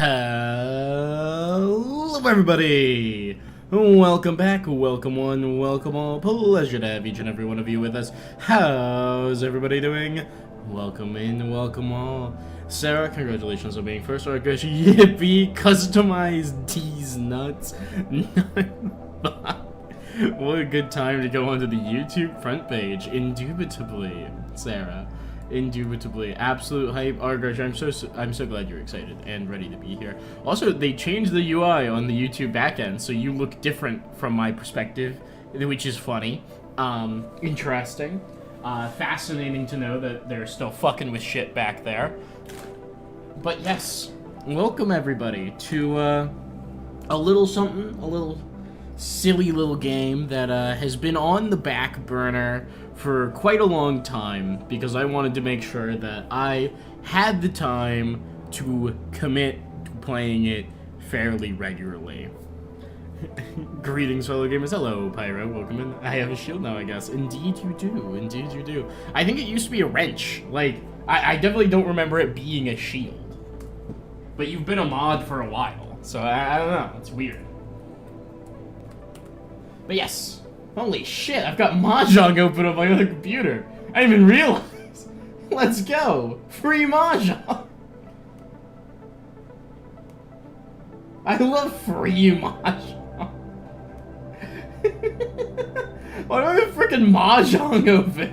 Hello everybody! Welcome back, welcome one, welcome all. Pleasure to have each and every one of you with us. How's everybody doing? Welcome in, welcome all. Sarah, congratulations on being first. Alright guys, yippee, customized these nuts. What a good time to go onto the YouTube front page. Indubitably, Sarah. Indubitably, absolute hype. Argrush, I'm so glad you're excited and ready to be here. Also, they changed the UI on the YouTube backend, so you look different from my perspective, which is funny. Interesting. Fascinating to know that they're still fucking with shit back there. But yes, welcome everybody to a little something, a little silly little game that has been on the back burner for quite a long time because I wanted to make sure that I had the time to commit to playing it fairly regularly. Greetings, fellow gamers. Hello, Pyro. Welcome in. I have a shield now, I guess. Indeed you do. Indeed you do. I think it used to be a wrench. Like, I definitely don't remember it being a shield. But you've been a mod for a while, so I don't know. It's weird. But yes. Holy shit, I've got Mahjong open on my other computer. I didn't even realize. Let's go. Free Mahjong. I love free Mahjong. Why do I have freaking Mahjong open?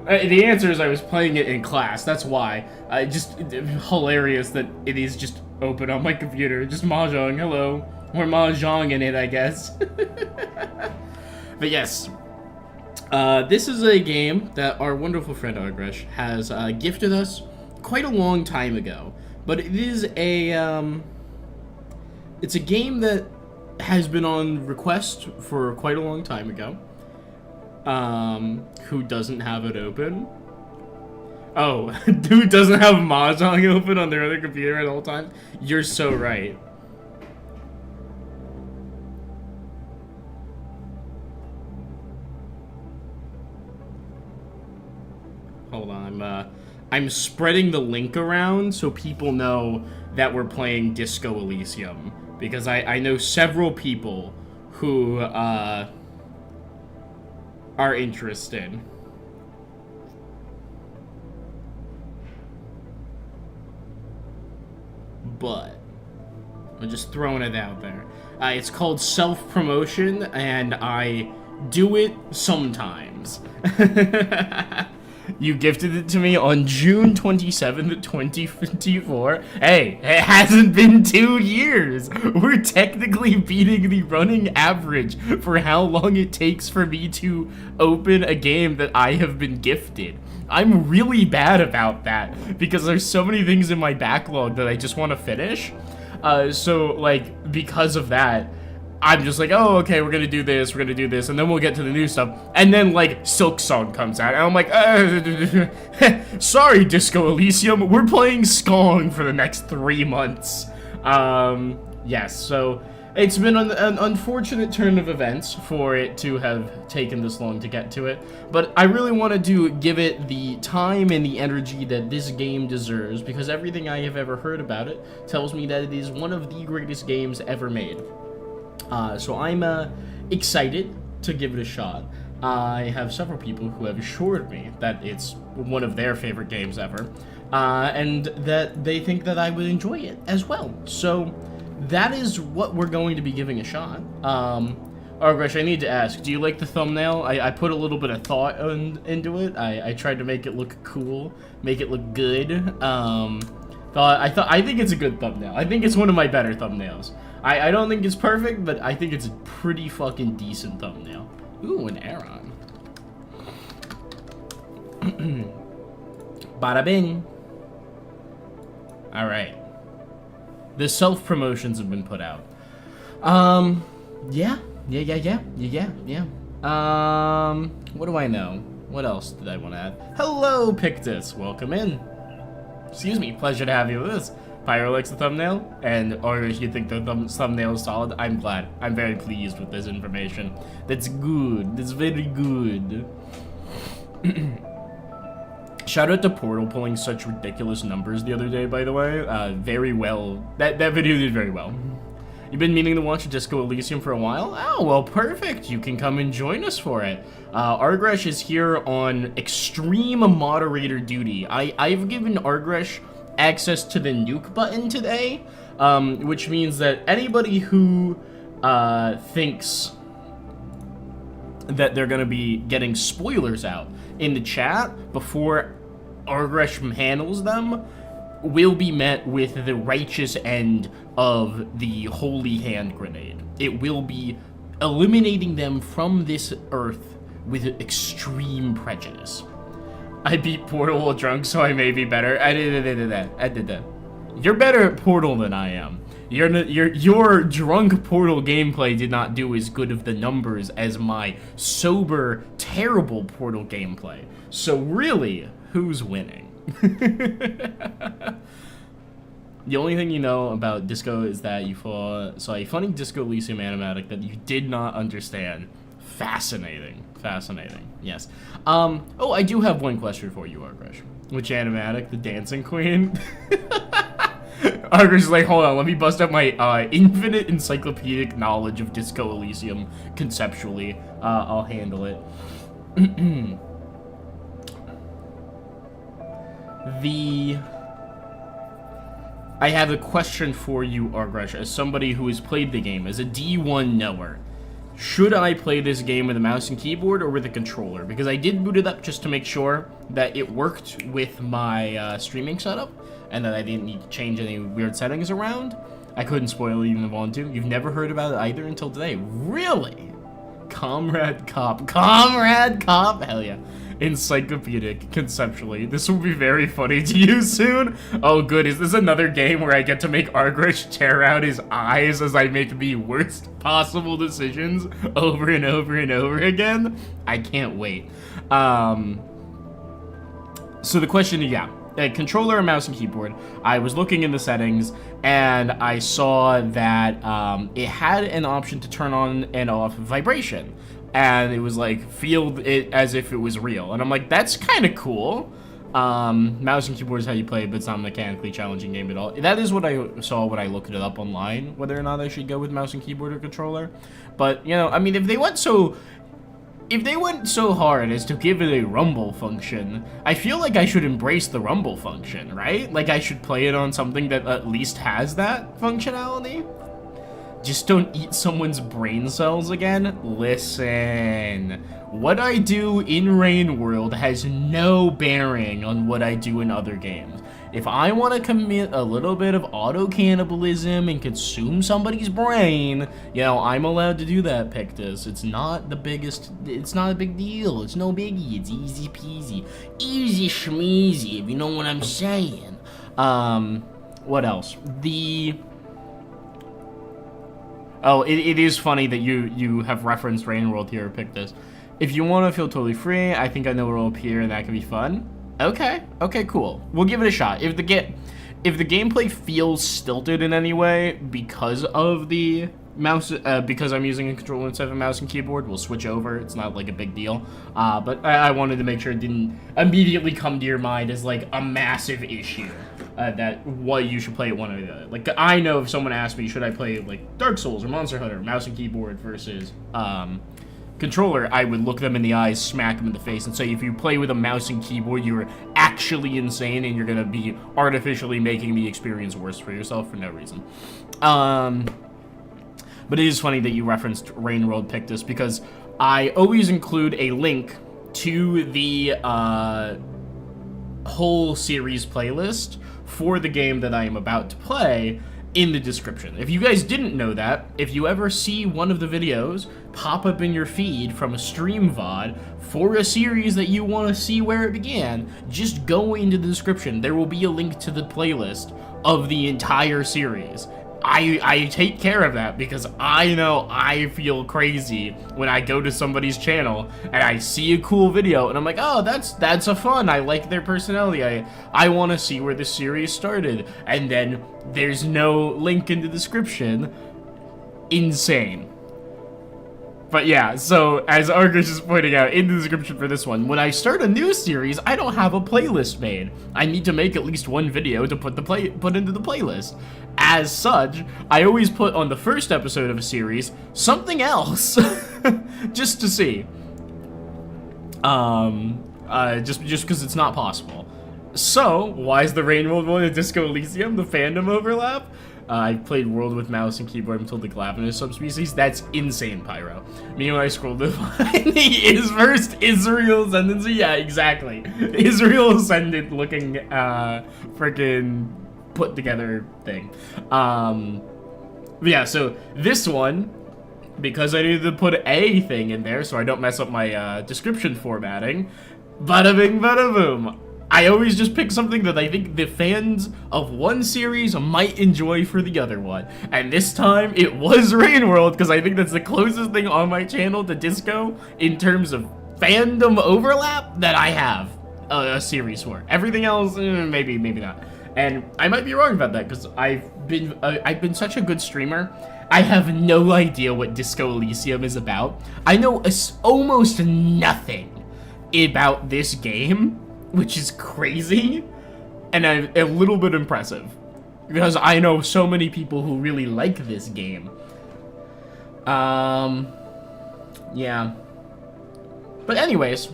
The answer is I was playing it in class. That's why. Just hilarious that it is just open on my computer. Just Mahjong. Hello. We're Mahjong in it, I guess. But yes, this is a game that our wonderful friend Argrush has gifted us quite a long time ago. But it is a it's a game that has been on request for quite a long time ago. Who doesn't have it open? Oh, who doesn't have Mahjong open on their other computer at all times? You're so right. Hold on, I'm spreading the link around so people know that we're playing Disco Elysium. Because I know several people who, are interested. But, I'm just throwing it out there. It's called self-promotion, and I do it sometimes. You gifted it to me on June 27th, 2054. Hey, it hasn't been 2 years. We're technically beating the running average for how long it takes for me to open a game that I have been gifted. I'm really bad about that because there's so many things in my backlog that I just want to finish. So, like, because of that, I'm just like, oh, okay, we're gonna do this, and then we'll get to the new stuff. And then, like, Silk Song comes out, and I'm like, sorry, Disco Elysium, we're playing Skong for the next 3 months. Yes, so it's been an unfortunate turn of events for it to have taken this long to get to it. But I really wanted to give it the time and the energy that this game deserves, because everything I have ever heard about it tells me that it is one of the greatest games ever made. So I'm excited to give it a shot. I have several people who have assured me that it's one of their favorite games ever, and that they think that I would enjoy it as well. So that is what we're going to be giving a shot. Argrush, I need to ask, do you like the thumbnail? I put a little bit of thought into it. I tried to make it look cool, make it look good. I think it's a good thumbnail. I think it's one of my better thumbnails. I don't think it's perfect, but I think it's a pretty fucking decent thumbnail. Ooh, an Aeron. Bada bing. Alright. The self-promotions have been put out. Yeah. What do I know? What else did I want to add? Hello, Pictus. Welcome in. Excuse me, pleasure to have you with us. Pyro likes the thumbnail, or if you think the thumbnail is solid, I'm glad. I'm very pleased with this information. That's good. That's very good. Shout out to Portal pulling such ridiculous numbers the other day, by the way. Very well. That video did very well. You've been meaning to watch Disco Elysium for a while? Oh, well, perfect. You can come and join us for it. Argresh is here on extreme moderator duty. I've given Argresh access to the nuke button today, which means that anybody who thinks that they're going to be getting spoilers out in the chat before Argresh handles them will be met with the righteous end of the holy hand grenade. It will be eliminating them from this earth with extreme prejudice. I beat Portal while drunk, so I may be better. I did that. You're better at Portal than I am. Your drunk Portal gameplay did not do as good of the numbers as my sober, terrible Portal gameplay. So really, who's winning? The only thing you know about Disco is that you saw a funny Disco Elysium animatic that you did not understand. Fascinating. Yes. Oh, I do have one question for you, Argresh. Which animatic? The Dancing Queen? Argresh is like, hold on, let me bust up my infinite encyclopedic knowledge of Disco Elysium conceptually. I'll handle it. I have a question for you, Argresh, as somebody who has played the game, as a D1 knower. Should I play this game with a mouse and keyboard or with a controller? Because I did boot it up just to make sure that it worked with my streaming setup, and that I didn't need to change any weird settings around. I couldn't spoil it even if I wanted to. You've never heard about it either until today. Really? Comrade Cop. Hell yeah. Encyclopedic, conceptually. This will be very funny to you soon. Oh good, is this another game where I get to make Argresh tear out his eyes as I make the worst possible decisions over and over and over again? I can't wait. So the question, yeah. Controller, mouse, and keyboard. I was looking in the settings, and I saw that it had an option to turn on and off vibration. And it was like, feel it as if it was real. And I'm like, that's kind of cool. Mouse and keyboard is how you play, but it's not a mechanically challenging game at all. That is what I saw when I looked it up online, whether or not I should go with mouse and keyboard or controller. But, you know, I mean, if they went so hard as to give it a rumble function, I feel like I should embrace the rumble function, right? Like I should play it on something that at least has that functionality. Just don't eat someone's brain cells again. Listen, what I do in Rain World has no bearing on what I do in other games. If I want to commit a little bit of auto-cannibalism and consume somebody's brain, you know, I'm allowed to do that, Pictus. It's not the biggest, it's not a big deal. It's no biggie. It's easy peasy. Easy schmeezy, if you know what I'm saying. What else? Oh, it is funny that you have referenced Rain World here, Pictus. If you want to feel totally free, I think I know where it'll appear and that can be fun. Okay, cool. We'll give it a shot. If the gameplay feels stilted in any way because of the mouse, because I'm using a controller instead of a mouse and keyboard, we'll switch over. It's not like a big deal. But I wanted to make sure it didn't immediately come to your mind as like a massive issue. That what you should play one or the other. Like I know if someone asked me, should I play like Dark Souls or Monster Hunter, mouse and keyboard versus controller, I would look them in the eyes, smack them in the face, and say, if you play with a mouse and keyboard, you're actually insane, and you're gonna be artificially making the experience worse for yourself for no reason. But it is funny that you referenced Rain World, Pictus, because I always include a link to the whole series playlist for the game that I am about to play in the description. If you guys didn't know that, if you ever see one of the videos pop up in your feed from a stream VOD for a series that you want to see where it began, just go into the description. There will be a link to the playlist of the entire series. I take care of that because I know I feel crazy when I go to somebody's channel and I see a cool video and I'm like, oh, that's a fun. I like their personality. I want to see where the series started. And then there's no link in the description. Insane. But yeah, so as Argus is pointing out in the description for this one, when I start a new series, I don't have a playlist made. I need to make at least one video to put into the playlist. As such, I always put on the first episode of a series something else, just to see. Just because it's not possible. So, why is the Rain World one a Disco Elysium? The fandom overlap? I played World with mouse and keyboard until the Glavinus subspecies. That's insane, Pyro. Meanwhile, I scrolled to find the is first Israel Ascendancy. Yeah, exactly. Israel Ascendant looking, freaking put together thing. Yeah, so this one, because I needed to put a thing in there so I don't mess up my description formatting, bada bing, bada boom. I always just pick something that I think the fans of one series might enjoy for the other one. And this time, it was Rain World, because I think that's the closest thing on my channel to Disco in terms of fandom overlap that I have a series for. Everything else, maybe not. And I might be wrong about that, because I've been such a good streamer. I have no idea what Disco Elysium is about. I know almost nothing about this game, which is crazy, and a little bit impressive, because I know so many people who really like this game. Yeah. But anyways,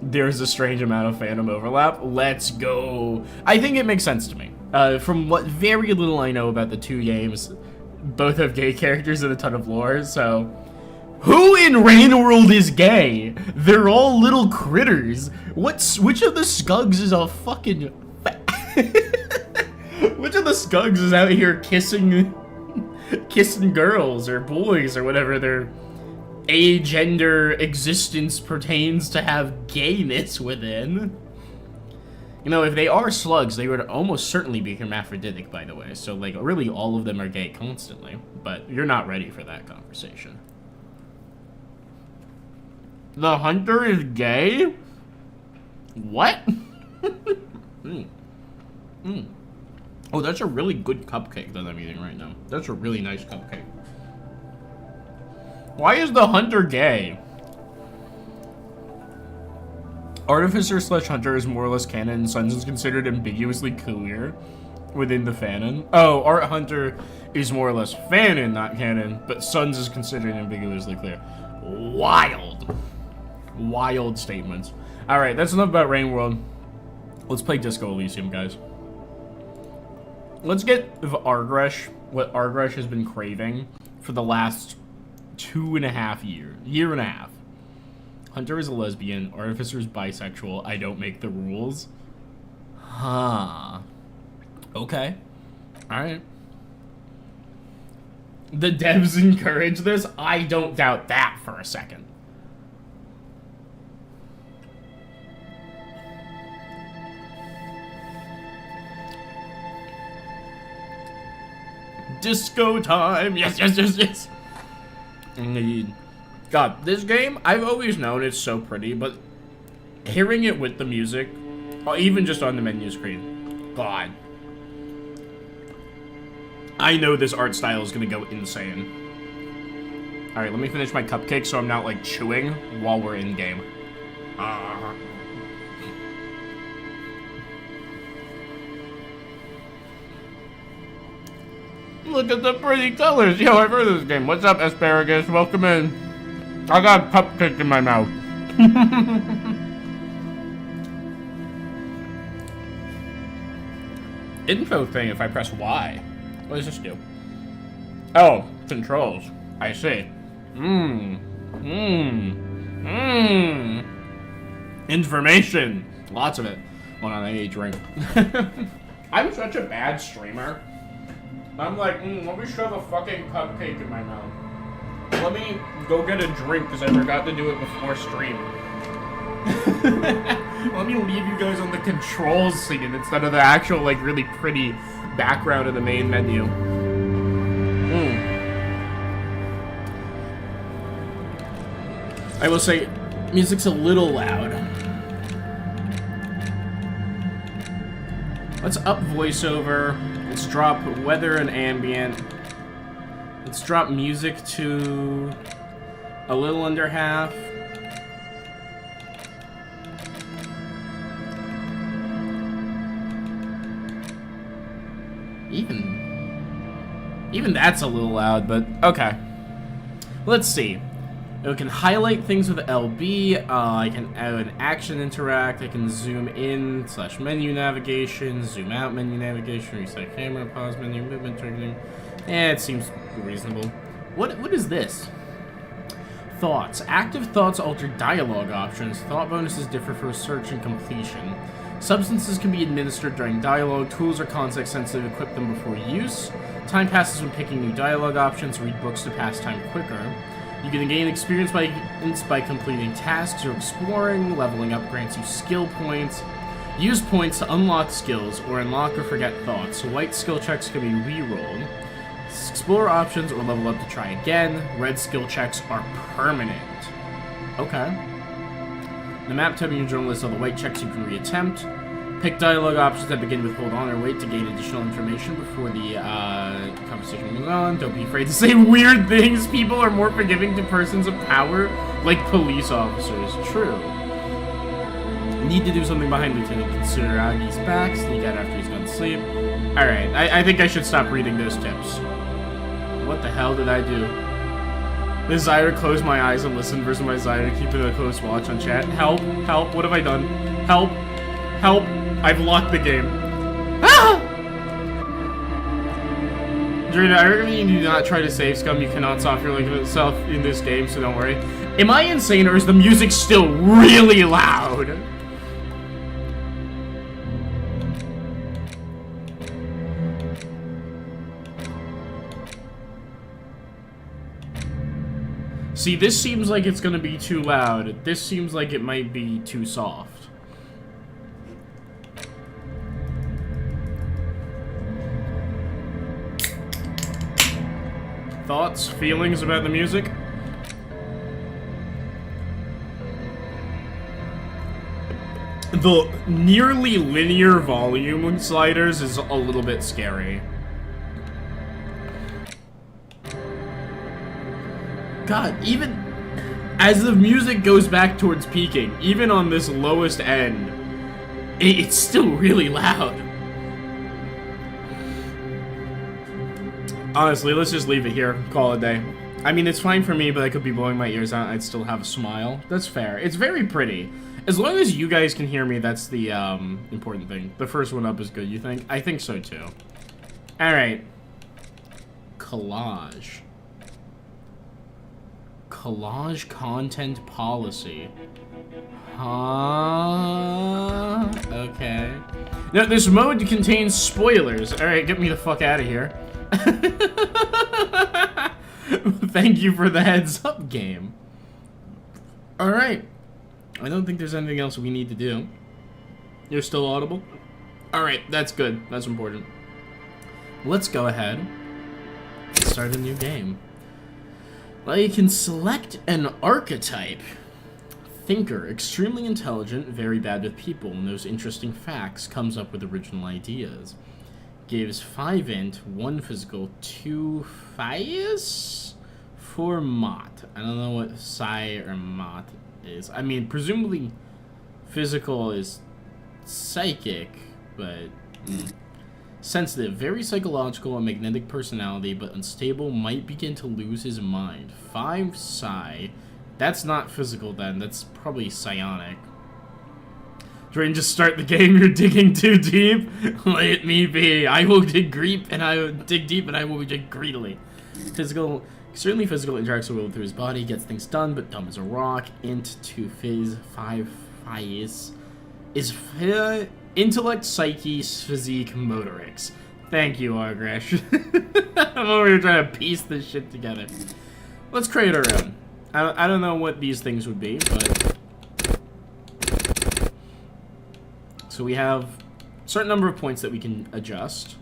there's a strange amount of fandom overlap. Let's go. I think it makes sense to me. From what very little I know about the two games, both have gay characters and a ton of lore, so... Who in Rain World is gay? They're all little critters. Which of the Skugs is a fucking... Which of the Skugs is out here kissing girls or boys or whatever their agender existence pertains to have gayness within? You know, if they are slugs, they would almost certainly be hermaphroditic, by the way. So, like, really all of them are gay constantly. But you're not ready for that conversation. The hunter is gay? What? Oh, that's a really good cupcake that I'm eating right now. That's a really nice cupcake. Why is the hunter gay? Artificer / hunter is more or less canon, and Sons is considered ambiguously queer within the fanon. Oh, Art Hunter is more or less fanon, not canon, but Sons is considered ambiguously clear. Wild. Wild statements. Alright, that's enough about Rain World. Let's play Disco Elysium, guys. Let's get Argresh, what Argresh has been craving for the last 2.5 years. Year and a half. Hunter is a lesbian, Artificer is bisexual, I don't make the rules. Huh. Okay. Alright. The devs encourage this? I don't doubt that for a second. Disco time! Yes, yes, yes, yes! Indeed. God, this game, I've always known it's so pretty, but hearing it with the music, or even just on the menu screen, God. I know this art style is gonna go insane. Alright, let me finish my cupcake so I'm not, like, chewing while we're in game. Look at the pretty colors. Yo, I've heard of this game. What's up, asparagus? Welcome in. I got a cupcake in my mouth. Info thing if I press Y. What does this do? Oh, controls. I see. Information. Lots of it. Hold on, I need a drink. I'm such a bad streamer. I'm like, let me shove a fucking cupcake in my mouth. Let me go get a drink because I forgot to do it before stream. Let me leave you guys on the controls scene instead of the actual, like, really pretty background of the main menu. I will say, music's a little loud. Let's up voiceover. Let's drop weather and ambient. Let's drop music to A little under half. Even that's a little loud, but okay. Let's see. We can highlight things with LB. I can add an action interact. I can zoom in / menu navigation, zoom out menu navigation, reset camera, pause menu, movement triggering. It seems reasonable. What is this? Thoughts. Active thoughts alter dialogue options. Thought bonuses differ for search and completion. Substances can be administered during dialogue. Tools are context sensitive. Equip them before use. Time passes when picking new dialogue options. Read books to pass time quicker. You can gain experience by completing tasks or exploring. Leveling up grants you skill points. Use points to unlock skills or unlock or forget thoughts. White skill checks can be re-rolled. Explore options or level up to try again. Red skill checks are permanent. Okay. The map tab in your journal lists all the white checks you can reattempt. Pick dialogue options that begin with hold on or wait to gain additional information before the conversation moves on. Don't be afraid to say weird things. People are more forgiving to persons of power, like police officers. True. Need to do something behind Lieutenant Kitsuraga's back. Sneak out after he's gone to sleep. Alright, I think I should stop reading those tips. What the hell did I do? Desire close my eyes and listen versus my desire keeping a close watch on chat. Help, help, what have I done? Help, help, I've locked the game. Ah! Drina, I recommend you do not try to save scum. You cannot soft your yourself in this game, so don't worry. Am I insane or is the music still really loud? See, this seems like it's gonna be too loud. This seems like it might be too soft. Thoughts, feelings about the music? The nearly linear volume sliders is a little bit scary. God, even as the music goes back towards peaking, even on this lowest end, it's still really loud. Honestly, let's just leave it here. Call it a day. I mean, it's fine for me, but I could be blowing my ears out. I'd still have a smile. That's fair. It's very pretty. As long as you guys can hear me, that's the important thing. The first one up is good, you think? I think so, too. Alright. Collage. Collage content policy. Huh? Okay. Now, this mode contains spoilers. Alright, get me the fuck out of here. Thank you for the heads up, game. Alright. I don't think there's anything else we need to do. You're still audible? Alright, that's good. That's important. Let's go ahead and start a new game. Well, you can select an archetype. Thinker, extremely intelligent, very bad with people, knows interesting facts, comes up with original ideas. Gives 5 int, 1 physical, 2 Fias, 4 mot. I don't know what psi or mot is. I mean, presumably physical is psychic, but... Sensitive, very psychological and magnetic personality, but unstable, might begin to lose his mind. 5 psi. That's not physical then, that's probably psionic. Try and just start the game, you're digging too deep? Let me be. I will dig deep and I will dig deep and I will dig greedily. Physical, extremely physical, interacts with will through his body, gets things done, but dumb as a rock. Int 2 phys, 5 phys. Is intellect, psyche, physique, motorics. Thank you, Argresh. I'm over here trying to piece this shit together. Let's create our own. I don't know what these things would be, but... So we have a certain number of points that we can adjust.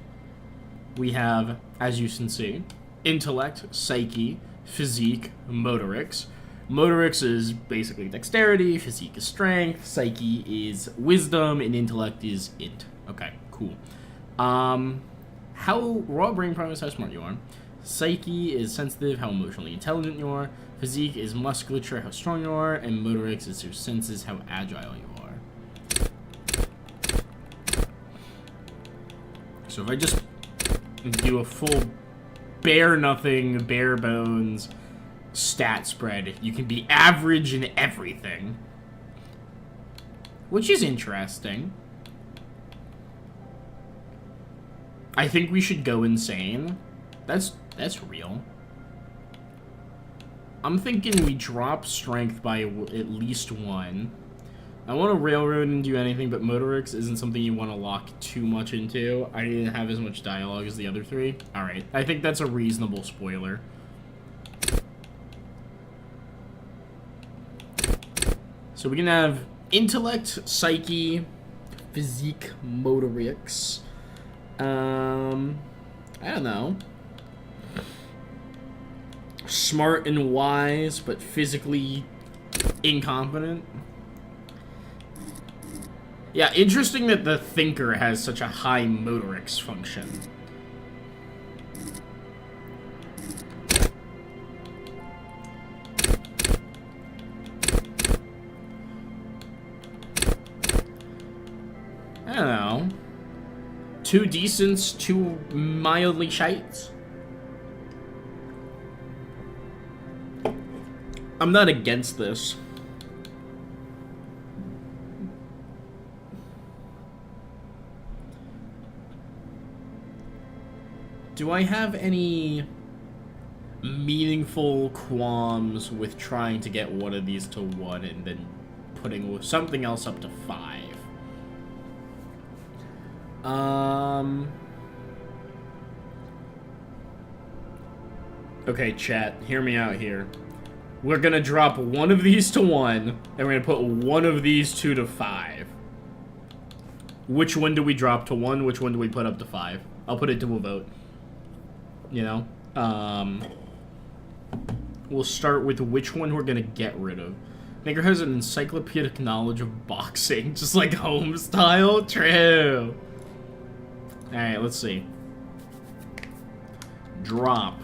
We have, as you can see, intellect, psyche, physique, motorics. Motorics is basically dexterity, physique is strength, psyche is wisdom, and intellect is int. Okay, cool. How raw brain promise how smart you are. Psyche is sensitive, how emotionally intelligent you are. Physique is musculature, how strong you are. And motorics is your senses, how agile you are. So if I just do a full bare bones stat spread, you can be average in everything. Which is interesting. I think we should go insane. That's real. I'm thinking we drop strength by at least 1. I want to railroad and do anything, but motorics isn't something you want to lock too much into. I didn't have as much dialogue as the other 3. Alright, I think that's a reasonable spoiler. So we can have intellect, psyche, physique, motorics. I don't know. Smart and wise, but physically incompetent. Yeah, interesting that the thinker has such a high motorics function. I don't know. 2 decents, 2 mildly shites. I'm not against this. Do I have any meaningful qualms with trying to get one of these to 1 and then putting something else up to 5? Okay, chat, hear me out here. We're gonna drop one of these to 1, and we're gonna put one of these 2 to 5. Which one do we drop to 1? Which one do we put up to 5? I'll put it to a vote. You know? We'll start with which one we're gonna get rid of. Nigger has an encyclopedic knowledge of boxing, just like home style. True. Alright, let's see. Drop.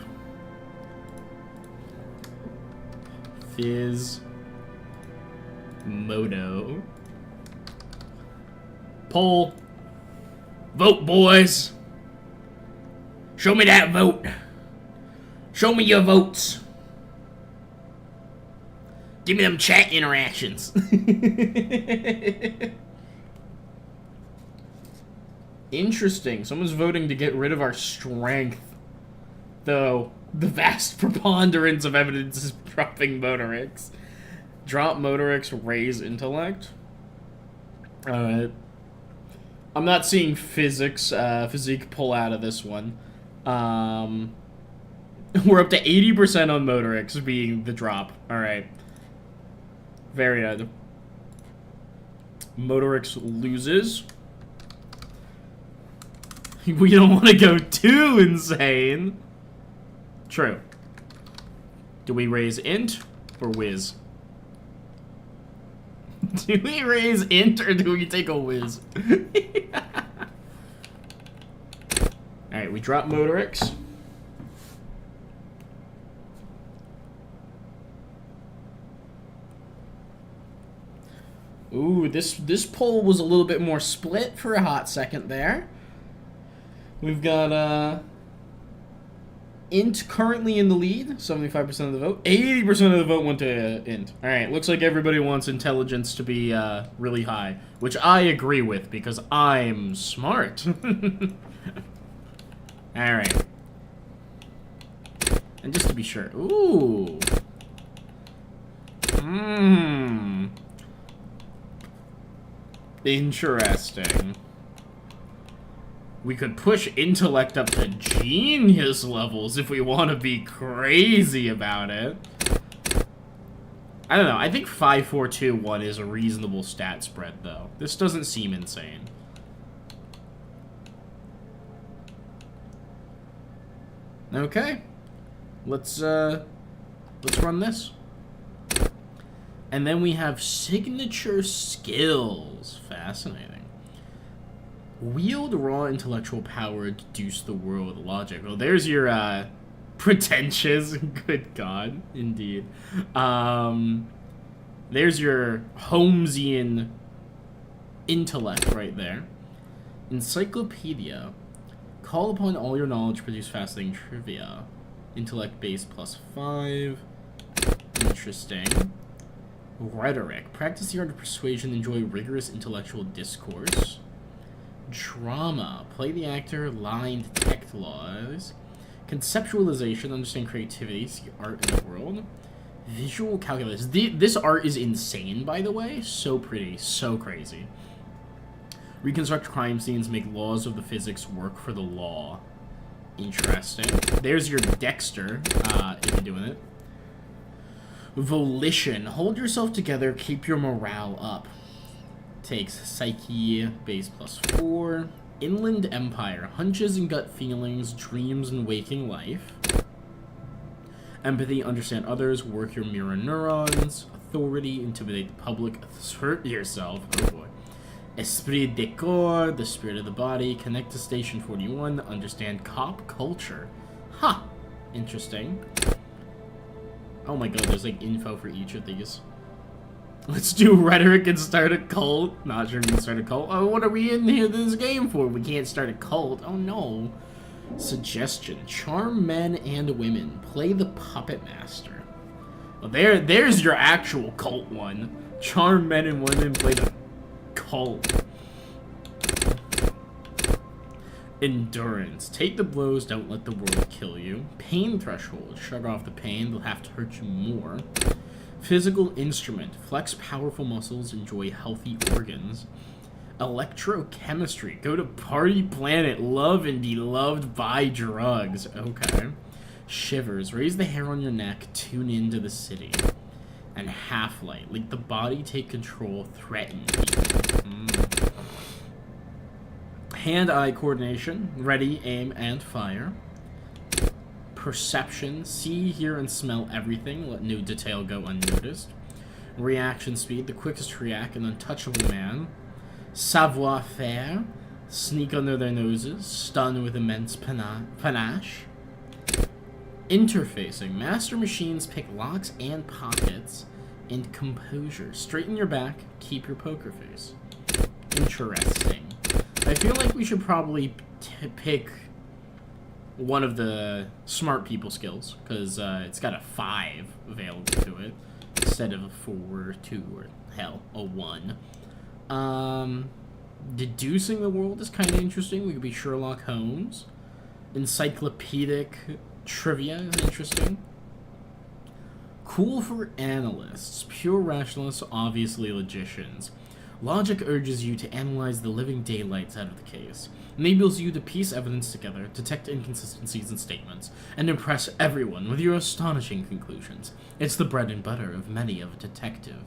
Fizz. Moto. Poll. Vote, boys. Show me that vote. Show me your votes. Give me them chat interactions. Interesting. Someone's voting to get rid of our strength. Though, the vast preponderance of evidence is dropping motorics. Drop motorics, raise intellect. I'm not seeing physique pull out of this one. We're up to 80% on motorics being the drop. Alright. Very odd. Motorics loses. We don't want to go too insane. True. Do we raise int or whiz? Do we raise int or do we take a whiz? Alright, we drop motorics. Ooh, this poll was a little bit more split for a hot second there. We've got int currently in the lead, 75% of the vote. 80% of the vote went to int. Alright, looks like everybody wants intelligence to be really high, which I agree with because I'm smart. Alright. And just to be sure. Ooh. Interesting. We could push intellect up to genius levels if we want to be crazy about it. I don't know. I think 5, 4, 2, 1 is a reasonable stat spread, though. This doesn't seem insane. Okay. Let's run this. And then we have signature skills. Fascinating. Wield raw intellectual power, deduce the world logic. Well, there's your Pretentious. Good God, indeed. There's your Holmesian intellect right there. Encyclopedia. Call upon all your knowledge, produce fascinating trivia. Intellect base +5. Interesting. Rhetoric. Practice the art of persuasion, enjoy rigorous intellectual discourse. Drama. Play the actor, lined text laws. Conceptualization. Understand creativity, see art in the world. Visual calculus. This art is insane, by the way. So pretty. So crazy. Reconstruct crime scenes, make laws of the physics work for the law. Interesting. There's your Dexter, if you're doing it. Volition. Hold yourself together, keep your morale up. Takes Psyche, base +4. Inland Empire. Hunches and gut feelings, dreams and waking life. Empathy, understand others, work your mirror neurons. Authority, intimidate the public, assert yourself. Oh boy. Esprit de corps, the spirit of the body. Connect to Station 41, understand cop culture. Huh. Interesting. Oh my god, there's like info for each of these. Let's do rhetoric and start a cult. Not sure we can start a cult. Oh, what are we in here this game for? We can't start a cult. Oh no. Suggestion. Charm men and women. Play the puppet master. Well, there's your actual cult one. Charm men and women, play the cult. Endurance. Take the blows, don't let the world kill you. Pain threshold. Shrug off the pain, they'll have to hurt you more. Physical instrument. Flex powerful muscles, enjoy healthy organs. Electrochemistry. Go to party planet, love and be loved by drugs. Okay. Shivers. Raise the hair on your neck, tune into the city. And half-light. Let the body take control, threaten people. Hand-eye coordination. Ready, aim, and fire. Perception. See, hear, and smell everything. Let no detail go unnoticed. Reaction speed. The quickest to react. An untouchable man. Savoir-faire. Sneak under their noses. Stun with immense panache. Interfacing. Master machines pick locks and pockets. And composure. Straighten your back. Keep your poker face. Interesting. I feel like we should probably pick one of the smart people skills, because it's got a 5 available to it instead of a 4, 2, or hell, a 1. Deducing the world is kind of interesting. We could be Sherlock Holmes. Encyclopedic trivia is interesting. Cool for analysts. Pure rationalists, obviously logicians. Logic urges you to analyze the living daylights out of the case, enables you to piece evidence together, detect inconsistencies in statements, and impress everyone with your astonishing conclusions. It's the bread and butter of many of a detective.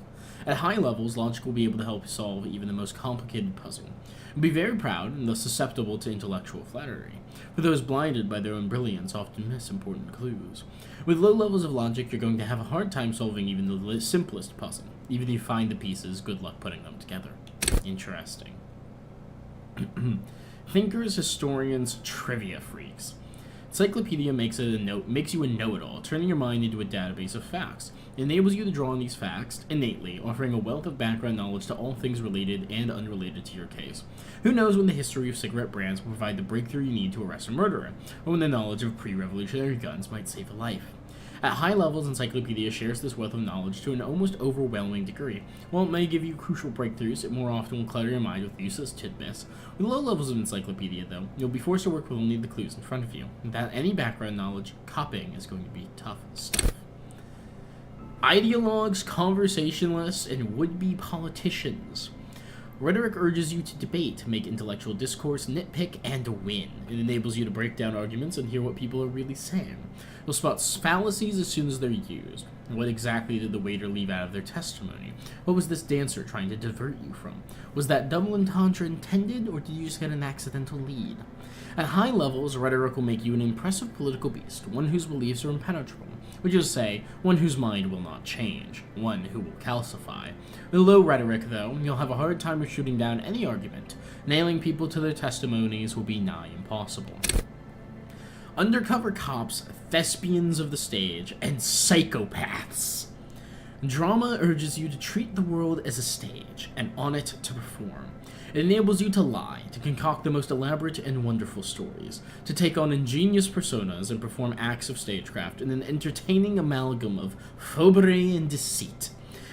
At high levels, logic will be able to help solve even the most complicated puzzle. You'll be very proud and thus susceptible to intellectual flattery. For those blinded by their own brilliance often miss important clues. With low levels of logic, you're going to have a hard time solving even the simplest puzzle. Even if you find the pieces, good luck putting them together. Interesting. Thinkers, historians, trivia freaks. Encyclopedia makes you a know-it-all, turning your mind into a database of facts. It enables you to draw on these facts innately, offering a wealth of background knowledge to all things related and unrelated to your case. Who knows when the history of cigarette brands will provide the breakthrough you need to arrest a murderer, or when the knowledge of pre-revolutionary guns might save a life. At high levels, Encyclopedia shares this wealth of knowledge to an almost overwhelming degree. While it may give you crucial breakthroughs, it more often will clutter your mind with useless tidbits. With low levels of Encyclopedia, though, you'll be forced to work with only the clues in front of you. Without any background knowledge, copying is going to be tough stuff. Ideologues, conversationalists, and would-be politicians. Rhetoric urges you to debate, make intellectual discourse, nitpick, and win. It enables you to break down arguments and hear what people are really saying. You'll spot fallacies as soon as they're used. What exactly did the waiter leave out of their testimony? What was this dancer trying to divert you from? Was that double entendre intended, or did you just get an accidental lead? At high levels, rhetoric will make you an impressive political beast, one whose beliefs are impenetrable, which is to say, one whose mind will not change, one who will calcify. With low rhetoric, though, you'll have a hard time of shooting down any argument. Nailing people to their testimonies will be nigh impossible. Undercover cops, thespians of the stage, and psychopaths. Drama urges you to treat the world as a stage, and on it to perform. It enables you to lie, to concoct the most elaborate and wonderful stories, to take on ingenious personas and perform acts of stagecraft in an entertaining amalgam of faubery and deceit.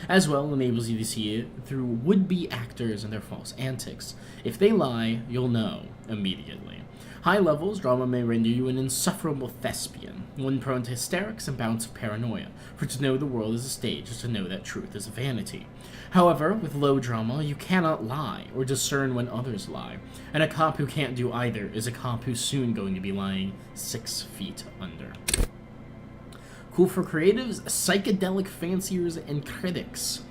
As well, enables you to see it through would-be actors and their false antics. If they lie, you'll know immediately. High levels, drama may render you an insufferable thespian, one prone to hysterics and bouts of paranoia, for to know the world is a stage is to know that truth is a vanity. However, with low drama, you cannot lie, or discern when others lie, and a cop who can't do either is a cop who's soon going to be lying 6 feet under. Cool for creatives, psychedelic fanciers, and critics.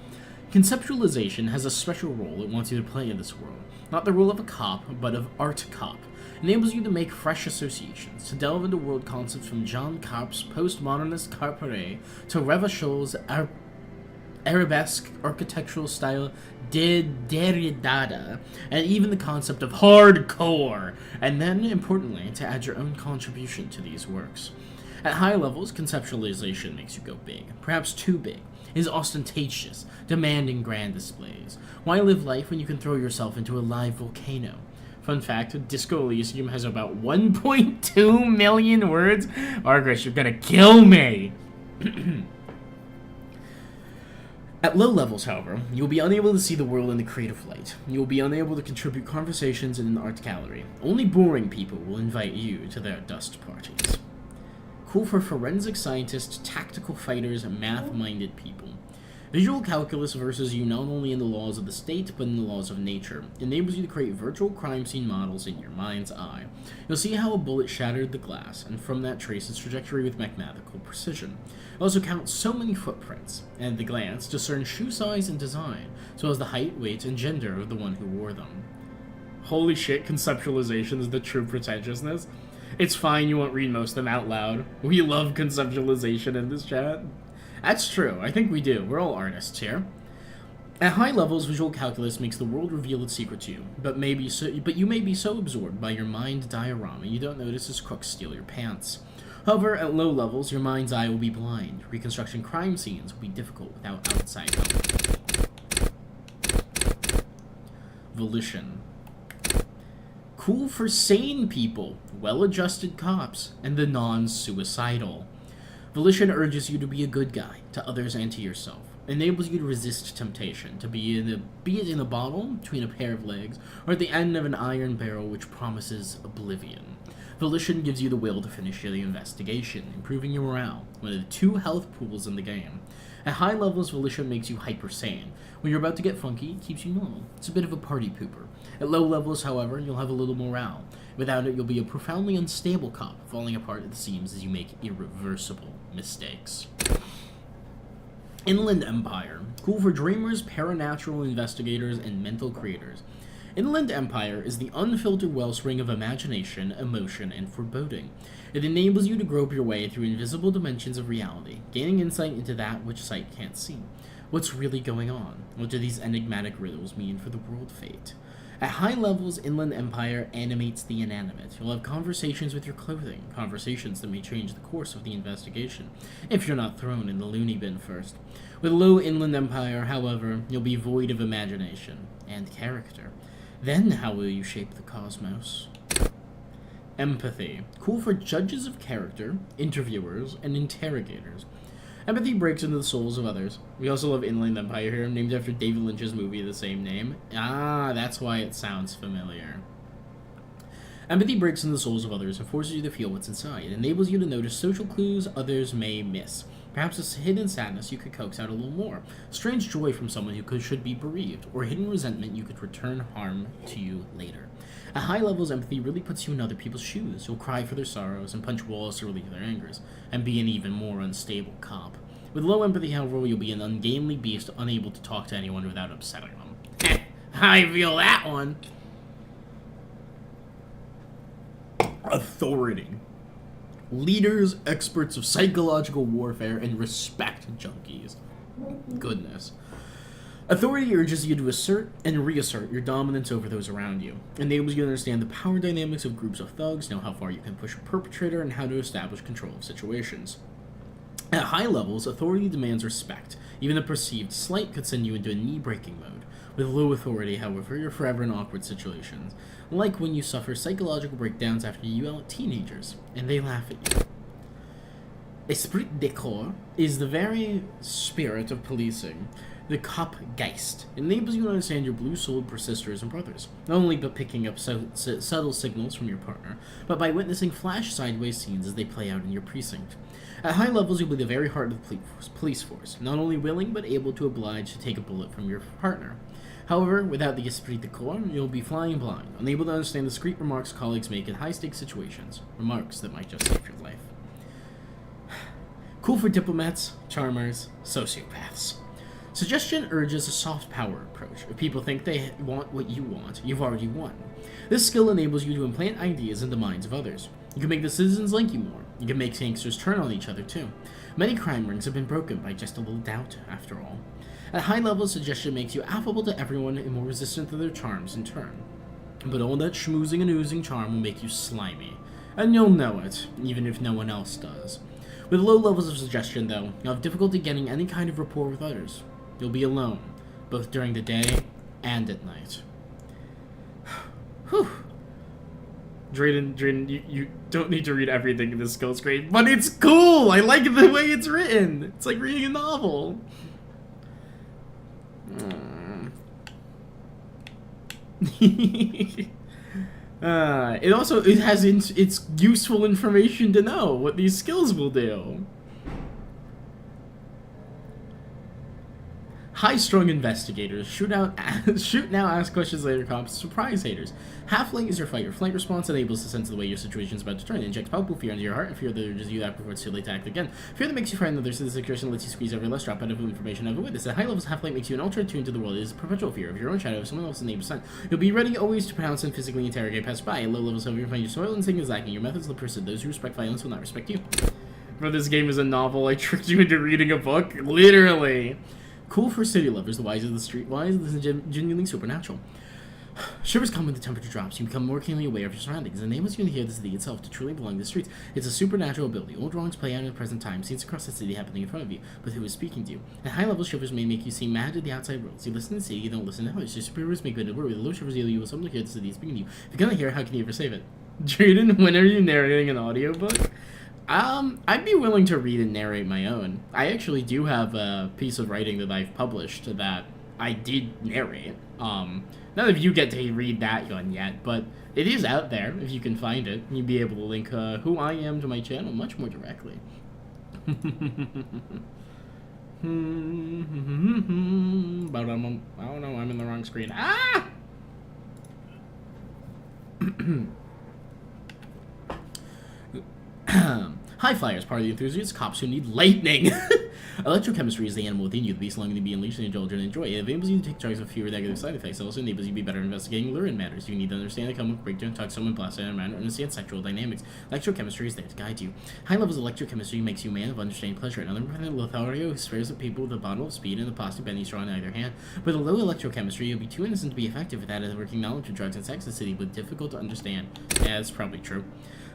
Conceptualization has a special role it wants you to play in this world. Not the role of a cop, but of art cop. Enables you to make fresh associations, to delve into world concepts from John Carp's postmodernist Carpere to Revachol's arabesque architectural style Derrida, and even the concept of hardcore, and then, importantly, to add your own contribution to these works. At high levels, conceptualization makes you go big, perhaps too big. It is ostentatious, demanding grand displays. Why live life when you can throw yourself into a live volcano? Fun fact, Disco Elysium has about 1.2 million words. Margaret, you're gonna kill me! At low levels, however, you will be unable to see the world in the creative light. You will be unable to contribute conversations in an art gallery. Only boring people will invite you to their dust parties. Cool for forensic scientists, tactical fighters, and math-minded people. Visual calculus versus you not only in the laws of the state, but in the laws of nature. It enables you to create virtual crime scene models in your mind's eye. You'll see how a bullet shattered the glass, and from that trace its trajectory with mathematical precision. It also counts so many footprints, and at the glance discern shoe size and design, as well as the height, weight, and gender of the one who wore them. Holy shit, conceptualization is the true pretentiousness. It's fine you won't read most of them out loud. We love conceptualization in this chat. That's true, I think we do. We're all artists here. At high levels, visual calculus makes the world reveal its secret to you, but you may be so absorbed by your mind diorama you don't notice as crooks steal your pants. However, at low levels, your mind's eye will be blind. Reconstructing crime scenes will be difficult without outside help. Volition. Cool for sane people, well-adjusted cops, and the non-suicidal. Volition urges you to be a good guy, to others and to yourself. It enables you to resist temptation, to be it in a bottle, between a pair of legs, or at the end of an iron barrel which promises oblivion. Volition gives you the will to finish the investigation, improving your morale, one of the 2 health pools in the game. At high levels, Volition makes you hyper-sane. When you're about to get funky, it keeps you normal. It's a bit of a party pooper. At low levels, however, you'll have a little morale. Without it, you'll be a profoundly unstable cop, falling apart at the seams as you make irreversible mistakes. Inland Empire. Cool for dreamers, paranatural investigators, and mental creators. Inland Empire is the unfiltered wellspring of imagination, emotion, and foreboding. It enables you to grope your way through invisible dimensions of reality, gaining insight into that which sight can't see. What's really going on? What do these enigmatic riddles mean for the world fate? At high levels, Inland Empire animates the inanimate. You'll have conversations with your clothing, conversations that may change the course of the investigation, if you're not thrown in the loony bin first. With low Inland Empire, however, you'll be void of imagination and character. Then how will you shape the cosmos? Empathy. Cool for judges of character, interviewers, and interrogators. Empathy breaks into the souls of others. We also love Inland Empire here, named after David Lynch's movie of the same name. Ah, that's why it sounds familiar. Empathy breaks into the souls of others and forces you to feel what's inside. It enables you to notice social clues others may miss. Perhaps a hidden sadness you could coax out a little more. Strange joy from someone who should be bereaved, or hidden resentment you could return harm to you later. At high levels, empathy really puts you in other people's shoes. You'll cry for their sorrows and punch walls to relieve their angers, and be an even more unstable cop. With low empathy, however, you'll be an ungainly beast unable to talk to anyone without upsetting them. I feel that one. Authority. Leaders, experts of psychological warfare, and respect junkies. Goodness. Authority urges you to assert and reassert your dominance over those around you. Enables you to understand the power dynamics of groups of thugs, know how far you can push a perpetrator, and how to establish control of situations. At high levels, authority demands respect. Even a perceived slight could send you into a knee-breaking mode. With low authority, however, you're forever in awkward situations, like when you suffer psychological breakdowns after you yell at teenagers, and they laugh at you. Esprit de corps is the very spirit of policing. The Kopfgeist enables you to understand your blue-souled sisters and brothers, not only by picking up subtle signals from your partner, but by witnessing flash sideways scenes as they play out in your precinct. At high levels, you'll be the very heart of the police force, not only willing but able to oblige to take a bullet from your partner. However, without the esprit de corps, you'll be flying blind, unable to understand the discreet remarks colleagues make in high-stakes situations, remarks that might just save your life. Cool for diplomats, charmers, sociopaths. Suggestion urges a soft power approach. If people think they want what you want, you've already won. This skill enables you to implant ideas in the minds of others. You can make the citizens like you more. You can make gangsters turn on each other too. Many crime rings have been broken by just a little doubt, after all. At high levels, suggestion makes you affable to everyone and more resistant to their charms in turn. But all that schmoozing and oozing charm will make you slimy. And you'll know it, even if no one else does. With low levels of suggestion, though, you'll have difficulty getting any kind of rapport with others. You'll be alone, both during the day and at night. Whew. Drayden, you don't need to read everything in this skill screen, but it's cool! I like the way it's written! It's like reading a novel. It has it's useful information to know what these skills will do. High-strung investigators. Shoot now, ask questions later, cops. Surprise haters. Half-flank is your fight. Your flank response enables to sense the way your situation is about to turn. It injects palpable fear into your heart, and fear that urges you that before it's too late to act again. Fear that makes you frighten others, so the situation lets you squeeze every less drop out of information of a witness. At high levels, half-flank makes you an ultra-attuned to the world. It is perpetual fear of your own shadow, of someone else's name percent. You'll be ready always to pounce and physically interrogate passersby. At low levels, however, you find your soil instinct is lacking. Your methods will persist. Those who respect violence will not respect you. Bro, this game is a novel. I tricked you into reading a book. Literally. Cool for city lovers, the wise of the street wise, this is genuinely supernatural. Shivers come when the temperature drops. You become more keenly aware of your surroundings. It enables you to hear the city itself, to truly belong to the streets. It's a supernatural ability. Old wrongs play out in the present time, scenes across the city happening in front of you, but who is speaking to you? At high level, shivers may make you seem mad at the outside world. You listen to the city, you don't listen to others. Your superiors make good word. With low shivers, you will suddenly hear the city speaking to you. If you cannot hear, how can you ever save it? Drayden, when are you narrating an audiobook? I'd be willing to read and narrate my own. I actually do have a piece of writing that I've published that I did narrate. None of you get to read that one yet, but it is out there if you can find it. You'd be able to link who I am to my channel much more directly. But oh no, I'm in the wrong screen. Ah! High flyers, part of the enthusiasts, cops who need lightning. Electrochemistry is the animal within you, the beast longing to be unleashed and indulge and enjoy. It enables you to take charge of fewer negative side effects. It also enables you to be better at investigating lurid matters. You need to understand the chemical breakdown, talk to someone, blast out a man, or understand sexual dynamics. Electrochemistry is there to guide you. High levels of electrochemistry makes you a man of understanding pleasure. Another independent Lothario who spares the people with a bottle of speed and a plastic penny straw in either hand. With a low electrochemistry, you'll be too innocent to be effective without a working knowledge of drugs and sex in the city, but difficult to understand. Yeah, that's probably true.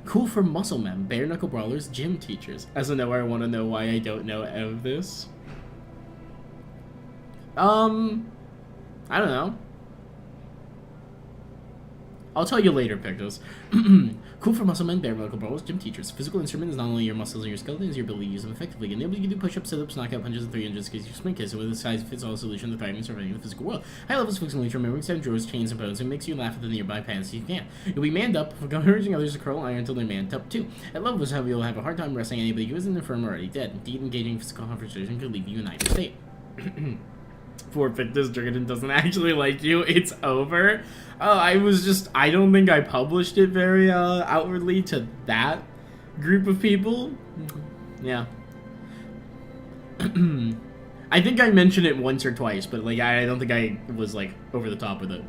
Cool for muscle men, bare knuckle brawlers, gym teachers. As a knower, I want to know why I don't know of this. I don't know. I'll tell you later, Pictos. Cool for muscle men, bare knuckle brawlers, gym teachers. Physical instrument is not only your muscles and your skeleton, it's your ability to use them effectively. It enables you to do push-ups, sit-ups, knockout punches, and 300s because you sprint kiss, and with a size-fits-all solution to thriving and surviving in the physical world. High levels fix only remembering set drawers, chains, and bones, and makes you laugh at the nearby pants you can. You'll be manned up, encouraging others to curl iron until they're manned up too. At levels, however, you'll have a hard time wrestling anybody who isn't infirm or already dead. Indeed, engaging physical confrontation could leave you in either state. Forfeit this, Drayden doesn't actually like you, it's over. I don't think I published it very outwardly to that group of people. Yeah. I think I mentioned it once or twice, but like I don't think I was like over the top with it.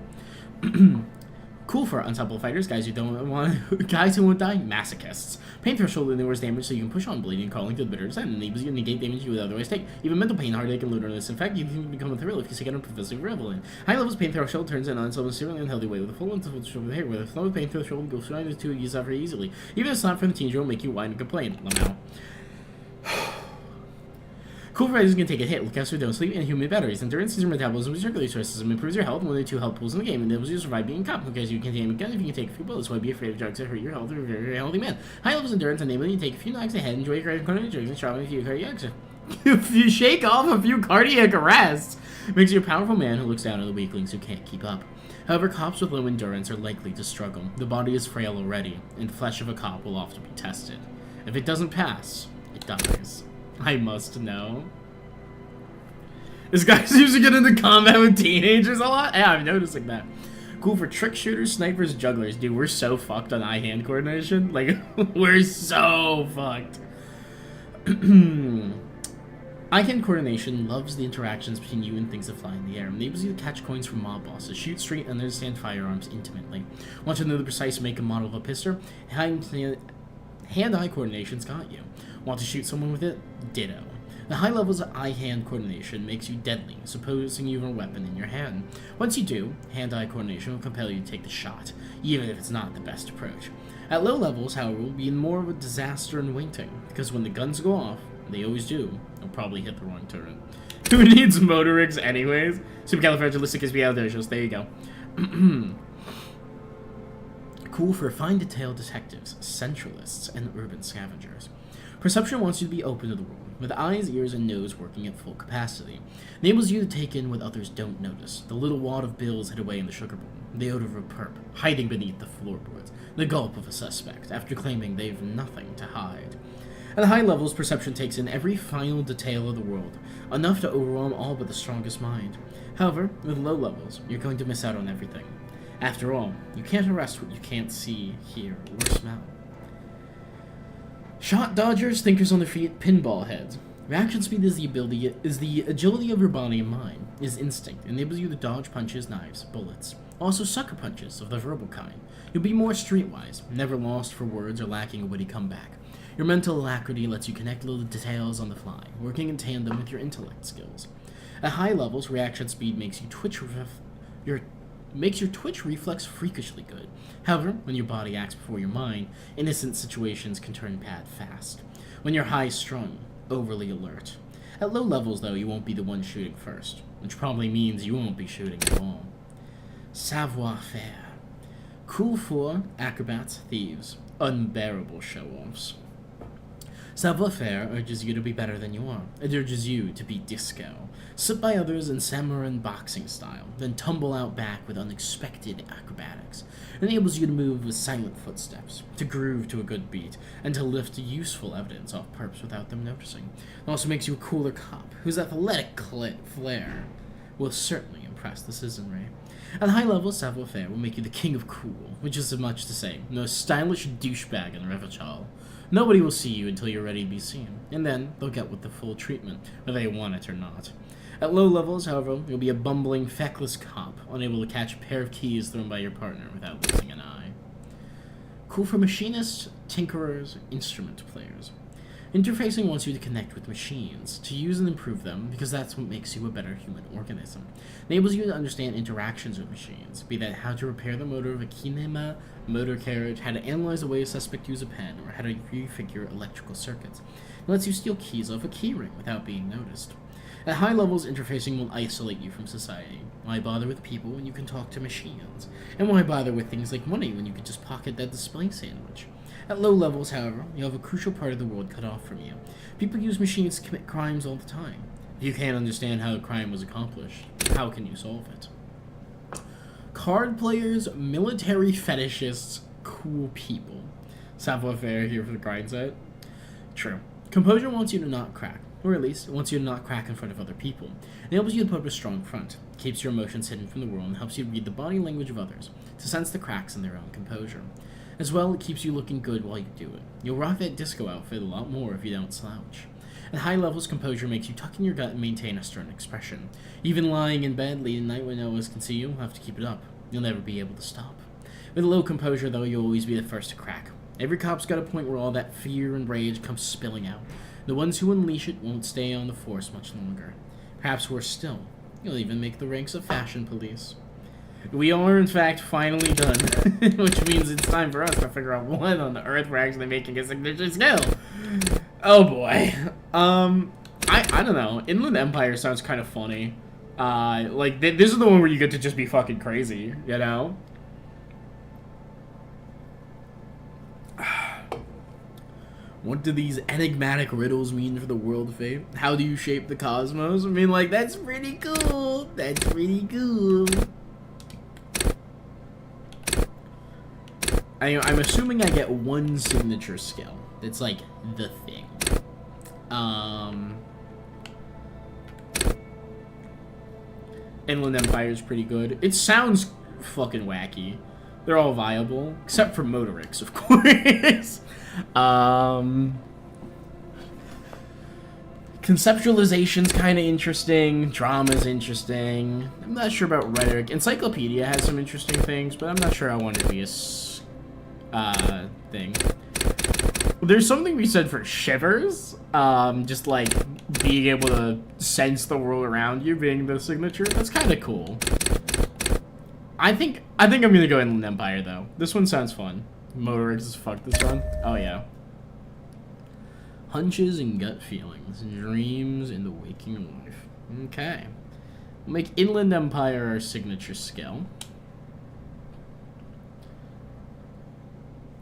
Cool for unstoppable fighters, guys who won't die, masochists. Pain threshold lowers damage so you can push on bleeding, crawling to the bitter end, and enables you to negate damage you would otherwise take. Even mental pain, heartache, and loneliness. In fact, you can become a thrill if you seek out a professive revel in. High levels pain threshold turns in on itself in a seriously unhealthy way with a full threshold here, where the low pain threshold goes right into you suffer easily. Even if it's not from the teenager, will make you whine and complain. Lamau. Cool for fighters can take a hit, look after don't sleep, and human batteries. Endurance is your metabolism, circulatory system, improves your health, one of the two health pools in the game, and enables you to survive being caught. Because you can aim a gun if you can take a few bullets, why be afraid of drugs that hurt your health or a very, very healthy man. High levels endurance enable you to take a few knocks ahead, enjoy your cardiac drugs, and travel a few cardiac if you shake off a few cardiac arrests, makes you a powerful man who looks down on the weaklings who can't keep up. However, cops with low endurance are likely to struggle. The body is frail already, and the flesh of a cop will often be tested. If it doesn't pass, it dies. I must know. This guy seems to get into combat with teenagers a lot. Yeah, I'm noticing that. Cool for trick shooters, snipers, jugglers. Dude, we're so fucked on eye-hand coordination. Like, we're so fucked. Eye-hand coordination loves the interactions between you and things that fly in the air. Enables you to catch coins from mob bosses, shoot straight, and understand firearms intimately. Want to know the precise make and model of a pistol? Hand-eye coordination's got you. Want to shoot someone with it? Ditto. The high levels of eye-hand coordination makes you deadly, supposing you have a weapon in your hand. Once you do, hand-eye coordination will compel you to take the shot, even if it's not the best approach. At low levels, however, will be more of a disaster in waiting, because when the guns go off, they always do, they'll probably hit the wrong turret. Who needs motor rigs anyways? Supercalifragilisticexpialidocious, there you go. Cool for fine detail detectives, centralists, and urban scavengers. Perception wants you to be open to the world, with eyes, ears, and nose working at full capacity. Enables you to take in what others don't notice. The little wad of bills hid away in the sugar bowl, the odor of a perp, hiding beneath the floorboards, the gulp of a suspect, after claiming they've nothing to hide. At high levels, perception takes in every final detail of the world, enough to overwhelm all but the strongest mind. However, with low levels, you're going to miss out on everything. After all, you can't arrest what you can't see, hear, or smell. Shot dodgers, thinkers on their feet, pinball heads. Reaction speed is the agility of your body and mind, is instinct, enables you to dodge punches, knives, bullets. Also sucker punches of the verbal kind. You'll be more streetwise, never lost for words or lacking a witty comeback. Your mental alacrity lets you connect little details on the fly, working in tandem with your intellect skills. At high levels, reaction speed makes you your twitch reflex freakishly good. However, when your body acts before your mind, innocent situations can turn bad fast. When you're high-strung, overly alert. At low levels, though, you won't be the one shooting first, which probably means you won't be shooting at all. Savoir-faire. Cool for acrobats, thieves, unbearable show-offs. Savoir-faire urges you to be better than you are. It urges you to be disco. Sit by others in samurai boxing style, then tumble out back with unexpected acrobatics. It enables you to move with silent footsteps, to groove to a good beat, and to lift useful evidence off perps without them noticing. It also makes you a cooler cop, whose athletic flair will certainly impress the citizenry. At high level, savoir-faire will make you the king of cool, which is as much to say, no stylish douchebag in Revachol. Nobody will see you until you're ready to be seen, and then they'll get with the full treatment, whether they want it or not. At low levels, however, you'll be a bumbling, feckless cop, unable to catch a pair of keys thrown by your partner without losing an eye. Cool for machinists, tinkerers, instrument players. Interfacing wants you to connect with machines, to use and improve them, because that's what makes you a better human organism. It enables you to understand interactions with machines, be that how to repair the motor of a kinema, motor carriage, how to analyze the way a suspect uses a pen, or how to refigure electrical circuits. It lets you steal keys off a keyring without being noticed. At high levels, interfacing will isolate you from society. Why bother with people when you can talk to machines? And why bother with things like money when you can just pocket that display sandwich? At low levels, however, you have a crucial part of the world cut off from you. People use machines to commit crimes all the time. If you can't understand how a crime was accomplished, how can you solve it? Card players, military fetishists, cool people. Savoir-faire here for the grind set. True. Composure wants you to not crack, or at least, it wants you to not crack in front of other people. It enables you to put up a strong front, keeps your emotions hidden from the world, and helps you read the body language of others, to sense the cracks in their own composure. As well, it keeps you looking good while you do it. You'll rock that disco outfit a lot more if you don't slouch. At high levels, composure makes you tuck in your gut and maintain a stern expression. Even lying in bed late at night when no one can see you, you'll have to keep it up. You'll never be able to stop. With a little composure, though, you'll always be the first to crack. Every cop's got a point where all that fear and rage comes spilling out. The ones who unleash it won't stay on the force much longer. Perhaps worse still, you'll even make the ranks of fashion police. We are, in fact, finally done, which means it's time for us to figure out what on the earth we're actually making a signature skill. Oh boy. I don't know. Inland Empire sounds kind of funny. Like, this is the one where you get to just be fucking crazy, you know? What do these enigmatic riddles mean for the world of fate? How do you shape the cosmos? I mean, like, that's pretty cool. That's pretty cool. I'm assuming I get one signature skill. It's like the thing. Inland Empire is pretty good. It sounds fucking wacky. They're all viable, except for Motorix, of course. Conceptualization's kind of interesting. Drama's interesting. I'm not sure about rhetoric. Encyclopedia has some interesting things, but I'm not sure I want it to be a thing. There's something we said for shivers. Just like being able to sense the world around you being the signature. That's kind of cool. I think I'm gonna go Inland Empire though. This one sounds fun. Motorix is fuck this one. Oh yeah. Hunches and gut feelings, dreams in the waking life. Okay. We'll make Inland Empire our signature skill.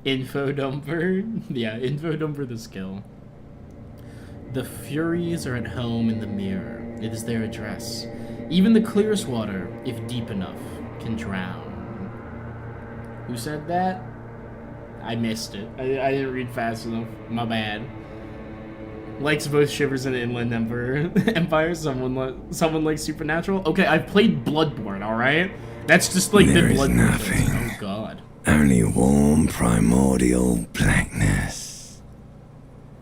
Info dumper. Yeah, info dumper the skill. The Furies are at home in the mirror. It is their address. Even the clearest water, if deep enough, can drown. Who said that? I missed it. I didn't read fast enough. My bad. Likes both Shivers and Inland Empire. Someone likes Supernatural. Okay, I've played Bloodborne. All right, that's just like there the Bloodborne. Nothing. Oh God. Only warm primordial blackness.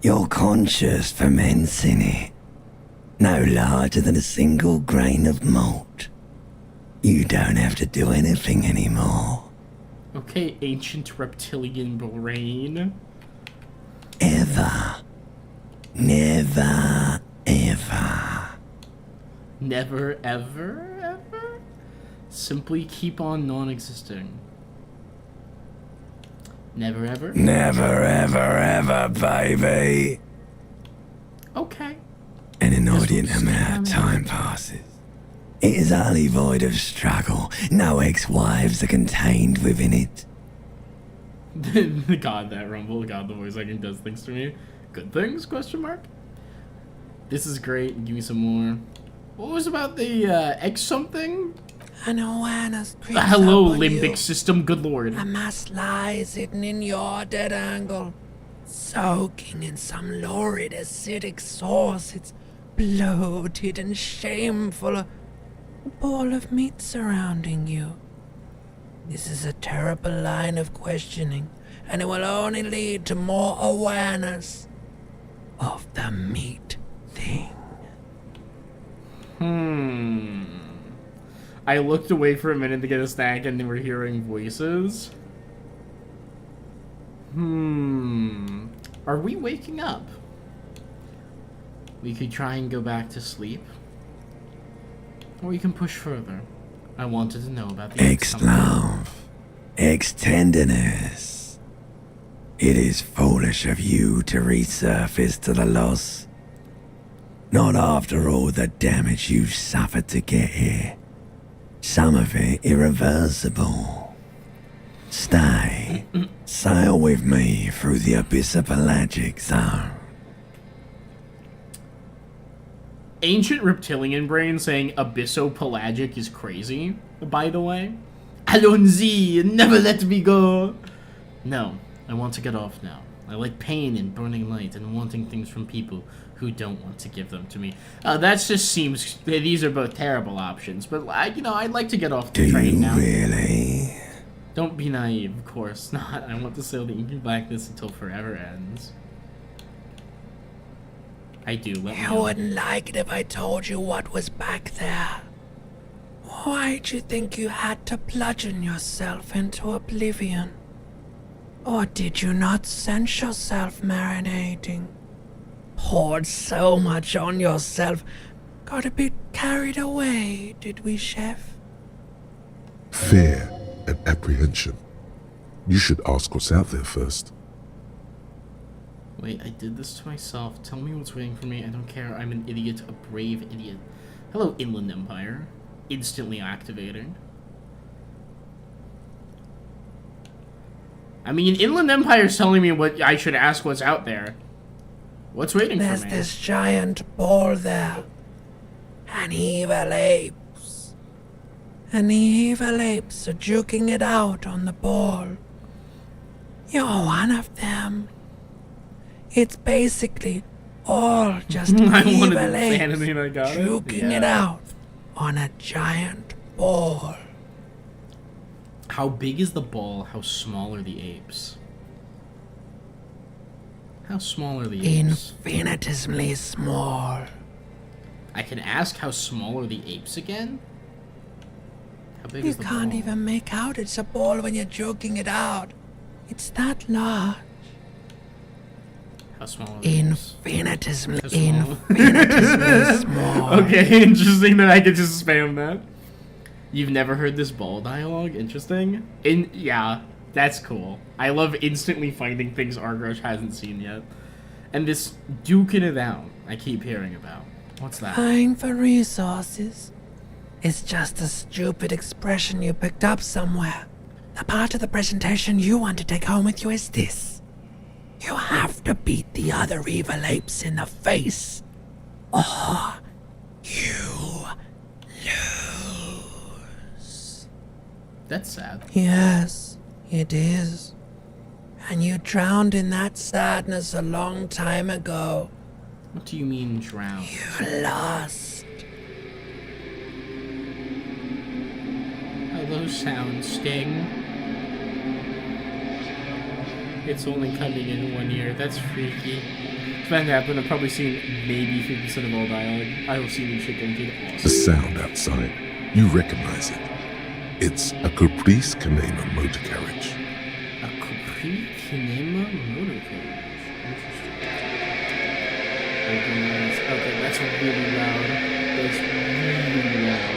Your conscious ferments in it. No larger than a single grain of malt. You don't have to do anything anymore. Okay, ancient reptilian brain. Ever. Never, ever. Never, ever, ever? Simply keep on non-existing. Never, ever? Never, ever, ever, baby. Okay. An inordinate amount of time passes. It is utterly void of struggle. No ex-wives are contained within it. God, that rumble. God, the voice acting does things to me. Good things? Question mark. This is great. Give me some more. What was about the X something? An awareness creeps Hello, up on limbic you. system. Good lord. A mass lies hidden in your dead angle, soaking in some lurid acidic sauce. It's bloated and shameful. A ball of meat surrounding you. This is a terrible line of questioning, and it will only lead to more awareness of the meat thing. I looked away for a minute to get a snack and then we're hearing voices. Are we waking up? We could try and go back to sleep. Or we can push further. I wanted to know about the Ex-love. Ex-tenderness. It is foolish of you to resurface to the loss. Not after all the damage you've suffered to get here. Some of it irreversible. Stay. Sail with me through the abyssopelagic zone. Ancient reptilian brain saying abyssopelagic is crazy, by the way. Allons-y, never let me go. No, I want to get off now. I like pain and burning light and wanting things from people who don't want to give them to me. That just seems... These are both terrible options, but, I'd like to get off the train now. Do you really? Don't be naive, of course not. I want to sail the inky blackness until forever ends. I do, let me You know. wouldn't like it if I told you what was back there. Why'd you think you had to bludgeon yourself into oblivion? Or did you not sense yourself marinating? Poured so much on yourself, got a bit carried away, did we, Chef? Fear and apprehension. You should ask what's out there first. Wait, I did this to myself. Tell me what's waiting for me. I don't care. I'm an idiot, a brave idiot. Hello, Inland Empire. Instantly activating. I mean, Inland Empire's telling me what I should ask what's out there. What's waiting There's for me? this giant ball there. And evil apes. And the evil apes are juking it out on the ball. You're one of them. It's basically all just I wanted evil insanity apes and I got it. juking it Yeah. out on a giant ball. How big is the ball? How small are the apes? How small are the apes? Infinitesimally small. I can ask how small are the apes again? How big You is the can't ball? even make out it's a ball when you're joking it out. It's that large. How small are the apes? Infinitesimally, How small? infinitesimally small. Okay, interesting that I could just spam that. You've never heard this ball dialogue? Interesting. Yeah, that's cool. I love instantly finding things Argrosh hasn't seen yet. And this duking it out I keep hearing about. What's that? Vying for resources. It's just a stupid expression you picked up somewhere. The part of the presentation you want to take home with you is this. You have to beat the other evil apes in the face, or you lose. That's sad. Yes, it is. And you drowned in that sadness a long time ago. What do you mean drown? You lost. How those sounds sting. It's only coming in one ear. That's freaky. If that happened, I've probably seen maybe 50% of all dialogue. I will see new shit guaranteed. The Awesome. sound outside. You recognize it. It's a Caprice Canema motor carriage. A Capri Kinema motor carriage. Interesting. Organize. Okay, that's really loud. That's really loud.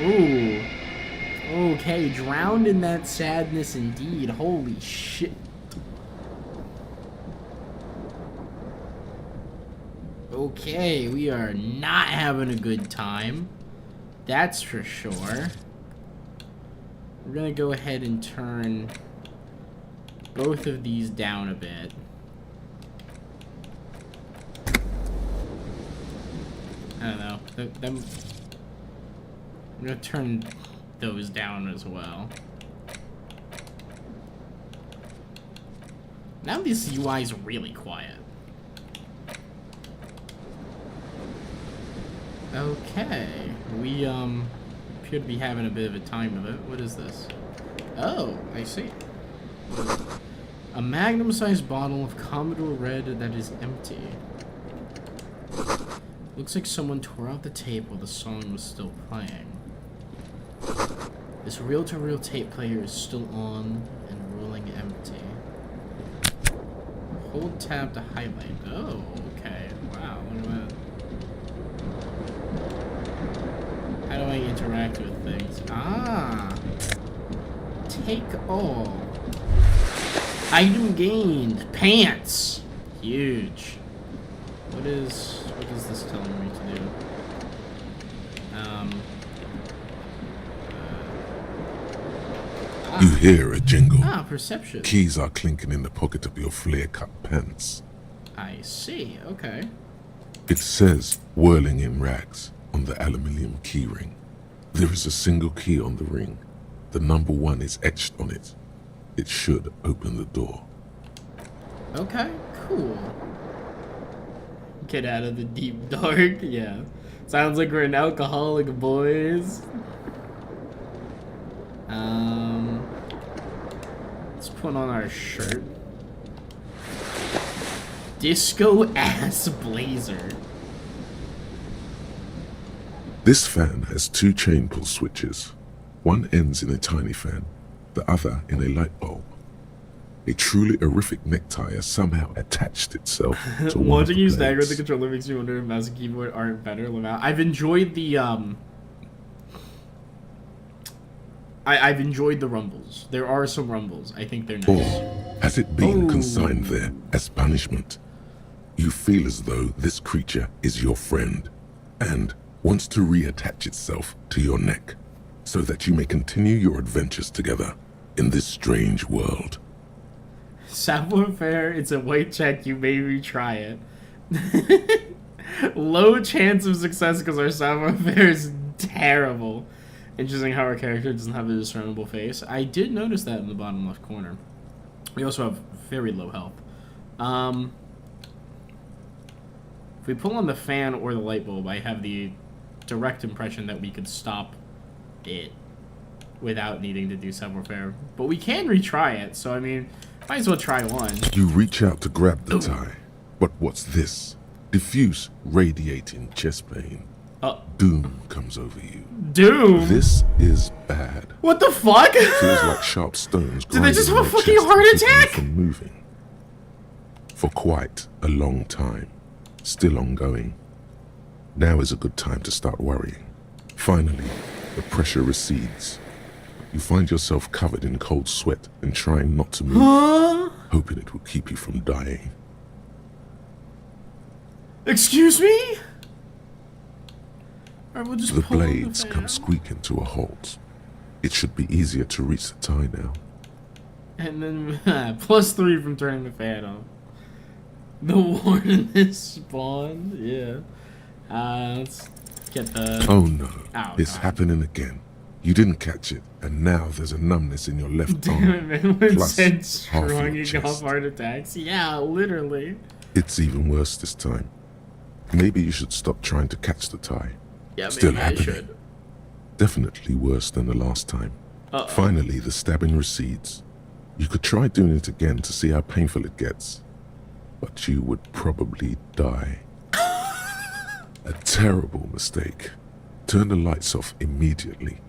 Ooh. Okay, drowned in that sadness indeed. Holy shit. Okay, we are not having a good time. That's for sure. We're gonna go ahead and turn both of these down a bit. I don't know. I'm gonna turn those down as well. Now this UI is really quiet. Okay, we appear to be having a bit of a time of it. What is this? Oh, I see. A magnum-sized bottle of Commodore Red that is empty. Looks like someone tore out the tape while the song was still playing. This reel-to-reel tape player is still on and rolling empty. Hold tab to highlight. Oh, okay. Wow, look at that. How do I interact with things? Ah! Take all. Item gained. Pants! Huge. What is this telling me to do? You hear a jingle. Ah, perception. Keys are clinking in the pocket of your flare-cut pants. I see, okay. It says, whirling in rags, on the aluminium key ring. There is a single key on the ring. The number 1 is etched on it. It should open the door. Okay, cool. Get out of the deep dark, yeah. Sounds like we're an alcoholic, boys. Let's put on our shirt. Disco ass blazer. This fan has two chain pull switches. One ends in a tiny fan, the other in a light bulb. A truly horrific necktie has somehow attached itself to one of Watching the you stagger with blades. the controller makes me wonder if mouse and keyboard aren't better. I've enjoyed the I've enjoyed the rumbles. There are some rumbles. I think they're nice. Or has it been Oh. consigned there as punishment? You feel as though this creature is your friend and wants to reattach itself to your neck so that you may continue your adventures together in this strange world. Savoir faire, it's a white check, you may retry it. Low chance of success because our savoir faire is terrible. Interesting how our character doesn't have a discernible face. I did notice that in the bottom left corner. We also have very low health. If we pull on the fan or the light bulb, I have the direct impression that we could stop it without needing to do savoir faire. But we can retry it, so I mean, might as well try one. You reach out to grab the tie, but what's this? Diffuse, radiating chest pain. Doom comes over you. Doom? This is bad. What the fuck? Feels like sharp stones. Did they just grinding have a your fucking chest heart and keeping you attack? From moving for quite a long time, still ongoing. Now is a good time to start worrying. Finally, the pressure recedes. You find yourself covered in cold sweat and trying not to move, hoping it will keep you from dying. Excuse me? Alright, we'll just The pull on blades fan. come squeaking to a halt. It should be easier to reach the tie now. And then +3 from turning the fan on. The warden is spawned. Yeah. Let's get the. Oh no, Ow, it's God. happening again. You didn't catch it, and now there's a numbness in your left Damn it, arm. man. When it plus said half your strong chest. off heart attacks. Yeah, literally. It's even worse this time. Maybe you should stop trying to catch the tie. Yeah, Still maybe I happening. should. Definitely worse than the last time. Uh-oh. Finally, the stabbing recedes. You could try doing it again to see how painful it gets, but you would probably die. A terrible mistake. Turn the lights off immediately.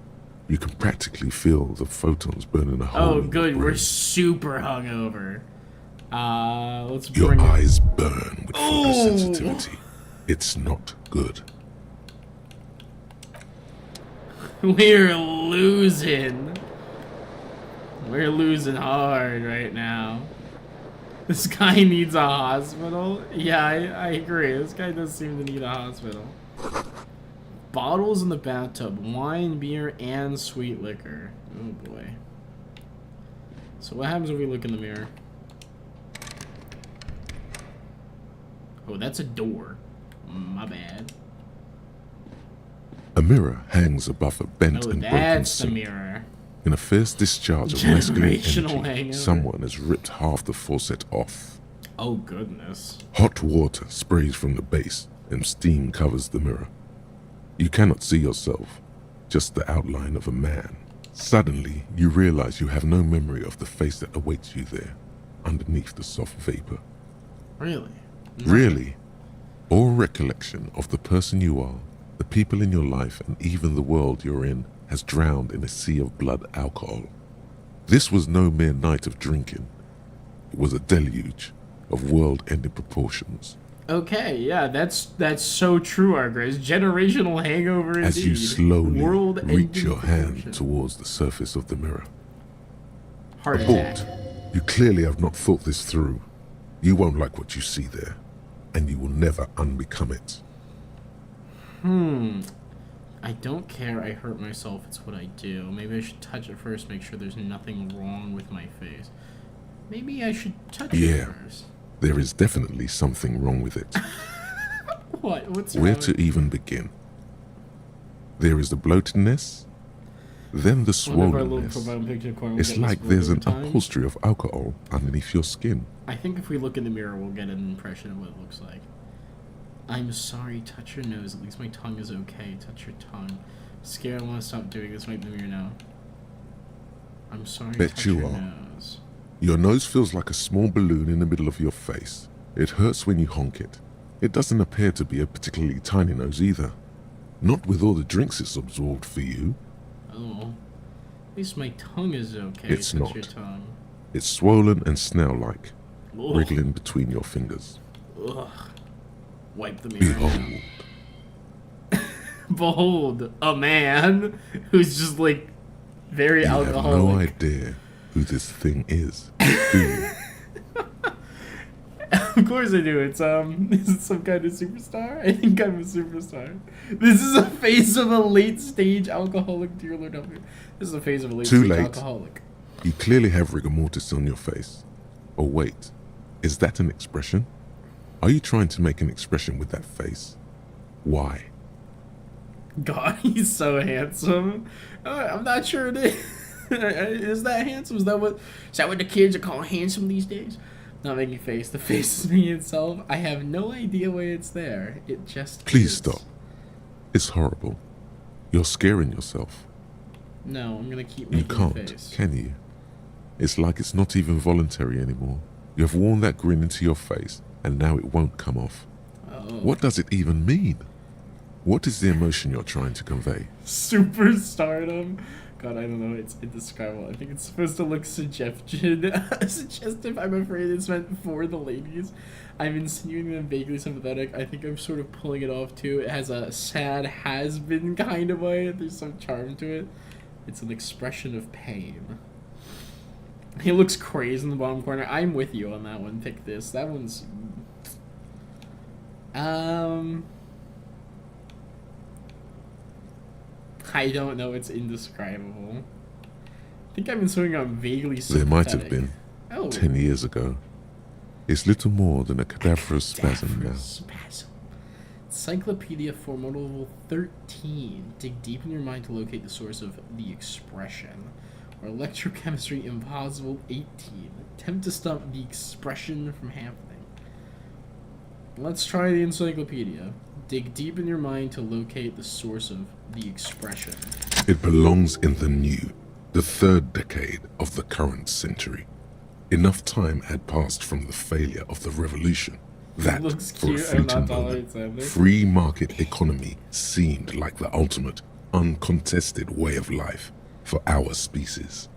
You can practically feel the photons burning a hole Oh, in your good. We're brain. super hungover. Let's Your bring it. eyes burn with Oh. photosensitivity. It's not good. We're losing. We're losing hard right now. This guy needs a hospital. Yeah, I agree. This guy does seem to need a hospital. Bottles in the bathtub. Wine, beer, and sweet liquor. Oh boy. So what happens when we look in the mirror? Oh, that's a door. My bad. A mirror hangs above a bent Oh, and broken that's the sink. mirror. In a fierce discharge of masculine Generational energy, hangover. someone has ripped half the faucet off. Oh, goodness. Hot water sprays from the base and steam covers the mirror. You cannot see yourself, just the outline of a man. Suddenly, you realize you have no memory of the face that awaits you there, underneath the soft vapor. Really? Really, all recollection of the person you are, the people in your life, and even the world you're in has drowned in a sea of blood alcohol. This was no mere night of drinking. It was a deluge of world-ending proportions. Okay, yeah, that's so true, Argrace. Generational hangover indeed. As you slowly World-ending reach your hand proportion. towards the surface of the mirror. Heart attack. Abort. You clearly have not thought this through. You won't like what you see there, and you will never unbecome it. I don't care. I hurt myself. It's what I do. Maybe I should touch it first, make sure there's nothing wrong with my face. Maybe I should touch Yeah. it first. There is definitely something wrong with it. What? What's Where wrong? to even begin? There is the bloatedness, then the One of our little swollenness. profile picture corner will It's get like this there's over an time. upholstery of alcohol underneath your skin. I think if we look in the mirror, we'll get an impression of what it looks like. I'm sorry, touch your nose. At least my tongue is okay. Touch your tongue. Scared, I want to stop doing this. Wipe the mirror now. I'm sorry, Bet touch you your are. nose. Your nose feels like a small balloon in the middle of your face. It hurts when you honk it. It doesn't appear to be a particularly tiny nose either. Not with all the drinks it's absorbed for you. Oh. At least my tongue is okay. It's Touch not. your tongue. It's swollen and snail-like, Ugh. wriggling between your fingers. Ugh. Wipe the mirror. Behold, Behold, a man who's just like very you have alcoholic. no idea who this thing is, do you? Of course I do. It's is it some kind of superstar? I think I'm a superstar. This is a face of a late stage alcoholic, dear Lord help me. This is a face of a late Too stage late. alcoholic. You clearly have rigor mortis on your face. Oh wait, is that an expression? Are you trying to make an expression with that face? Why? God, he's so handsome. I'm not sure it is. Is that handsome? Is that what the kids are calling handsome these days? Not making face. The face is me itself. I have no idea why it's there. It just Please is. stop. It's horrible. You're scaring yourself. No, I'm gonna keep You making can't, the face. can you? It's like it's not even voluntary anymore. You have worn that grin into your face, and now it won't come off. Oh. What does it even mean? What is the emotion you're trying to convey? Superstardom. God, I don't know. It's indescribable. I think it's supposed to look suggestive. I'm afraid it's meant for the ladies. I'm insinuating them vaguely sympathetic. I think I'm sort of pulling it off too. It has a sad has-been kind of way. There's some charm to it. It's an expression of pain. He looks crazed in the bottom corner. I'm with you on that one. Pick this. That one's... I don't know. It's indescribable. I think I've been swinging on vaguely There sympathetic. might have been, Oh. 10 years ago. It's little more than a cadaverous spasm now. Spasm. Encyclopedia Formidable 13. Dig deep in your mind to locate the source of the expression. Or Electrochemistry Impossible 18. Attempt to stop the expression from happening. Let's try the encyclopedia. Dig deep in your mind to locate the source of the expression. It belongs in the new, the third decade of the current century. Enough time had passed from the failure of the revolution that, Looks for a cute and fleeting not moment, tolerate sadly. free market economy seemed like the ultimate, uncontested way of life for our species.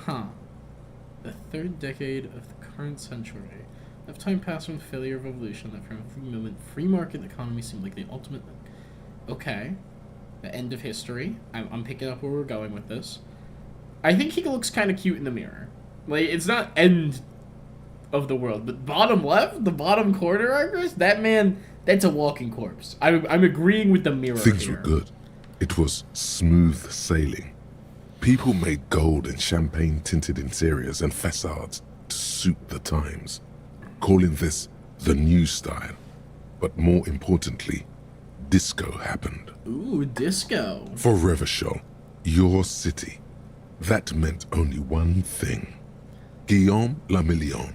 Huh. The third decade of the current century. Enough time passed from the failure of evolution that for a moment free market economy seemed like the ultimate... Okay. The end of history. I'm picking up where we're going with this. I think he looks kind of cute in the mirror. Like, it's not end of the world, but bottom left, the bottom corner, Argus, that man, that's a walking corpse. I'm agreeing with the mirror Things here. were good. It was smooth sailing. People made gold and champagne-tinted interiors and facades to suit the times, calling this the new style. But more importantly, disco happened. Ooh, disco. For Revachol, your city, that meant only one thing. Guillaume le Million.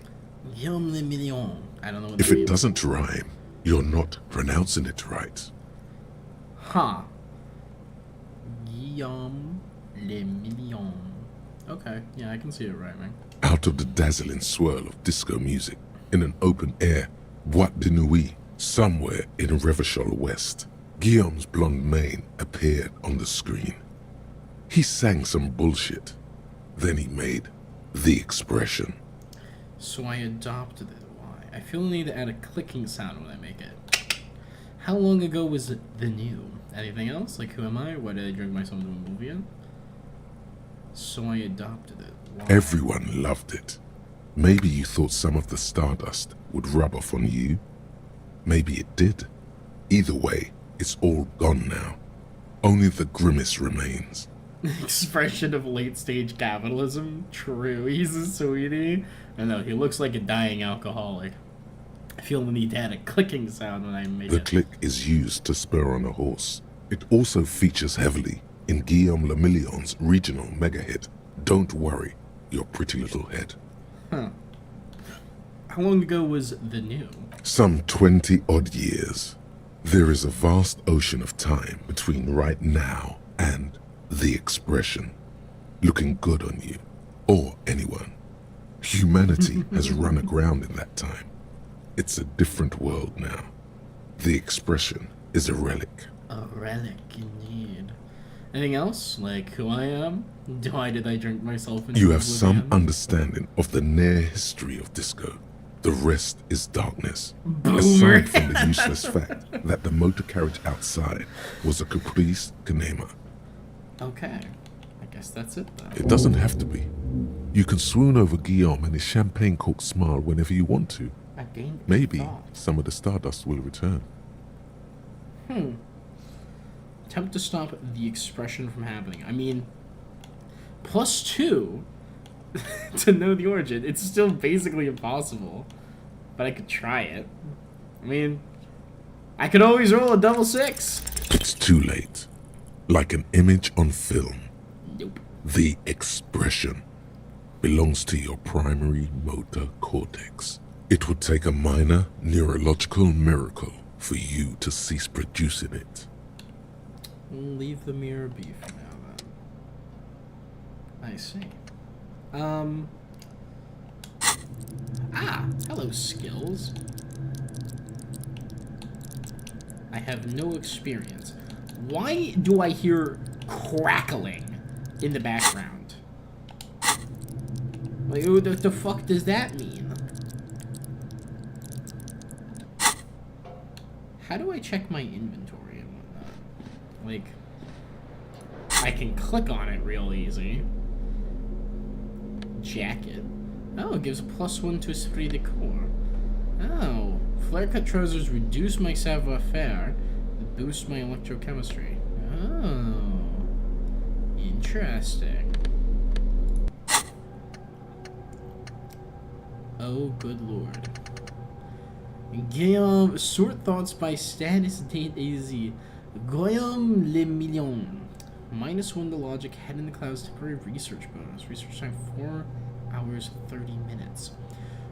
Guillaume le Million. I don't know what If that it means. doesn't rhyme, you're not pronouncing it right. Huh. Guillaume le Million. Okay, yeah, I can see it rhyming. Out of the dazzling swirl of disco music, in an open-air boîte de nuit, somewhere in Revachol West, Guillaume's blonde mane appeared on the screen. He sang some bullshit. Then he made the expression. So I adopted it. Why? I feel the need to add a clicking sound when I make it. How long ago was it the new? Anything else? Like, who am I? Why did I drink myself into oblivion? So I adopted it. Why? Everyone loved it. Maybe you thought some of the stardust would rub off on you. Maybe it did. Either way, it's all gone now. Only the grimace remains. Expression of late-stage capitalism? True, he's a sweetie. I know, he looks like a dying alcoholic. I feel the need to add a clicking sound when I make The it. click is used to spur on a horse. It also features heavily in Guillaume le Million's regional mega hit, Don't Worry, Your Pretty Little Head. Huh. How long ago was the new? Some 20-odd years. There is a vast ocean of time between right now and the expression. Looking good on you, or anyone. Humanity has run aground in that time. It's a different world now. The expression is a relic. A relic, indeed. Anything else? Like who I am? Why did I drink myself into You have some oblivion? understanding of the near history of disco. The rest is darkness. Boomer. Aside from the useless fact that the motor carriage outside was a caprice Kanema. Okay. I guess that's it then. It doesn't have to be. You can swoon over Guillaume and his champagne cork smile whenever you want to. I gained Maybe thought. some of the stardust will return. Attempt to stop the expression from happening. I mean, +2 to know the origin. It's still basically impossible, but I could try it. I mean, I could always roll a double 6. It's too late. Like an image on film, Nope. the expression belongs to your primary motor cortex. It would take a minor neurological miracle for you to cease producing it. We'll leave the mirror be for now, then. I see. Hello, skills. I have no experience. Why do I hear crackling in the background? Like, what the fuck does that mean? How do I check my inventory and whatnot? Like, I can click on it real easy. Jacket. Oh, it gives a +1 to esprit de corps. Oh, flare cut trousers reduce my savoir-faire, boost my electrochemistry. Oh, interesting. Oh, good lord. Guillaume, sort thoughts by status date AZ. Guillaume Le Million. -1 to logic, head in the clouds, temporary research bonus. Research time 4 hours 30 minutes.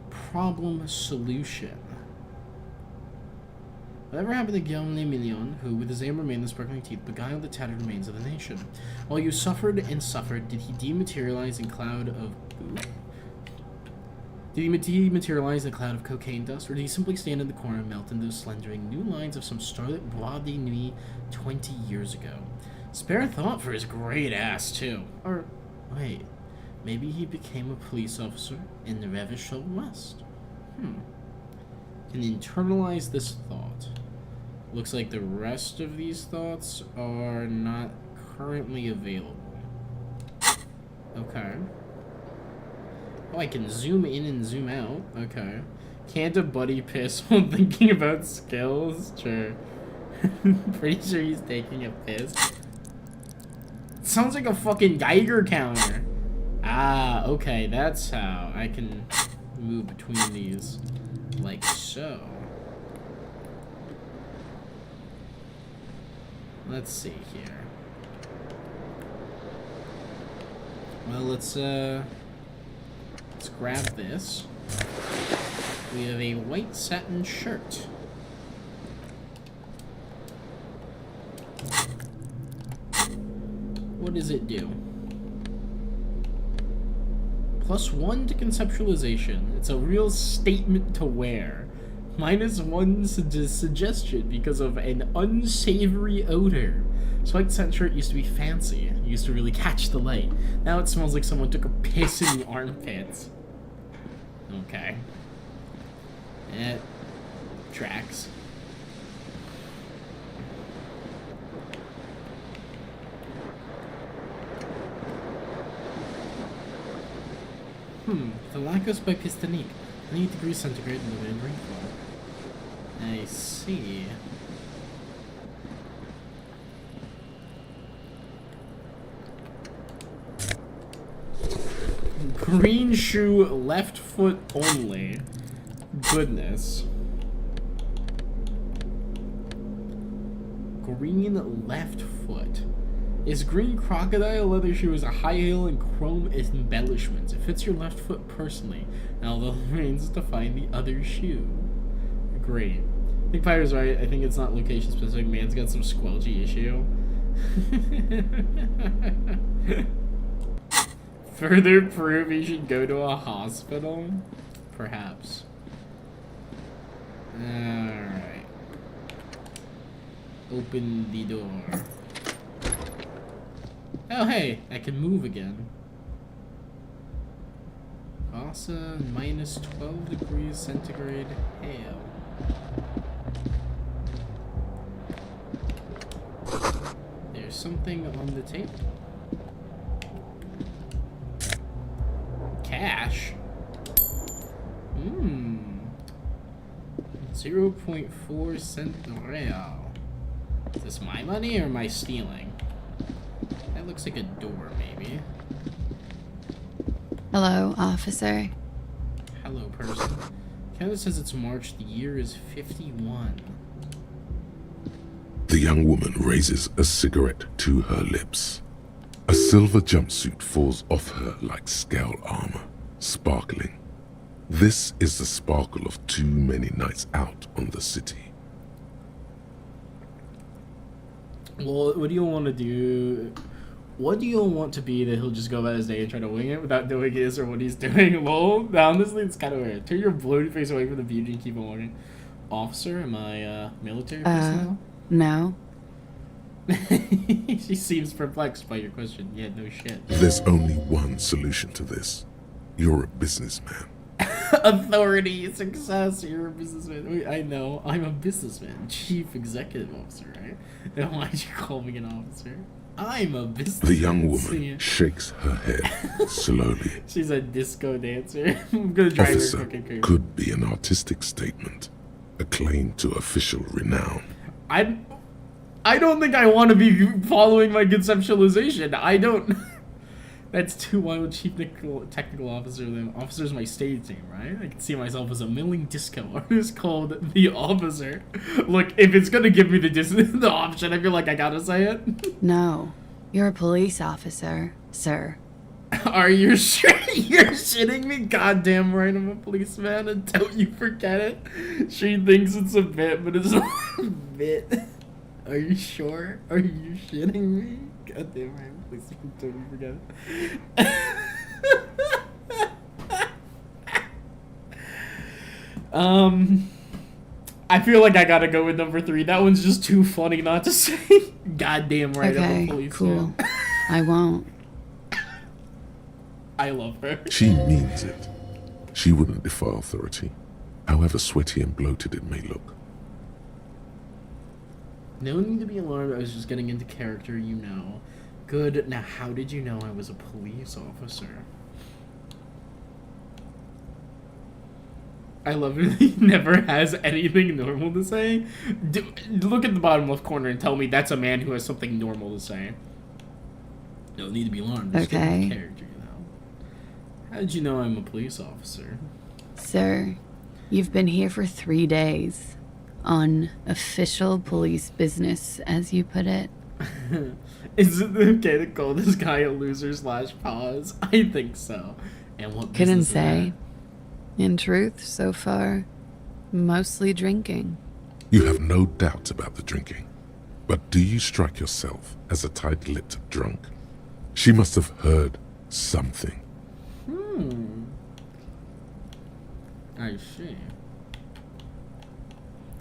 Problem solution. Whatever happened to Guillaume Le Million, who with his aim remained the sparkling teeth, beguiled the tattered remains of the nation? While you suffered and suffered, did he dematerialize in cloud of... Did he dematerialize in a cloud of cocaine dust, or did he simply stand in the corner and melt into the slendering new lines of some starlit bois de nuit 20 years ago? Spare thought for his great ass, too. Or, wait, maybe he became a police officer in the ravish Old West. Can internalize this thought. Looks like the rest of these thoughts are not currently available. Okay. Oh, I can zoom in and zoom out. Okay. Can't a buddy piss while thinking about skills? Sure. Pretty sure he's taking a piss. Sounds like a fucking Geiger counter. Ah, okay, that's how I can move between these. Like so. Let's see here. Well, let's grab this. We have a white satin shirt. What does it do? +1 to conceptualization. It's a real statement to wear. -1 suggestion because of an unsavory odor. So white satin shirt used to be fancy. It used to really catch the light. Now it smells like someone took a piss in the armpits. Okay. It tracks. The Lacos by Pistonique. 98 degrees centigrade and limited rainfall. I see. Green shoe, left foot only. Goodness. Green left foot. Is green crocodile leather shoe is a high heel and chrome embellishments. It fits your left foot personally. Now the remains to find the other shoe. Great. I think Pyro's right. I think it's not location specific. Man's got some squelchy issue. Further proof he should go to a hospital? Perhaps. Alright. Open the door. Oh, hey, I can move again. Vasa, minus 12 degrees centigrade. Hell. There's something on the table. Cash? 0.4 cent real. Is this my money or am I stealing? That looks like a door, maybe. Hello, officer. Hello, person. Canada says it's March. The year is 51. The young woman raises a cigarette to her lips. A silver jumpsuit falls off her like scale armor, sparkling. This is the sparkle of too many nights out on the city. Well, what do you want to do? What do you want to be that he'll just go about his day and try to wing it without doing his or what he's doing? Well, honestly, it's kind of weird. Turn your bloated face away from the beauty and keep on walking. Officer, am I military personnel? No. She seems perplexed by your question. Yeah, no shit. There's only one solution to this. You're a businessman. Authority, success, you're a businessman. Wait, I know, I'm a businessman. Chief executive officer, right? Then why'd you call me an officer? I'm a businessman. The young woman shakes her head slowly. She's a disco dancer. I'm gonna drive her Officer fucking crazy. could be an artistic statement, a claim to official renown. I don't think I want to be following my conceptualization. I don't. That's too wild. Chief technical officer. The officer's my stage name, right? I can see myself as a milling disco artist called the officer. Look, if it's gonna give me the option, I feel like I gotta say it. No. You're a police officer, sir. Are you sure? You're shitting me? Goddamn right, I'm a policeman, and don't you forget it. She thinks it's a bit, but it's not a bit. Are you sure? Are you shitting me? Goddamn right, I'm a policeman, don't you forget it. I feel like I gotta go with number 3. That one's just too funny not to say. Goddamn right, I'm a Okay, policeman. cool. I won't. I love her. She means it. She wouldn't defy authority, however sweaty and bloated it may look. No need to be alarmed. I was just getting into character, you know. Good. Now, how did you know I was a police officer? I love it. He never has anything normal to say. Look at the bottom left corner and tell me that's a man who has something normal to say. No need to be alarmed. Just get into character, you know. How did you know I'm a police officer? Sir, you've been here for 3 days. On official police business, as you put it. Is it okay to call this guy a loser / pause? I think so. And what Couldn't business is say. In truth, so far, mostly drinking. You have no doubt about the drinking, but do you strike yourself as a tight-lipped drunk? She must have heard something. I see.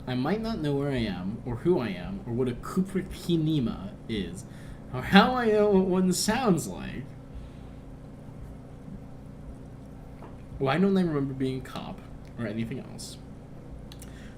I might not know where I am, or who I am, or what a Kuprikinima is, or how I know what one sounds like. Why don't I remember being a cop, or anything else?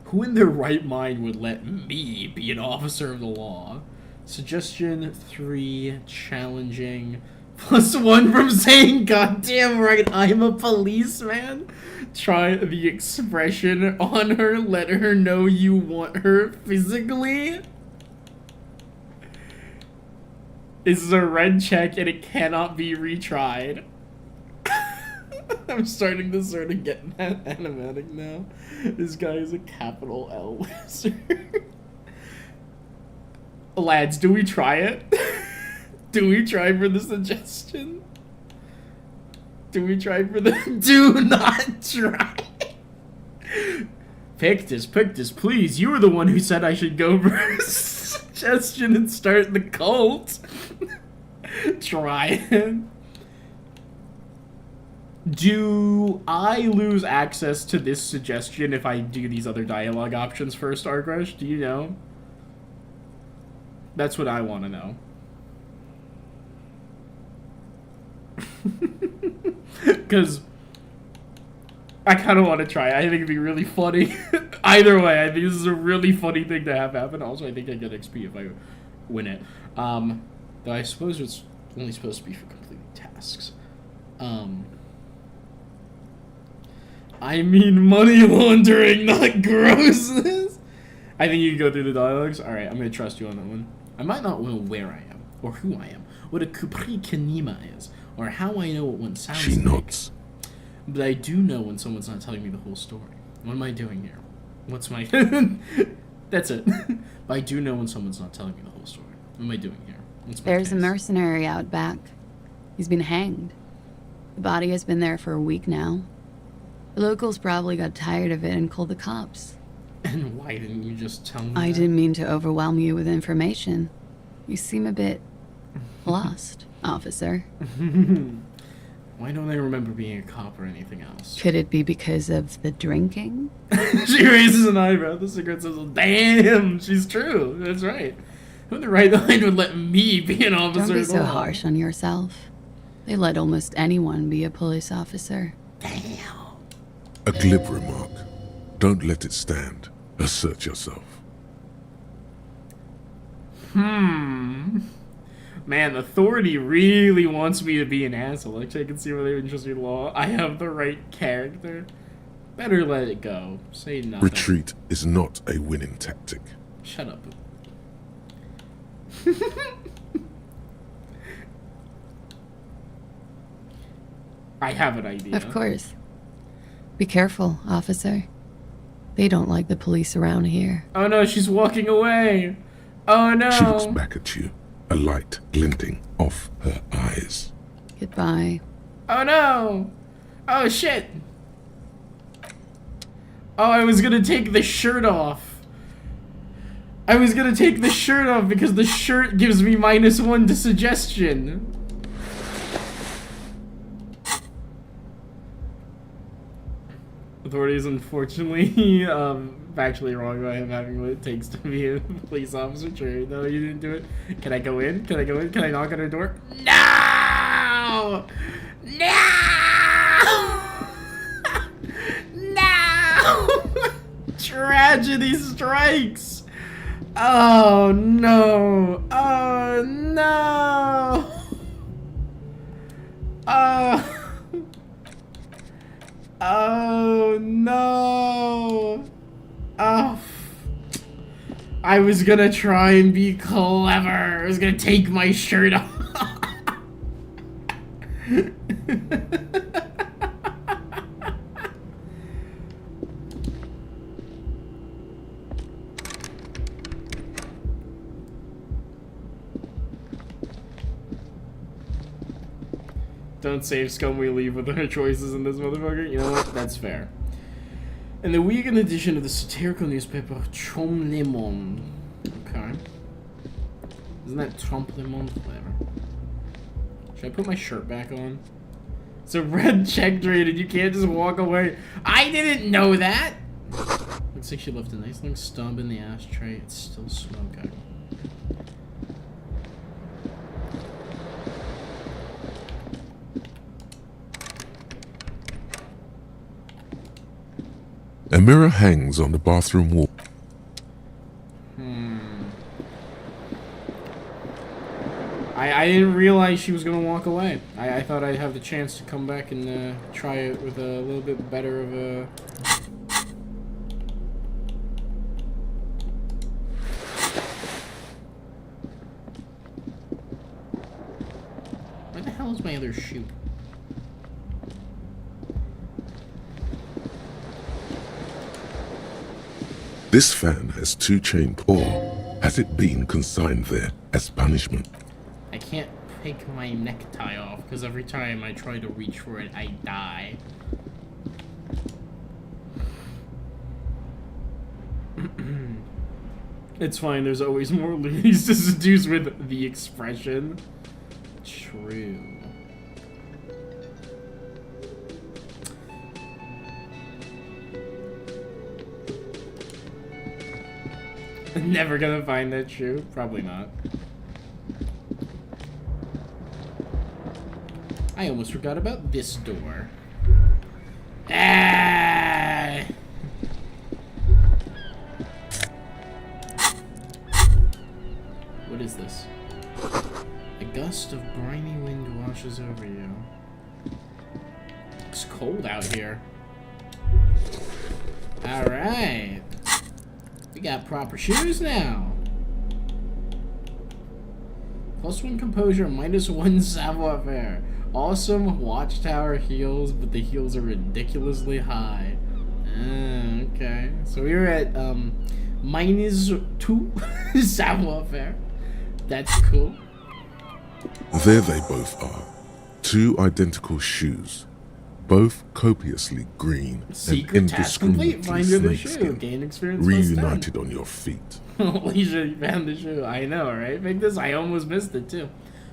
Who in their right mind would let me be an officer of the law? Suggestion 3, challenging, +1 from saying, goddamn right, I'm a policeman. Try the expression on her, let her know you want her physically. This is a red check and it cannot be retried. I'm starting to sort of get that animatic now. This guy is a capital L wizard. Lads, do we try it? Do we try for the suggestion? Do we try for the... Do not try! Pictus, please. You were the one who said I should go for a suggestion and start the cult. Try it. Do I lose access to this suggestion if I do these other dialogue options first, Argresh? Do you know? That's what I want to know. Because I kind of want to try. I think it'd be really funny. Either way, I think this is a really funny thing to have happen. Also, I think I get XP if I win it. Though I suppose it's only supposed to be for completing tasks. I mean money laundering, not grossness. I think you can go through the dialogues. Alright, I'm going to trust you on that one. I might not know where I am, or who I am, what a Kupri Kanima is, or how I know what one sounds She like. nods. But I do know when someone's not telling me the whole story. What am I doing here? What's my... That's it. But I do know when someone's not telling me the whole story. What am I doing here? What's my There's a case? mercenary out back. He's been hanged. The body has been there for a week now. The locals probably got tired of it and called the cops. And why didn't you just tell me I that? didn't mean to overwhelm you with information. You seem a bit lost, officer. Why don't I remember being a cop or anything else? Could it be because of the drinking? She raises an eyebrow. The cigarette says, damn, she's true. That's right. Who in the right mind would let me be an officer? Don't be at so all? harsh on yourself. They let almost anyone be a police officer. Damn. A glib remark. Don't let it stand. Assert yourself. Man, authority really wants me to be an asshole. Actually, I can see where they would just be law. I have the right character. Better let it go. Say nothing. Retreat is not a winning tactic. Shut up. I have an idea. Of course. Be careful, officer. They don't like the police around here. Oh no, she's walking away. Oh no. She looks back at you, a light glinting off her eyes. Goodbye. Oh no. Oh shit. Oh, I was gonna take the shirt off. I was gonna take the shirt off because the shirt gives me -1 to suggestion. Authorities, unfortunately, factually wrong about him having what it takes to be a police officer. True. No, you didn't do it. Can I go in? Can I go in? Can I knock on her door? No! No! No! Tragedy strikes! Oh no! Oh no! Oh! Oh no! Oh. I was gonna try and be clever. I was gonna take my shirt off. Don't save scum, we leave with our choices in this motherfucker. You know what? That's fair. In the weekend edition of the satirical newspaper Chom Le Monde. Okay. Isn't that Trompe Le Monde flavor? Should I put my shirt back on? It's a red check rated. You can't just walk away. I didn't know that! Looks like she left a nice long stub in the ashtray. It's still smoking. A mirror hangs on the bathroom wall. I didn't realize she was gonna walk away. I thought I'd have the chance to come back and try it with a little bit better of a... Where the hell is my other shoe? This fan has 2 chain or has it been consigned there as punishment? I can't take my necktie off because every time I try to reach for it, I die. It's fine, there's always more ladies to seduce with the expression. True. Never gonna find that shoe. Probably not. I almost forgot about this door. Ah! What is this? A gust of briny wind washes over you. It's cold out here. Alright. We got proper shoes now. +1 composure, -1 savoir faire. Awesome watchtower heels, but the heels are ridiculously high. Okay. So we were at -2 savoir faire. That's cool. There they both are. 2 identical shoes. Both copiously green Secret and task complete. indiscriminately Find her the shoe. snakeskin, Gain experience. reunited on your feet. Alicia, you found the shoe. I know, right? Make this. I almost missed it too,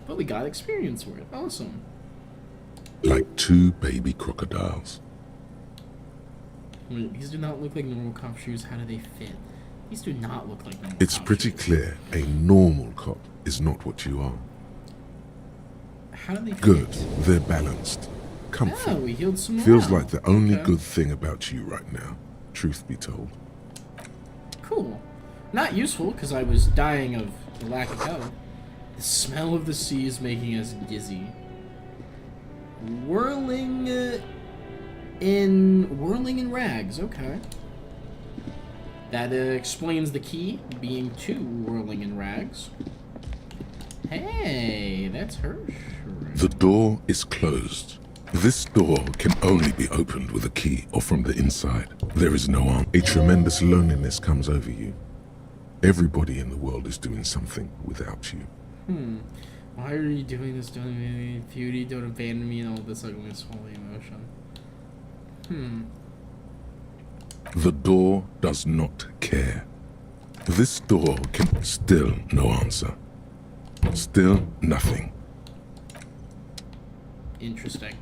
but we got experience for it. Awesome. Like 2 baby crocodiles. Wait, these do not look like normal cop shoes. How do they fit? These do not look like normal. It's cop pretty shoes. clear a normal cop is not what you are. How do they fit? Good, they're balanced. Oh, Comfort. we healed some more. Feels like the only Okay. good thing about you right now, truth be told. Cool. Not useful because I was dying of the lack of health. The smell of the sea is making us dizzy. Whirling in rags. Okay. That explains the key being 2 whirling in rags. Hey, that's her. The door is closed. This door can only be opened with a key or from the inside. There is no answer. A tremendous loneliness comes over you. Everybody in the world is doing something without you. Why are you doing this? Don't me, beauty, don't abandon me, and all this ugliness, holy emotion. The door does not care. This door can still no answer. Still nothing. Interesting.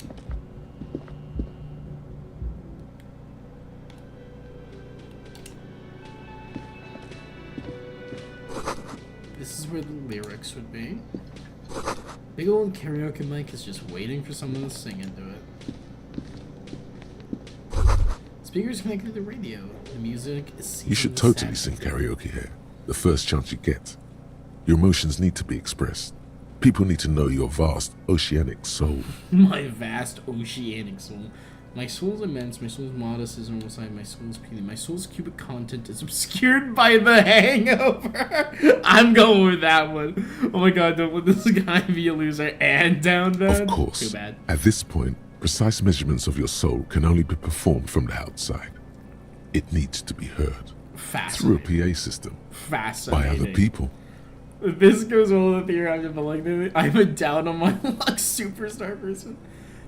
This is where the lyrics would be. Big old karaoke mic is just waiting for someone to sing into it. Speakers connected to the radio. The music is. You should totally sing karaoke here. The first chance you get. Your emotions need to be expressed. People need to know your vast oceanic soul. My vast oceanic soul. My soul is immense, my soul's modest is almost like my soul's puny. My soul's cubic content is obscured by the hangover. I'm going with that one. Oh my god, don't let this guy be a loser and down bad. Of course, Too bad. at this point, precise measurements of your soul can only be performed from the outside. It needs to be heard through a Fascinating. PA system Fascinating. by other people. This goes well with the theory but like I'm a down on my luck superstar person.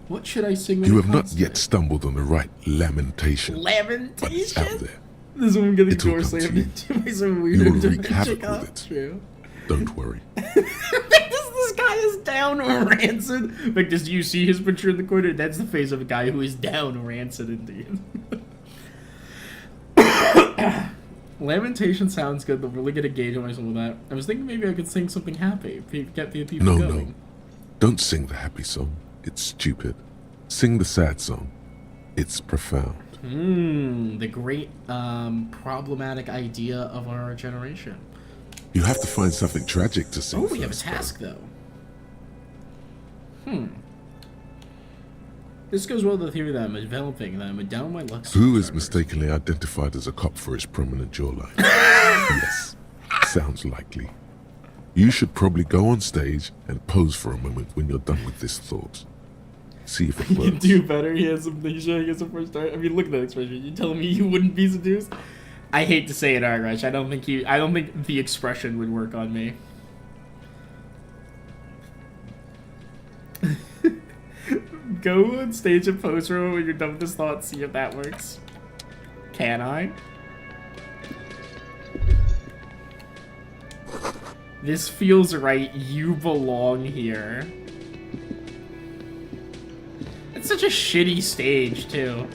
What should I sing when You it have not comes to yet it? stumbled on the right lamentation, but it's out Lamentation? there. This one getting It'll door come slammed to you. into by some You weird will wreak havoc dimension. with it. True. Don't worry. This guy is down rancid. Like, do you see his picture in the corner? That's the face of a guy who is down rancid indeed. Lamentation sounds good, but really get a gauge on myself with that. I was thinking maybe I could sing something happy, get the people No, going. no. Don't sing the happy song. It's stupid. Sing the sad song. It's profound. The great problematic idea of our generation. You have to find something tragic to sing Oh, we have a first, task though. This goes well with the theory that I'm developing, that I'm a down my luck. Who is superstar. mistakenly identified as a cop for his prominent jawline? Yes, sounds likely. You should probably go on stage and pose for a moment when you're done with this thought. See if it You works. do better. He has amnesia. He has a first start. I mean, look at that expression. You telling me you wouldn't be seduced? I hate to say it, Art Rush. I don't think the expression would work on me. Go on stage and pose for a moment when you're done with this thought. See if that works. Can I? This feels right. You belong here. It's such a shitty stage, too.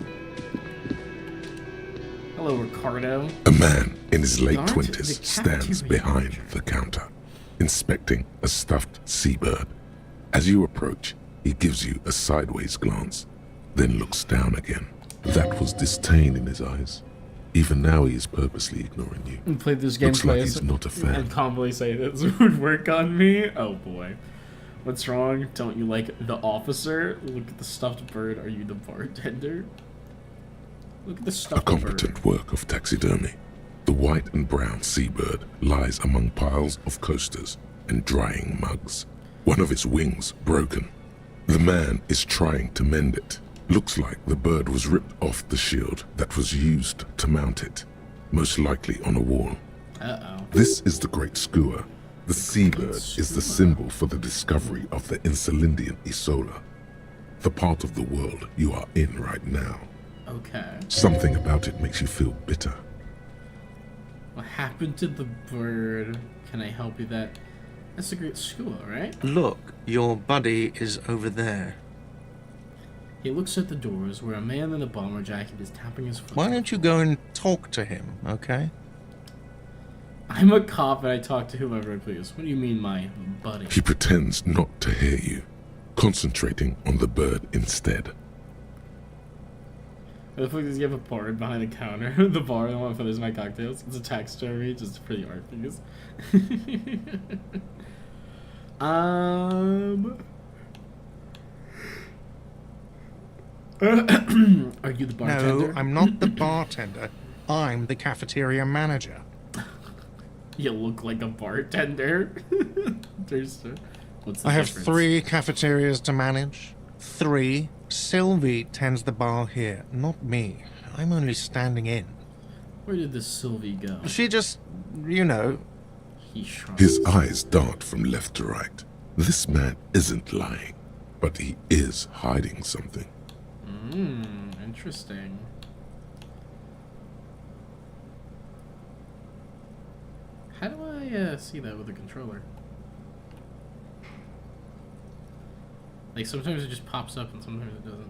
Hello, Ricardo. A man in his late Guard, 20s the stands cafeteria behind manager. the counter, inspecting a stuffed seabird. As you approach, he gives you a sideways glance, then looks down again. That was disdain in his eyes. Even now he is purposely ignoring you. We played this game Looks like twice. he's not a fan. And calmly say this would work on me. Oh boy. What's wrong? Don't you like the officer? Look at the stuffed bird. Are you the bartender? Look at the A stuffed competent bird. work of taxidermy. The white and brown seabird lies among piles of coasters and drying mugs. One of its wings broken. The man is trying to mend it. Looks like the bird was ripped off the shield that was used to mount it, most likely on a wall. Uh-oh. This is the Great Skua. The seabird is the symbol for the discovery of the Insulindian Isola, the part of the world you are in right now. Okay. Something about it makes you feel bitter. What happened to the bird? Can I help you? That's the Great Skua, right? Look, your buddy is over there. He looks at the doors where a man in a bomber jacket is tapping his foot. Why don't you go and talk to him, okay? I'm a cop and I talk to whoever I please. What do you mean, my buddy? He pretends not to hear you, concentrating on the bird instead. What the fuck does he have a board behind the counter? The bar, the one for my cocktails. It's a taxidermy, just for the art piece. Are you the bartender? No, I'm not the bartender. I'm the cafeteria manager. You look like a bartender. What's the I have difference? 3 cafeterias to manage. 3. Sylvie tends the bar here, not me. I'm only standing in. Where did this Sylvie go? She just, you know, He shrugs. His eyes dart from left to right. This man isn't lying, but he is hiding something. Interesting. How do I see that with the controller? Like sometimes it just pops up and sometimes it doesn't.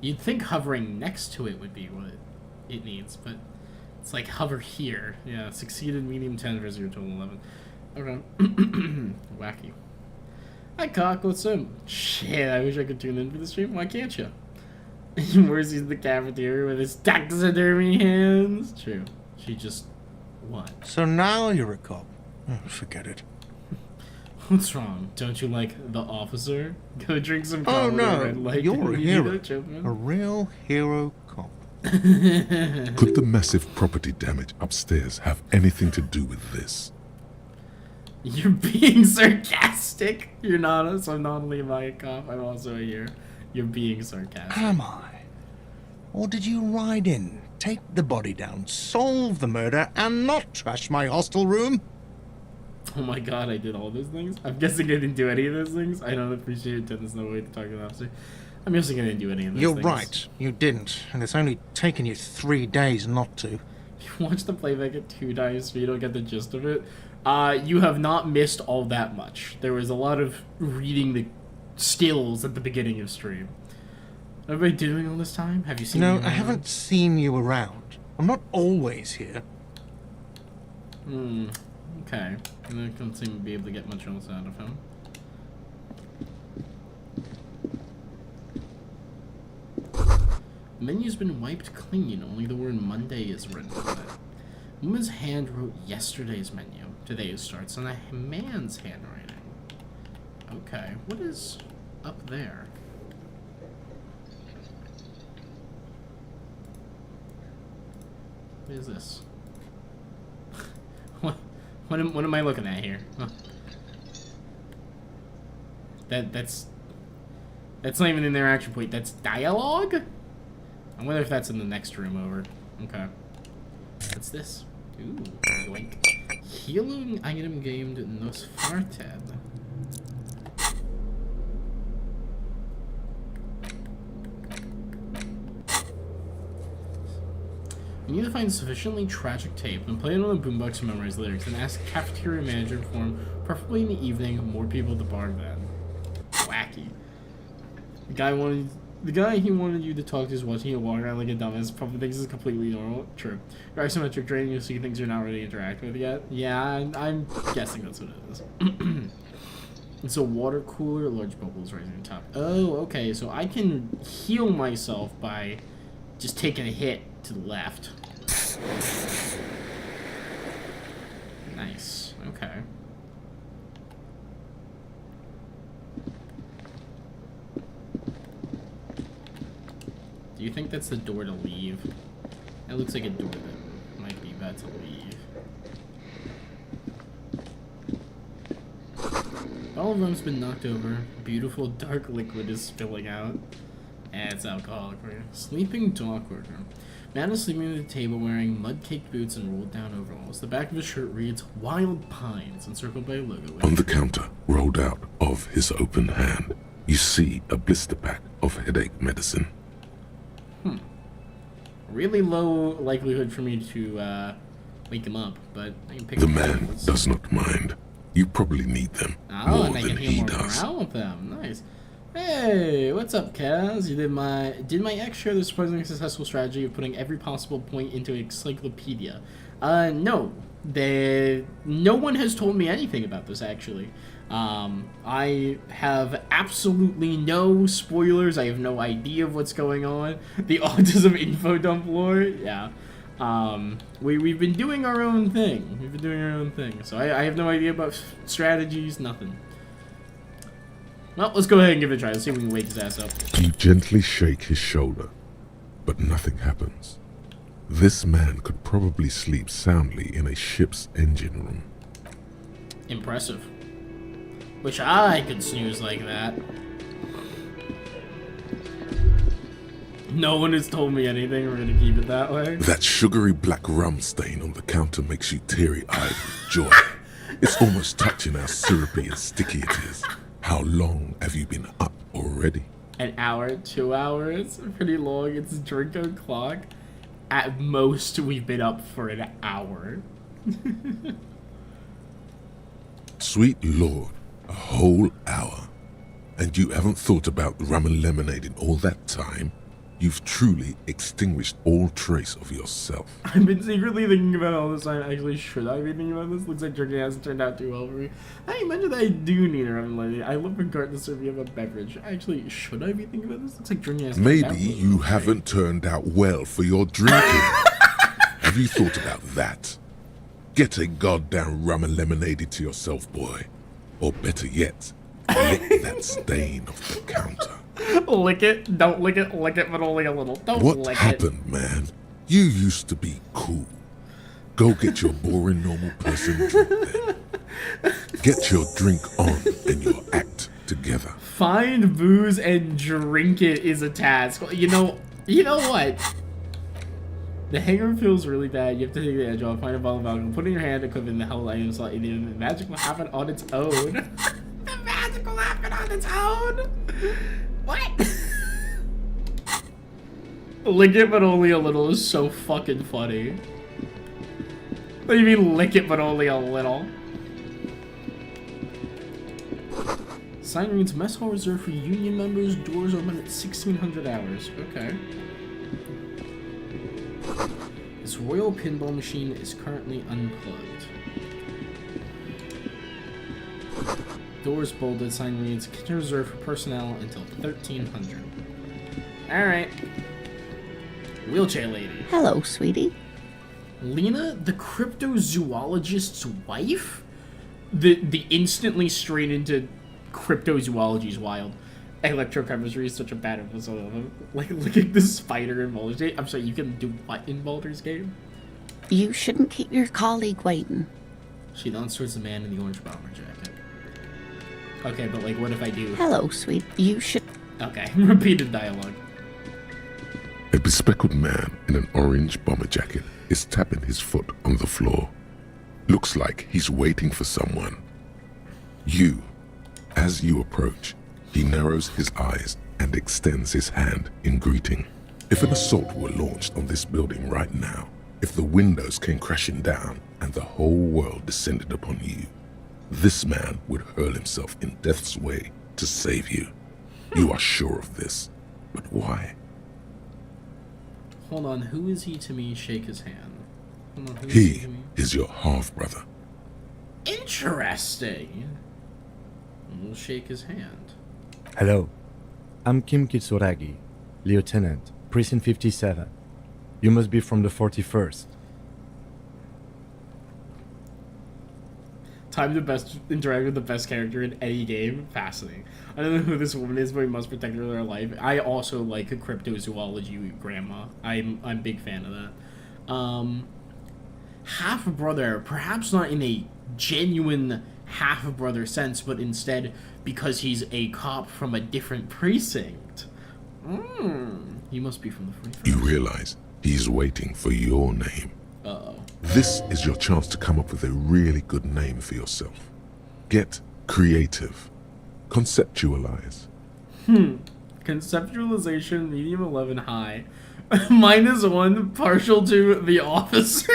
You'd think hovering next to it would be what it needs, but it's like hover here. Yeah, succeeded medium 10 for 0 to 11. Okay. Wacky. Hi, Cock, what's up? Shit, I wish I could tune in for the stream. Why can't you? Where's he in the cafeteria with his taxidermy hands? True. She just... what? so now you're a cop. Oh, forget it. What's wrong? Don't you like the officer? Go drink some Oh coffee no, and like you're a you hero. know, children. A real hero cop. Could the massive property damage upstairs have anything to do with this? You're being sarcastic. You're not. So not only am I a cop, I'm also a hero. You're being sarcastic. Am I? Or did you ride in, take the body down, solve the murder, and not trash my hostel room? Oh my god, I did all those things? I'm guessing I didn't do any of those things. I don't appreciate it. There's no way to talk to an officer. I'm guessing I didn't do any of those You're things. right, you didn't, and it's only taken you 3 days not to. You watch the playback at 2 times so you don't get the gist of it. You have not missed all that much. There was a lot of reading the skills at the beginning of stream. What have I been doing all this time? Have you seen me No, around? I haven't seen you around. I'm not always here. Okay. I don't seem to be able to get much else out of him. Menu's been wiped clean, only the word Monday is written on it. Woman's hand wrote yesterday's menu. Today starts on a man's handwriting. Okay, what is up there? What is this? What am I looking at here? Huh. That's not even an interaction point. That's dialogue? I wonder if that's in the next room over. Okay. What's this? Ooh, yoink. Healing item gained Nosfarted. You need to find sufficiently tragic tape and play it on a boombox to memorize lyrics, and ask cafeteria manager to perform, preferably in the evening, more people at the bar then. Wacky. The guy wanted The guy he wanted you to talk to is watching you walk around like a dumbass. Probably thinks it's completely normal. True. Your isometric training, so he thinks you're not ready to interact with yet. Yeah, I'm guessing that's what it is. It's a water cooler, large bubbles rising on top. Oh, okay. So I can heal myself by just taking a hit to the left. Nice. Okay. Do you think that's the door to leave? That looks like a door that might be about to leave. All of them's been knocked over. Beautiful dark liquid is spilling out. And it's alcoholic. Sleeping dog worker. Man is sleeping at the table wearing mud-caked boots and rolled down overalls. The back of his shirt reads Wild Pines, encircled by a logo. On the counter, rolled out of his open hand, you see a blister pack of headache medicine. Really low likelihood for me to wake him up, but I can pick The up man those. does not mind. You probably need them Oh, more and I than can he heal more does. morale with them. Nice. Hey, what's up, Kaz? You did my ex share the surprisingly successful strategy of putting every possible point into an encyclopedia? No. No one has told me anything about this, actually. I have absolutely no spoilers. I have no idea of what's going on. The autism info dump lore, yeah. We've been doing our own thing. So I have no idea about strategies, nothing. Well, let's go ahead and give it a try. Let's see if we can wake his ass up. You gently shake his shoulder, but nothing happens. This man could probably sleep soundly in a ship's engine room. Impressive. Wish I could snooze like that. No one has told me anything. We're gonna keep it that way. That sugary black rum stain on the counter makes you teary-eyed with joy. It's almost touching how syrupy and sticky it is. How long have you been up already? An hour, 2 hours, pretty long. It's drink o'clock. At most, we've been up for an hour. Sweet Lord, a whole hour. And you haven't thought about rum and lemonade in all that time? You've truly extinguished all trace of yourself. I've been secretly thinking about it all this time. Actually, should I be thinking about this? Looks like drinking hasn't turned out too well for me. I mentioned that I do need a rum and lemonade. I love regardless of a beverage. Actually, should I be thinking about this? Looks like drinking hasn't turned out Maybe well. you haven't turned out well for your drinking. Have you thought about that? Get a goddamn rum and lemonade to yourself, boy. Or better yet, lick that stain off the counter. Lick it. Don't lick it. Lick it, but only a little. Don't What lick happened, man? You used to be cool. Go get your boring normal person drink then. Get your drink on and your act together. Find booze and drink it is a task. You know what? The hanger feels really bad. You have to take the edge off. Find a bottle of alcohol. Put it in your hand and cook it in the hell item slot. The magic will happen on its own. The magic will happen on its own. What? Lick it, but only a little is so fucking funny. What do you mean lick it, but only a little? Sign reads mess hall reserved for union members. Doors open at 1600 hours. Okay. This royal pinball machine is currently unplugged. Doors bolted. Sign reads kitchen reserved for personnel until 1300. Alright. Wheelchair lady. Hello, sweetie. Lena, the cryptozoologist's wife? The instantly straight into cryptozoology is wild. Electrochemistry is such a bad episode of them. Like, look at the spider in Baldur's Gate. I'm sorry, you can do what in Baldur's Gate? You shouldn't keep your colleague waiting. She nods towards the man in the orange bomber jacket. Okay, but like, what if I do? Hello, sweet. You should... Okay, repeated dialogue. A bespectacled man in an orange bomber jacket is tapping his foot on the floor. Looks like he's waiting for someone. As you approach, he narrows his eyes and extends his hand in greeting. If an assault were launched on this building right now, if the windows came crashing down and the whole world descended upon you, this man would hurl himself in death's way to save you. You are sure of this, But why? Hold on, who is he to me? Shake his hand. Hold on, who is He to me? is your half-brother. Interesting. We'll shake his hand. Hello, I'm Kim Kitsuragi, Lieutenant, Precinct 57. You must be from the 41st. Time to best interact with the best character in any game. Fascinating. I don't know who this woman is, but we must protect her with our life. I also like a cryptozoology grandma. I'm a big fan of that. Half brother, perhaps not in a genuine half brother sense, but instead because he's a cop from a different precinct. He must be from the 41st. You realize he's waiting for your name. Uh-oh. This is your chance to come up with a really good name for yourself. Get creative. Conceptualize. Conceptualization, medium 11, high. -1, partial to the officer.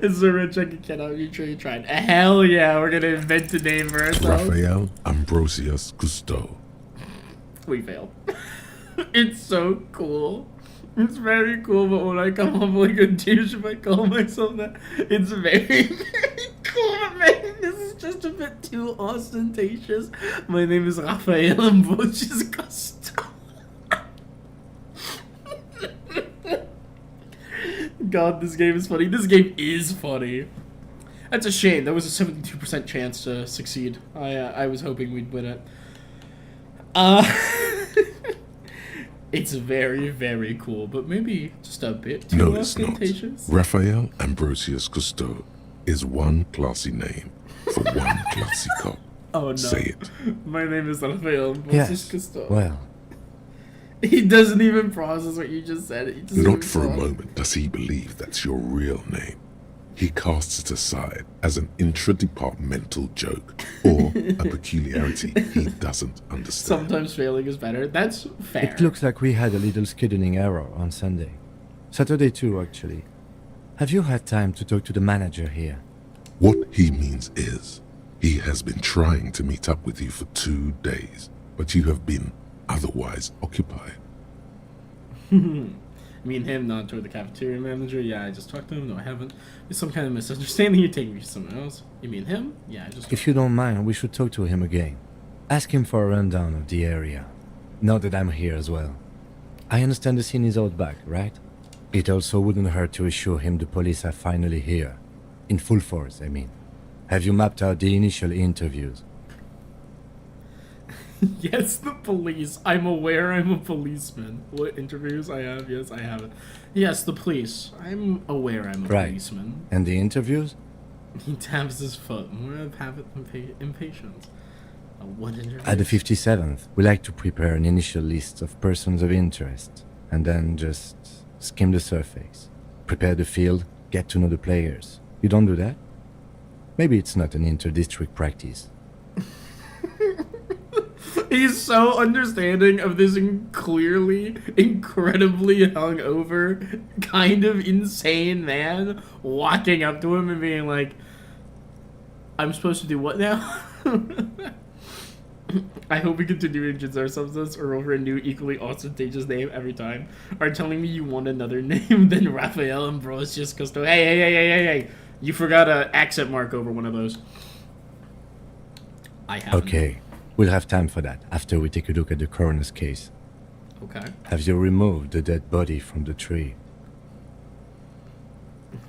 It's a rich I cannot be tried. Hell yeah, we're gonna invent a name for ourselves. Raphael Ambrosius Cousteau. We failed. It's so cool. It's very cool, but when I come up like a douche if I call myself that, it's very, very cool. Man, this is just a bit too ostentatious. My name is Raphael Ambrosius Cousteau. God, this game is funny. This game is funny. That's a shame. That was a 72% chance to succeed. I was hoping we'd win it. It's very, very cool, but maybe just a bit too No, it's not. ostentatious. Raphael Ambrosius Cousteau is one classy name for one classy cop. Oh no. Say it. My name is Raphael Ambrosius Yes, Cousteau. well, He doesn't even process what you just said. He doesn't Not even for a process. moment does he believe that's your real name. He casts it aside as an intra-departmental joke or a peculiarity he doesn't understand. Sometimes failing is better. That's fair. it looks like we had a little scheduling error on Sunday. Saturday too, actually. Have you had time to talk to the manager here? What he means is, he has been trying to meet up with you for 2 days, but you have been otherwise occupied. Me and him not toward the cafeteria manager. Yeah, I just talked to him. No, I haven't. There's some kind of misunderstanding. You're taking me to someone else. You mean him? Yeah, I just. If you don't mind, we should talk to him again. Ask him for a rundown of the area. Now that I'm here as well. I understand the scene is out back, right? It also wouldn't hurt to assure him the police are finally here. In full force, I mean. Have you mapped out the initial interviews? Yes, the police. I'm aware I'm a policeman. What interviews I have? Yes, I have it. Yes, the police. I'm aware I'm a Right. policeman. And the interviews? He taps his foot. More of habit impatience. What interviews? At the 57th, we like to prepare an initial list of persons of interest, and then just skim the surface. Prepare the field, get to know the players. You don't do that? Maybe it's not an inter-district practice. He's so understanding of this clearly incredibly hungover, kind of insane man walking up to him and being like, I'm supposed to do what now? I hope we continue to introduce ourselves or over a new equally ostentatious name every time. Are telling me you want another name than Raphael Ambrosius Cousteau. Hey. You forgot an accent mark over one of those. I have. Okay, we'll have time for that after we take a look at the coroner's case. Okay. Have you removed the dead body from the tree?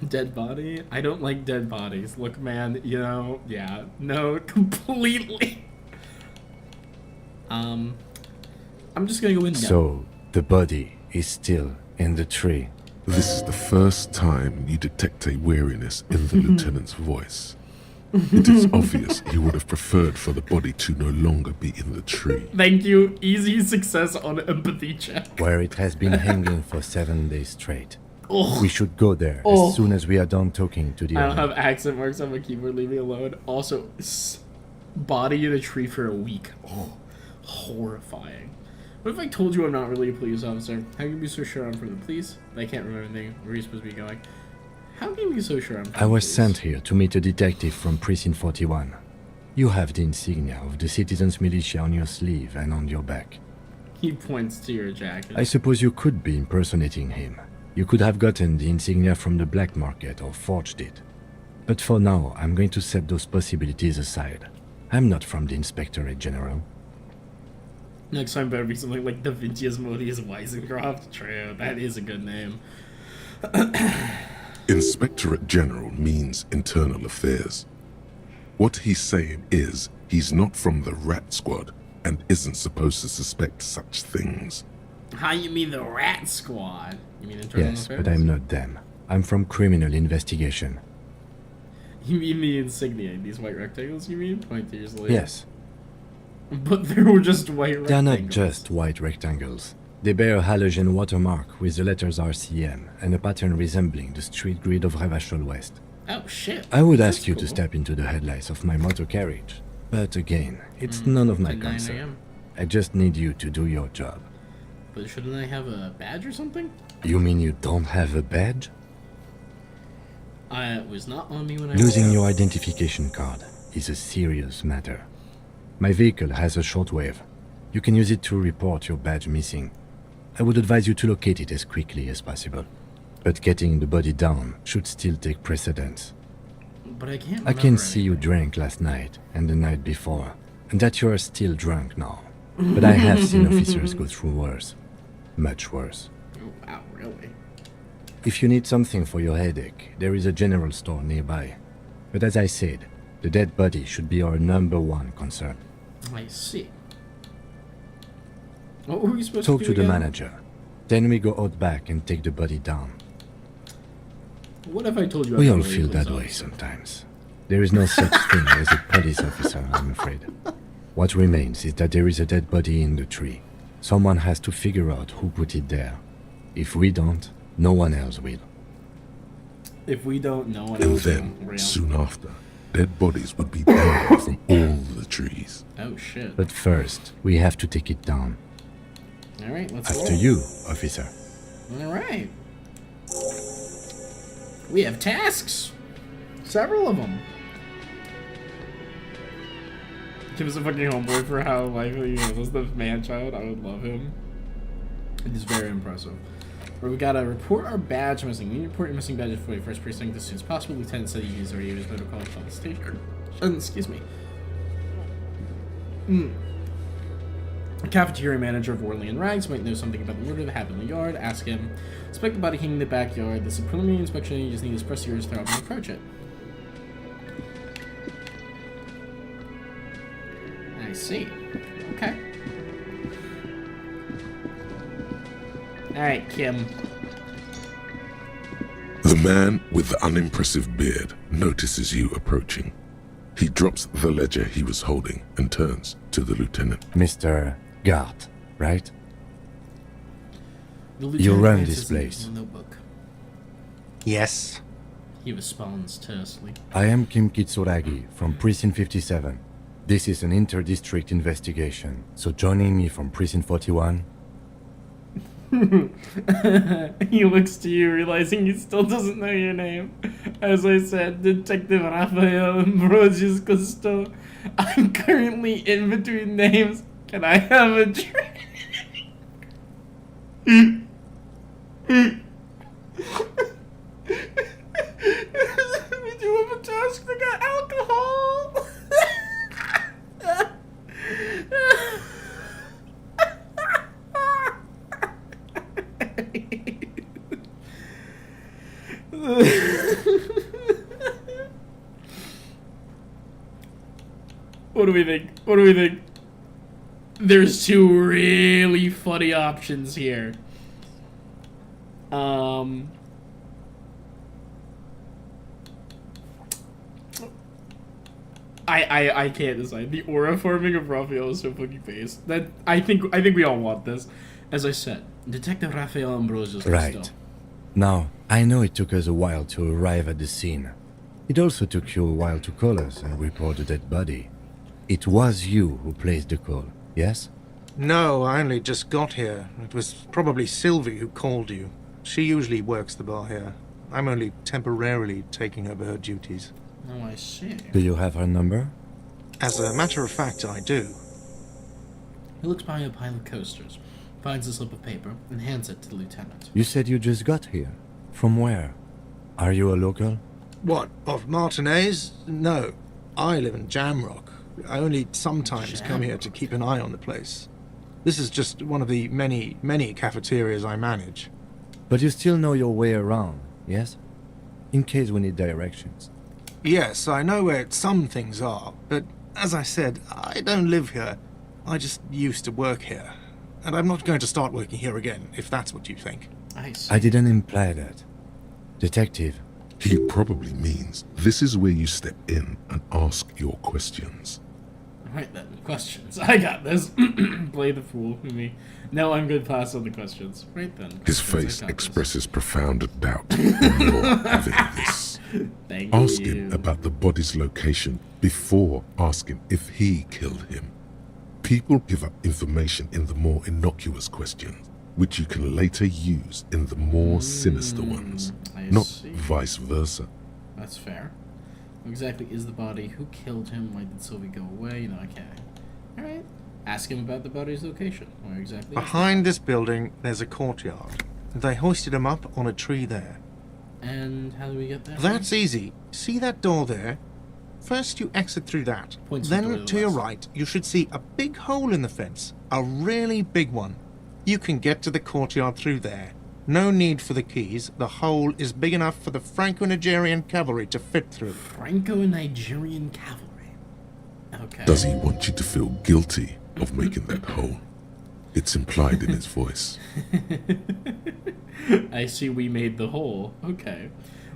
Dead body? I don't like dead bodies. Look, man, yeah. No, completely. I'm just gonna go in now. So, the body is still in the tree. This is the first time you detect a weariness in the lieutenant's voice. It is obvious you would have preferred for the body to no longer be in the tree. Thank you. Easy success on empathy check. Where it has been hanging for 7 days straight. Oh, We should go there Oh. as soon as we are done talking to the I don't owner. have accent marks on my keyboard. Leave me alone. Also, body in a tree for a week. Oh, horrifying. What if I told you I'm not really a police officer? How can you be so sure I'm from the police? I can't remember anything. Where are you supposed to be going? How can you be so sure I'm from I was the police? sent here to meet a detective from Precinct 41. You have the insignia of the citizens' militia on your sleeve and on your back. He points to your jacket. I suppose you could be impersonating him. You could have gotten the insignia from the black market or forged it. But for now, I'm going to set those possibilities aside. I'm not from the Inspectorate General. Next time better be something like Da Vinci Asmodeus Weisencroft. True, that is a good name. Inspectorate General means internal affairs. What he's saying is he's not from the Rat Squad and isn't supposed to suspect such things. How you mean the Rat Squad? You mean internal Yes, affairs? but I'm not them. I'm from criminal investigation. You mean the insignia? These white rectangles, you mean? Point to your sleeve. Yes, But they were just white rectangles. they're not just white rectangles. They bear a halogen watermark with the letters RCM and a pattern resembling the street grid of Revachol West. Oh, shit. I would That's ask you cool. to step into the headlights of my motor carriage. But again, it's none of my At 9 concern. a.m. I just need you to do your job. But shouldn't I have a badge or something? You mean you don't have a badge? It was not on me when I Losing your identification card is a serious matter. My vehicle has a shortwave. You can use it to report your badge missing. I would advise you to locate it as quickly as possible. But getting the body down should still take precedence. But I can't I can remember see you anything. drank last night and the night before, and that you are still drunk now. But I have seen officers go through worse. Much worse. Oh, wow, really? If you need something for your headache, there is a general store nearby. But as I said, the dead body should be our #1 concern. I see. What were we supposed Talk to to do the again? manager. Then we go out back and take the body down. What if I told you We I'm all a feel police that way officer? sometimes. There is no such thing as a police officer, I'm afraid. What remains is that there is a dead body in the tree. Someone has to figure out who put it there. If we don't, no one else will. If we don't know what And else then, will. soon after, dead bodies would be down from all the trees. Oh, shit. But first, we have to take it down. Alright, let's After roll. you, officer. Alright. We have tasks. Several of them. Give us a fucking homeboy for how likely he was the man-child. I would love him. It is very impressive. Where we gotta report our badge missing. We need to report your missing badge for the first precinct as soon as possible. Lieutenant said you already used protocol on the station. Excuse me. Cafeteria manager of Orlean Rags might know something about the murder that happened in the yard. Ask him. Inspect the body hanging in the backyard. This is a preliminary inspection. You just need to express yours to help him approach it. I see. Okay. Alright, Kim. The man with the unimpressive beard notices you approaching. He drops the ledger he was holding and turns to the lieutenant. Mr. Gart, right? The You lieutenant run glances this in place. the notebook. Yes. He responds tersely. I am Kim Kitsuragi from Precinct 57. This is an inter-district investigation, so joining me from Precinct 41. He looks to you, realizing he still doesn't know your name. As I said, Detective Rafael Ambrosius Cousteau. I'm currently in between names. Can I have a drink? We do have a task to get alcohol. What do we think? What do we think? There's two really funny options here. I can't decide. The aura forming of Raphael is so fucking face. That I think we all want this. As I said, Detective Rafael Ambrosius. Right. Now, I know it took us a while to arrive at the scene. It also took you a while to call us and report the dead body. It was you who placed the call, yes? No, I only just got here. It was probably Sylvie who called you. She usually works the bar here. I'm only temporarily taking over her duties. Oh, I see. Do you have her number? As a matter of fact, I do. He looks behind a pile of coasters, finds a slip of paper, and hands it to the lieutenant. You said you just got here. From where? Are you a local? What, of Martinez? No. I live in Jamrock. I only sometimes come here to keep an eye on the place. This is just one of the many, many cafeterias I manage. But you still know your way around, yes? In case we need directions. Yes, I know where some things are, but as I said, I don't live here. I just used to work here. And I'm not going to start working here again, if that's what you think. Nice. I didn't imply that. Detective, He probably means this is where you step in and ask your questions. Alright then, questions. I got this. Play the fool with me. No, I'm good pass on the questions. Right then. His questions, I face got this. expresses profound doubt in your having this. Thank Ask you. him about the body's location before asking if he killed him. People give up information in the more innocuous questions, which you can later use in the more sinister ones, I not see. vice versa. That's fair. Who exactly is the body? Who killed him? Why did Sylvie go away? No, okay. Alright. Ask him about the body's location. Where exactly? Behind this building, there's a courtyard. They hoisted him up on a tree there. And how do we get there? That's easy. See that door there? First you exit through that. Points to the door to Then the to your west. right, you should see a big hole in the fence. A really big one. You can get to the courtyard through there. No need for the keys. The hole is big enough for the Franco-Nigerian cavalry to fit through. Franco-Nigerian cavalry. Okay. Does he want you to feel guilty of making that hole? It's implied in his voice. I see we made the hole. Okay.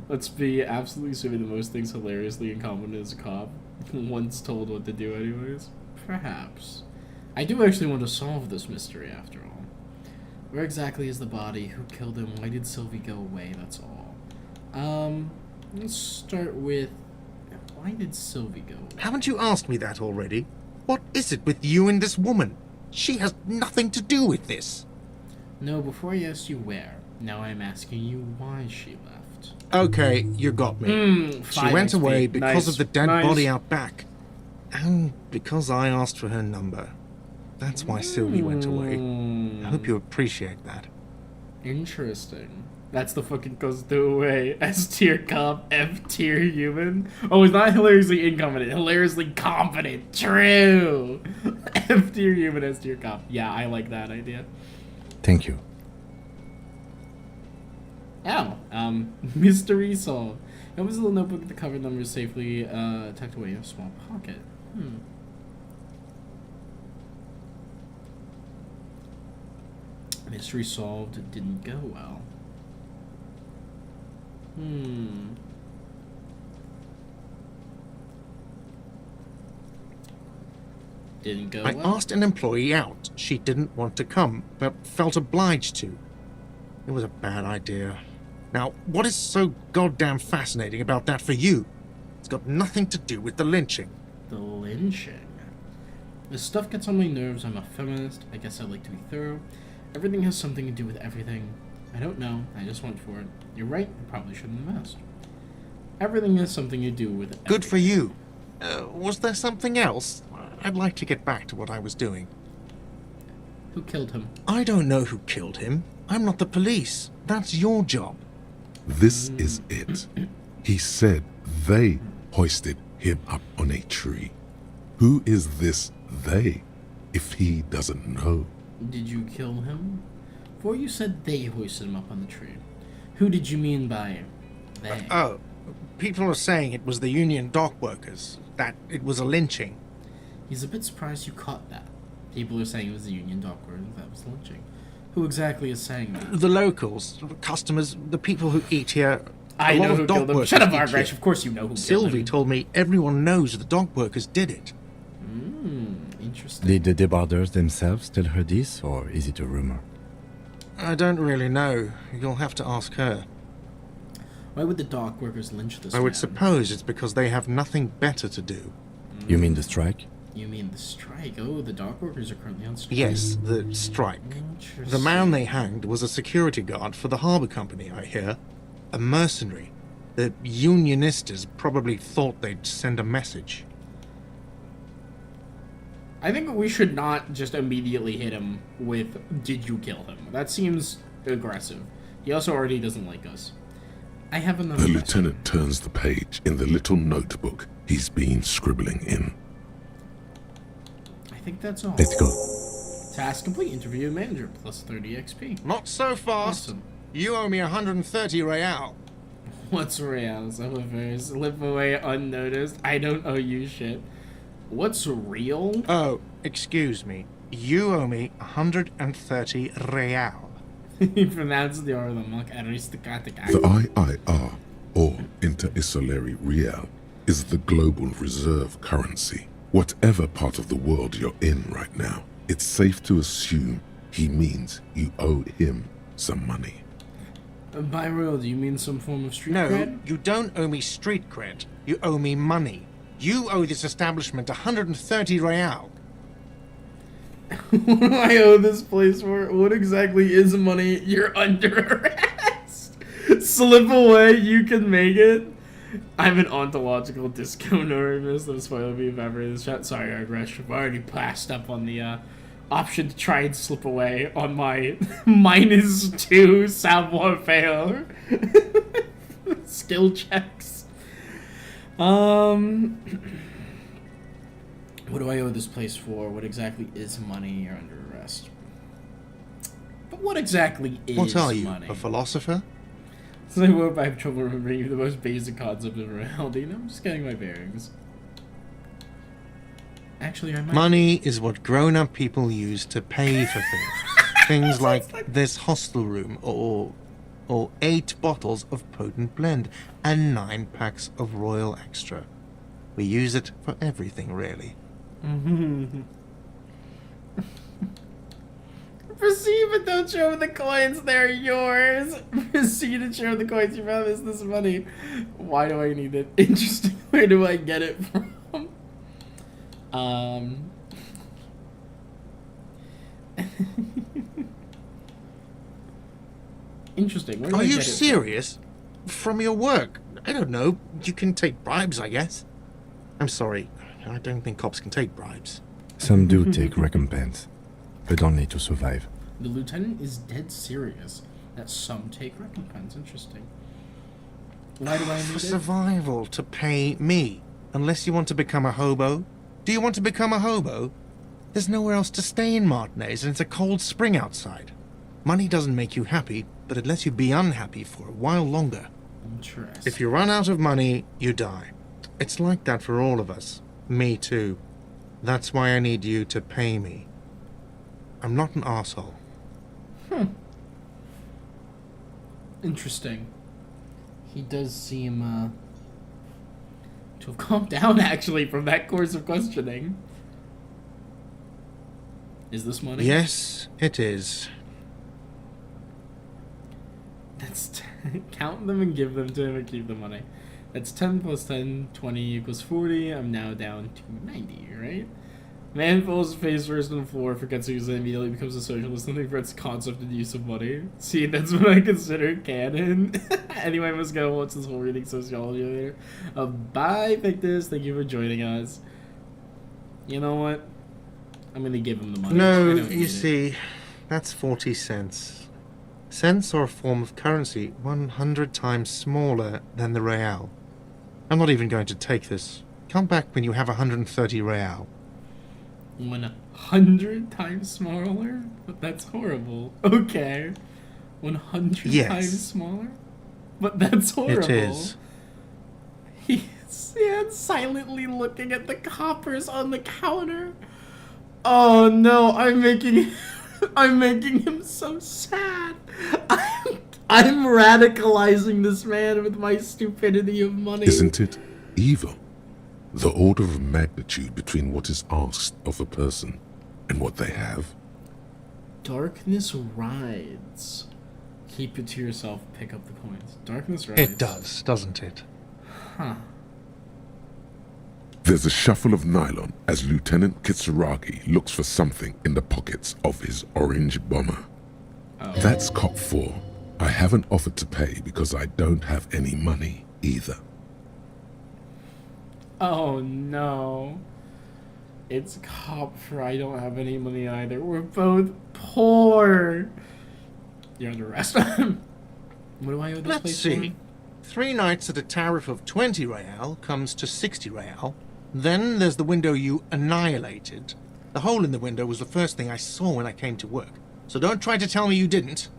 Let's be absolutely assuming the most things hilariously incompetent as a cop. Once told what to do anyways. Perhaps. I do actually want to solve this mystery after all. Where exactly is the body? Who killed him? Why did Sylvie go away? That's all. Let's start with... Why did Sylvie go away? Haven't you asked me that already? What is it with you and this woman? She has nothing to do with this. No, before I asked you where. Now I'm asking you why she left. Okay, you got me. She 5 went XP. away because Nice, of the dead nice. body out back. And because I asked for her number. That's why Sylvie went away. I hope you appreciate that. Interesting. That's the fucking goes away. S tier cop, F tier human. Oh, he's not hilariously incompetent, hilariously competent. True. F tier human, S tier cop. Yeah, I like that idea. thank you. Oh, mystery solved. It was a little notebook with the cover numbers safely tucked away in a small pocket. Mystery solved. Didn't go well. Didn't go I well. asked an employee out. She didn't want to come, but felt obliged to. It was a bad idea. Now, what is so goddamn fascinating about that for you? It's got nothing to do with the lynching. The lynching. This stuff gets on my nerves. I'm a feminist. I guess I like to be thorough. Everything has something to do with everything. I don't know. I just went for it. You're right. I probably shouldn't have asked. Everything has something to do with everything. Good for you. Was there something else? I'd like to get back to what I was doing. Who killed him? I don't know who killed him. I'm not the police. That's your job. This is it. He said they hoisted him up on a tree. Who is this they, if he doesn't know? Did you kill him? Before you said they hoisted him up on the tree. Who did you mean by they? Oh, people are saying it was the union dock workers, that it was a lynching. He's a bit surprised you caught that. People are saying it was the union dock workers that was lynching. Who exactly is saying that? The locals, customers, the people who eat here. I a lot know of who dock killed him. workers Shut up, eat Argrash. here. Of course you know who killed Sylvie him. told me everyone knows the dock workers did it. Interesting. Did the debarders themselves tell her this, or is it a rumor? I don't really know. You'll have to ask her. Why would the dock workers lynch this I would man? suppose it's because they have nothing better to do. You mean the strike? You mean the strike? Oh, the dock workers are currently on strike. Yes, the strike. Interesting. The man they hanged was a security guard for the harbour company, I hear. A mercenary. The unionistas probably thought they'd send a message. I think we should not just immediately hit him with, did you kill him? That seems aggressive. He also already doesn't like us. I have another The question. lieutenant turns the page in the little notebook he's been scribbling in. I think that's all. Let's go. Task complete. Interview manager plus 30 XP. Not so fast. Awesome. You owe me 130 real. What's real? Slip away unnoticed. I don't owe you shit. What's real? Oh, excuse me. You owe me 130 real. He pronounced the R with a mock aristocratic The accent. IIR, or Inter-Isolary Real, is the global reserve currency. Whatever part of the world you're in right now, it's safe to assume he means you owe him some money. By real, do you mean some form of street No, cred? you don't owe me street cred. You owe me money. You owe this establishment 130 real. What do I owe this place for? What exactly is money? You're under arrest. Slip away, you can make it. I'm an ontological disco-normus. I'm spoiling me if ever in this chat. Sorry, I rushed. I've already passed up on the option to try and slip away on my -2 savoir-faire skill checks. What do I owe this place for? What exactly is money? You're under arrest. But what exactly is What are you, money? a philosopher? So I hope I have trouble remembering the most basic concept of reality. And I'm just getting my bearings. Actually, I might. Money is what grown-up people use to pay for things. Things like this hostel room, or 8 bottles of potent blend, and 9 packs of Royal Extra. We use it for everything, really. Proceed, but don't show me the coins. They're yours. Proceed and show the coins. You promised this money. Why do I need it? Interesting. Where do I get it from? Interesting. Where do Are I you get it from? serious? From your work? I don't know. You can take bribes, I guess. I'm sorry. I don't think cops can take bribes. Some do take recompense, but only to survive. The lieutenant is dead serious that some take recompense. Interesting. Why do I For need it? survival, to pay me. Unless you want to become a hobo. Do you want to become a hobo? There's nowhere else to stay in Martinez, and it's a cold spring outside. Money doesn't make you happy, but it lets you be unhappy for a while longer. Interesting. If you run out of money, you die. It's like that for all of us. Me too. That's why I need you to pay me. I'm not an asshole. Interesting. He does seem to have calmed down actually from that course of questioning. Is this money? Yes, it is. That's count them and give them to him and keep the money. That's 10 plus 10, 20 equals 40. I'm now down to 90, right? Man falls face first on the floor, forgets to use it, immediately becomes a socialist, and forgets concept and use of money. See, that's what I consider canon. Anyway, I must go watch this whole reading sociology later. Bye, Victus. Thank you for joining us. You know what? I'm gonna give him the money. I No, don't you need it. see, that's 40 cents. Cents are a form of currency 100 times smaller than the real. I'm not even going to take this. Come back when you have 130 real. 100 times smaller? But that's horrible. Okay. 100 Yes. times smaller? But that's horrible. It is. He stands silently looking at the coppers on the counter. Oh no, I'm making him so sad. I'm radicalizing this man with my stupidity of money. Isn't it evil? The order of magnitude between what is asked of a person and what they have. Darkness rides. Keep it to yourself, pick up the coins. Darkness rides. It does, doesn't it? Huh. There's a shuffle of nylon as Lieutenant Kitsuragi looks for something in the pockets of his orange bomber. Oh. That's cop 4. I haven't offered to pay because I don't have any money either. Oh no. It's cop for I don't have any money either. We're both poor. You're under arrest. What do I owe this Let's place see. 3 nights at a tariff of 20 real comes to 60 real. Then there's the window you annihilated. The hole in the window was the first thing I saw when I came to work. So don't try to tell me you didn't.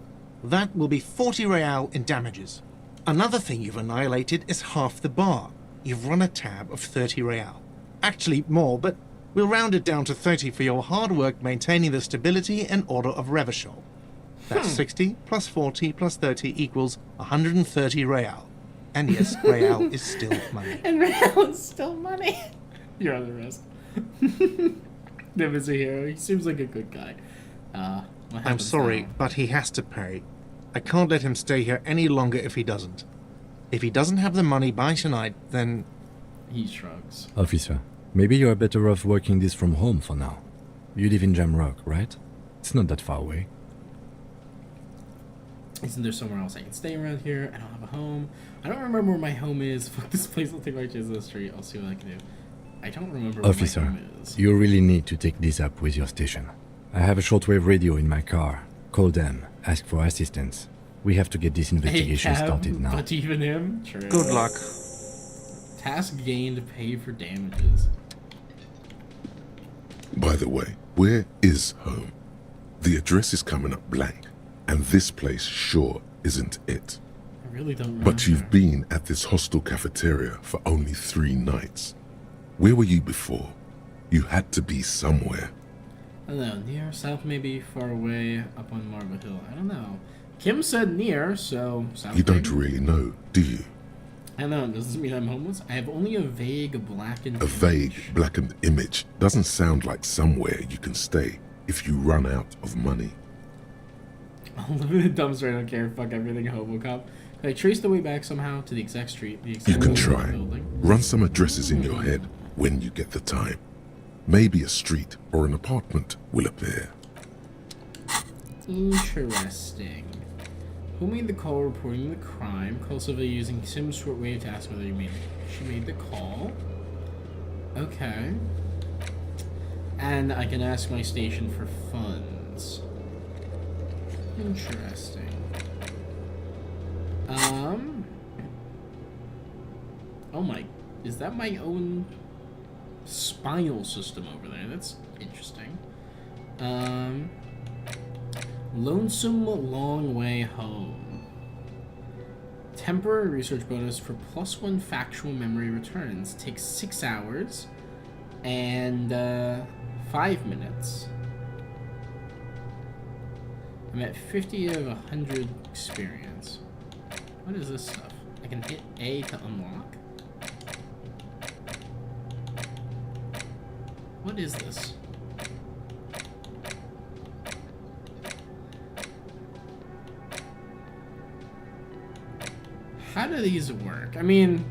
That will be 40 real in damages. Another thing you've annihilated is half the bar. You've run a tab of 30 real. Actually, more, but we'll round it down to 30 for your hard work maintaining the stability and order of Revachol. That's 60 plus 40 plus 30 equals 130 real. And yes, real is still money. And real is still money. You're under arrest. Nim is a hero. He seems like a good guy. What I'm happens sorry, now? but he has to pay. I can't let him stay here any longer if he doesn't. If he doesn't have the money by tonight, then... He shrugs. Officer, maybe you are better off working this from home for now. You live in Jamrock, right? It's not that far away. Isn't there somewhere else I can stay around here? I don't have a home. I don't remember where my home is. Fuck this place. I'll take my chance on the street. I'll see what I can do. I don't remember where Officer, my home is. you really need to take this up with your station. I have a shortwave radio in my car. Call them. Ask for assistance. We have to get this investigation Hey, Cab, started now. But even him? True. good luck. Task gained, pay for damages. By the way, where is home? The address is coming up blank, and this place sure isn't it. I really don't remember. But you've been at this hostel cafeteria for only 3 nights. Where were you before? You had to be somewhere. I don't know. Near, south, maybe, far away, up on Marble Hill. I don't know. Kim said near, so south. You don't maybe? really know, do you? I don't know. Does this mean I'm homeless? I have only a vague blackened A vague, image. blackened image doesn't sound like somewhere you can stay if you run out of money. I'll live in a dumpster. I don't care. Fuck everything. Hobocop. Can I trace the way back somehow to the exact street? The exact You can building? try. Run some addresses in your head when you get the time. Maybe a street or an apartment will appear. Interesting. Who made the call reporting the crime? Call Sylvia using Sim's shortwave to ask whether she made the call. Okay. And I can ask my station for funds. Interesting. Oh my, is that my own spinal system over there? That's interesting. Lonesome Long Way Home. Temporary research bonus for +1 factual memory returns. Takes 6 hours and 5 minutes. I'm at 50 of 100 experience. What is this stuff? I can hit A to unlock? What is this? How do these work? I mean,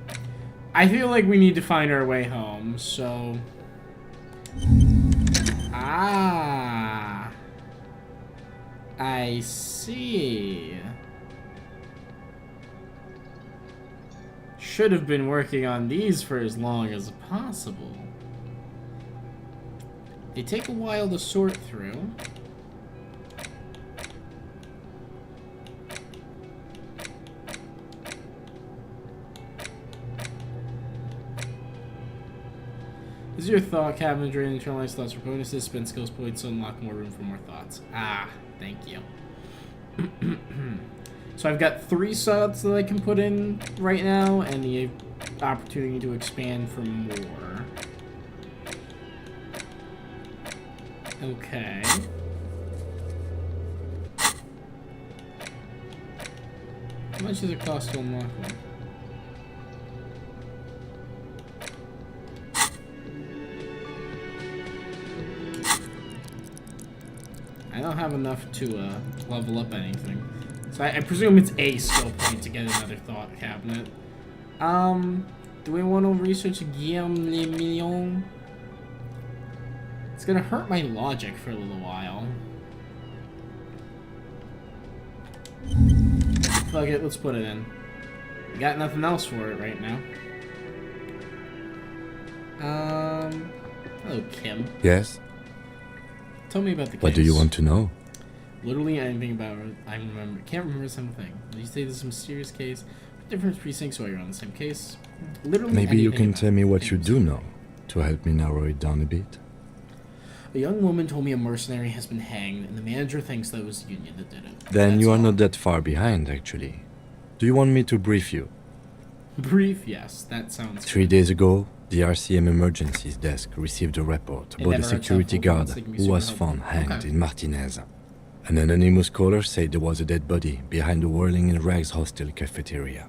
I feel like we need to find our way home, so... Ah... I see. Should have been working on these for as long as possible. They take a while to sort through. This is your thought cabinet drain. Internalize thoughts for bonuses. Spend skills points to unlock more room for more thoughts. Ah, thank you. So I've got 3 thoughts that I can put in right now, and the opportunity to expand for more. Okay. How much does it cost to unlock one? I don't have enough to level up anything. So I presume it's a skill point to get another thought cabinet. Do we want to research Guillaume Le Million? It's gonna hurt my logic for a little while. Fuck it, let's put it in. We got nothing else for it right now. Hello, Hello, Kim. Yes? Tell me about the case. What do you want to know? Literally anything about it. Can't remember something. You say this is a mysterious case. Different precincts while you're on the same case. Literally Maybe you anything can about tell me it. what you do know to help me narrow it down a bit. A young woman told me a mercenary has been hanged, and the manager thinks that it was the union that did it. Then That's you are all. not that far behind, actually. Do you want me to brief you? Brief, yes, that sounds 3 days ago, the RCM emergencies desk received a report about a never security attacked guard Fulton, so it can be who super was helpful. found hanged Okay. in Martinez. An anonymous caller said there was a dead body behind the Whirling in Rags hostel cafeteria.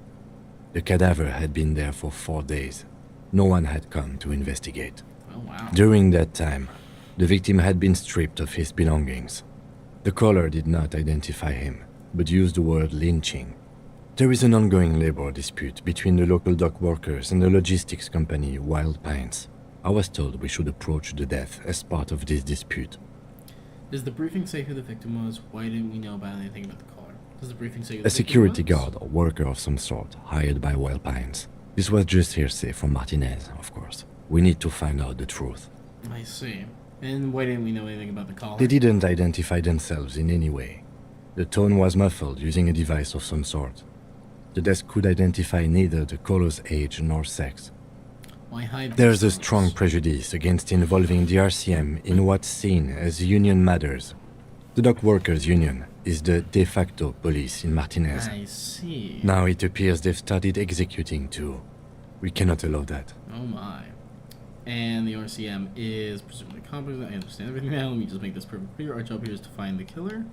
The cadaver had been there for 4 days. No one had come to investigate. Oh, wow. During that time, the victim had been stripped of his belongings. The caller did not identify him, but used the word lynching. There is an ongoing labor dispute between the local dock workers and the logistics company Wild Pines. I was told we should approach the death as part of this dispute. Does the briefing say who the victim was? Why didn't we know about anything about the caller? Does the briefing say who the A victim security was? guard or worker of some sort, hired by Wild Pines. This was just hearsay from Martinez, of course. We need to find out the truth. I see. And why didn't we know anything about the caller? They didn't identify themselves in any way. The tone was muffled using a device of some sort. The desk could identify neither the caller's age nor sex. Why hide There's a themselves? strong prejudice against involving the RCM in what's seen as union matters. The dock workers' union is the de facto police in Martinez. I see. Now it appears they've started executing too. We cannot allow that. Oh my. And the RCM is presumably competent. I understand everything now. Let me just make this perfectly clear. Our job here is to find the killer.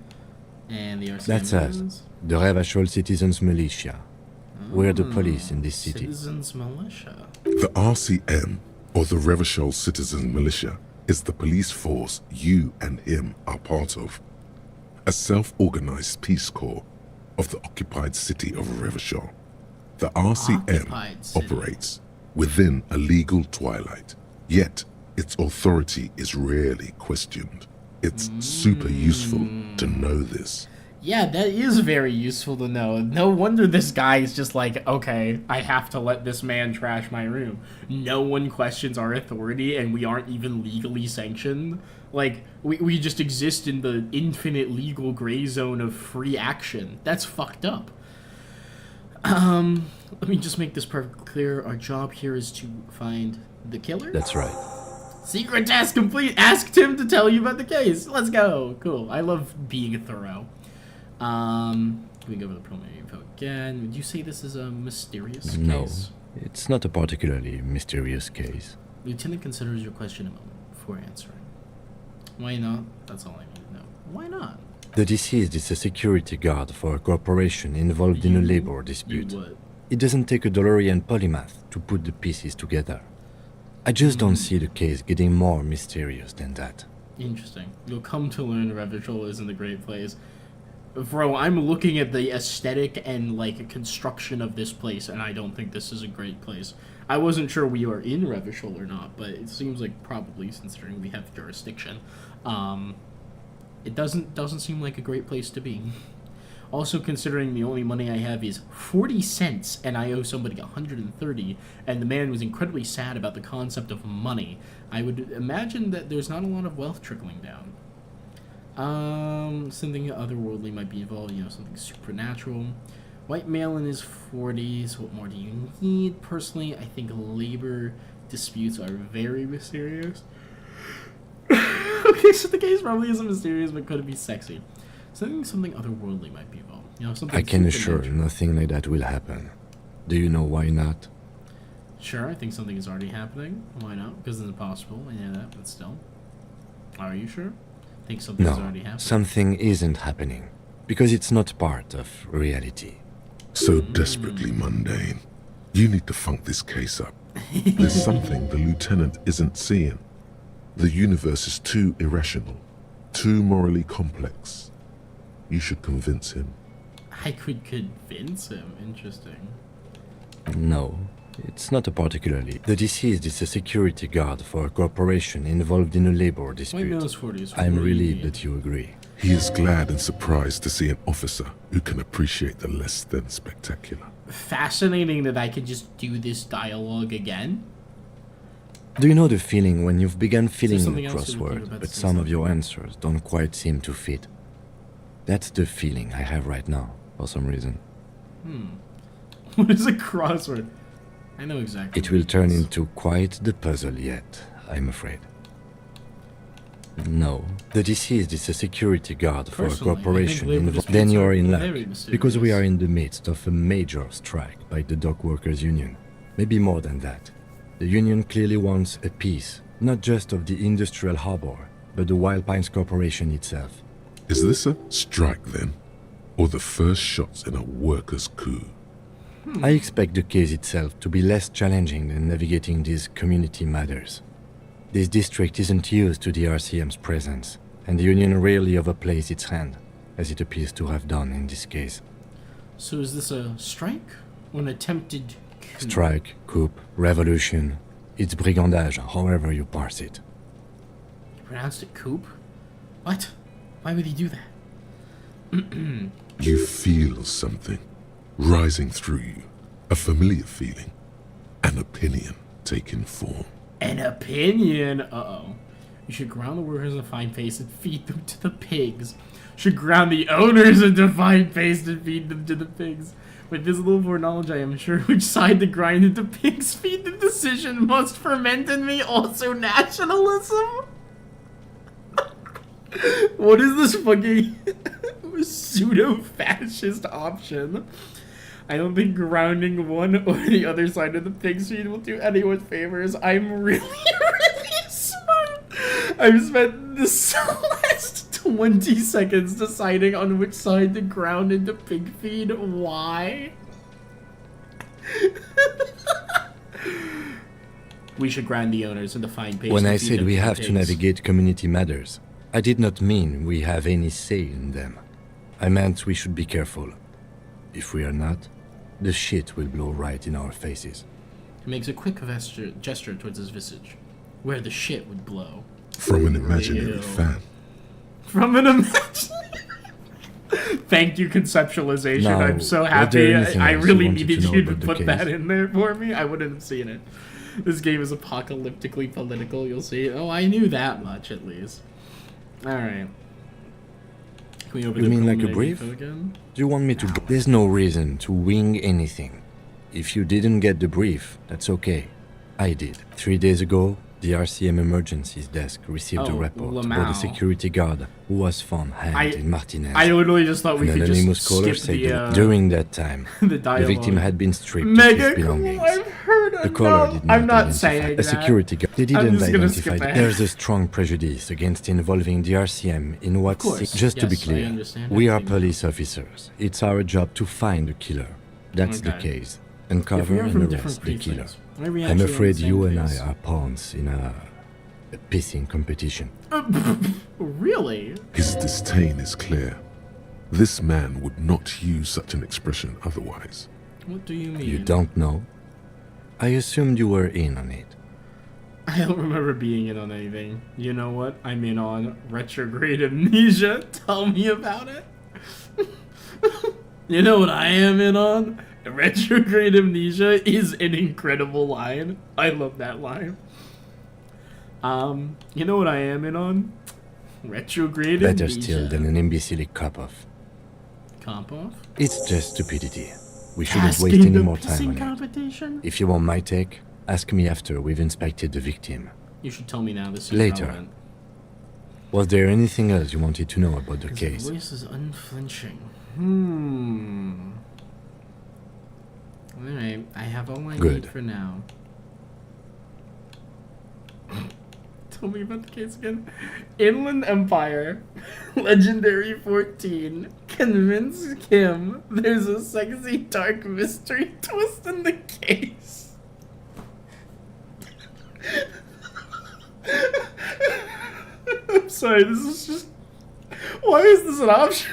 And the RCM That's us, is... the Revachol Citizens Militia. We're the police in this city. Citizens Militia. The RCM, or the Revachol Citizen Militia, is the police force you and him are part of. A self-organized peace corps of the occupied city of Revachol. The RCM Occupied city. operates within a legal twilight, yet its authority is rarely questioned. It's super useful to know this. Yeah, that is very useful to know. No wonder this guy is just like, okay, I have to let this man trash my room. No one questions our authority, and we aren't even legally sanctioned. Like, we just exist in the infinite legal gray zone of free action. That's fucked up. Let me just make this perfectly clear. Our job here is to find the killer. That's right. Secret task complete. Ask Tim to tell you about the case. Let's go. Cool. I love being thorough. Can we go over the preliminary info again? Would you say this is a mysterious No, case? it's not a particularly mysterious case. Lieutenant considers your question a moment before answering. Why not? That's all I need to know. Why not? The deceased is a security guard for a corporation involved in a labor You dispute. would. It doesn't take a DeLorean polymath to put the pieces together. I just don't see the case getting more mysterious than that. Interesting. You'll come to learn Revachol isn't a great place. Bro, I'm looking at the aesthetic and, like, construction of this place, and I don't think this is a great place. I wasn't sure we are in Revachol or not, but it seems like probably, considering we have jurisdiction. It doesn't seem like a great place to be. Also, considering the only money I have is 40 cents, and I owe somebody 130, and the man was incredibly sad about the concept of money, I would imagine that there's not a lot of wealth trickling down. Something otherworldly might be involved, something supernatural. White male in his 40s, what more do you need? Personally, I think labor disputes are very mysterious. Okay, so the case probably isn't mysterious, but could it be sexy? Something otherworldly might be involved. Something I can assure supernatural. nothing like that will happen. Do you know why not? Sure, I think something is already happening. Why not? Because it's impossible. I know that, but still. Are you sure? Think something's already No, happening. something isn't happening. Because it's not part of reality. So desperately mundane. You need to funk this case up. There's something the lieutenant isn't seeing. The universe is too irrational, too morally complex. You should convince him. I could convince him. Interesting. No, it's not a particularly. The deceased is a security guard for a corporation involved in a labor White dispute. male's 40s. I'm relieved that you agree. He is glad and surprised to see an officer who can appreciate the less than spectacular. Fascinating that I could just do this dialogue again. Do you know the feeling when you've begun filling in something a else you would think crossword, about but the some of same your answers don't quite seem to fit? That's the feeling I have right now, for some reason. What is a crossword? I know exactly. It what will it turn is. into quite the puzzle yet, I'm afraid. No, the deceased is a security guard for a Personally, I think corporation labor involved. disputes Then you are are in luck, very because we mysterious. are in the midst of a major strike by the dock workers union. Maybe more than that. The union clearly wants a piece, not just of the industrial harbor, but the Wild Pines Corporation itself. Is this a strike then? Or the first shots in a workers' coup? I expect the case itself to be less challenging than navigating these community matters. This district isn't used to the RCM's presence, and the union rarely overplays its hand, as it appears to have done in this case. So is this a strike or an attempted coup? Strike, coup, revolution, it's brigandage, however you parse it. You pronounced it coup? What? Why would he do that? You feel something rising through you, a familiar feeling, an opinion taking form. An opinion? Uh-oh. You should ground the workers in fine paste and feed them to the pigs. Should ground the owners into fine paste and feed them to the pigs. With this little foreknowledge, I am sure which side to grind into pigs feed the decision must ferment in me also nationalism. What is this fucking pseudo-fascist option? I don't think grounding one or the other side of the pig's feed will do anyone favors. I'm really, really smart. I've spent this last 20 seconds deciding on which side to ground into pig feed. Why? We should grind the owners into fine paste. When and I feed said them we to the have to pigs. navigate community matters, I did not mean we have any say in them. I meant we should be careful. If we are not, the shit will blow right in our faces. He makes a quick gesture towards his visage, where the shit would blow. From an imaginary Ew. fan. From an imaginary. Thank you, conceptualization. Now, I'm so was happy. there anything I else you really wanted to needed know you to about the put case? that in there for me. I wouldn't have seen it. This game is apocalyptically political. You'll see. Oh, I knew that much at least. All right. Can we open You the mean like a preliminary brief? info again? Do you want me to... There's no reason to wing anything. If you didn't get the brief, that's okay. I did. 3 days ago, the RCM Emergencies Desk received a Oh, report Lamau. about a security guard who was found hanged in Martinez. I literally just thought we An could anonymous just caller skip said the that during that time, the the dialogue. victim had been stripped of Mega his cool. belongings. I've heard The enough. caller did not I'm not identify saying a that. security guard. They I'm didn't just gonna identify. skip ahead. There's a strong prejudice against involving the RCM in what. course. Just to be Yes, I clear, understand. we are Everything. police officers. It's our job to find the killer. That's the Okay. case. If we Uncover are from and different arrest the killer. precincts, maybe I'm actually on the afraid same you and I case. are pawns in a pissing competition. Really? His disdain is clear. This man would not use such an expression otherwise. What do you mean? You don't know? I assumed you were in on it. I don't remember being in on anything. You know what? I'm in on retrograde amnesia. Tell me about it. You know what I am in on? Retrograde amnesia is an incredible line. I love that line. You know what I am in on? Retrograde Better amnesia. still than an imbecile cop-off. Comp off? It's just stupidity. We shouldn't Asking waste any the more time pissing on it. competition? If you want my take, ask me after we've inspected the victim. You should tell me now. This is Later. relevant. Was there anything else you wanted to know about the His case? voice is unflinching. Alright, I have all I Good. need for now. Tell me about the case again. Inland Empire, Legendary 14. Convince Kim there's a sexy dark mystery twist in the case. I'm sorry, this is just... Why is this an option?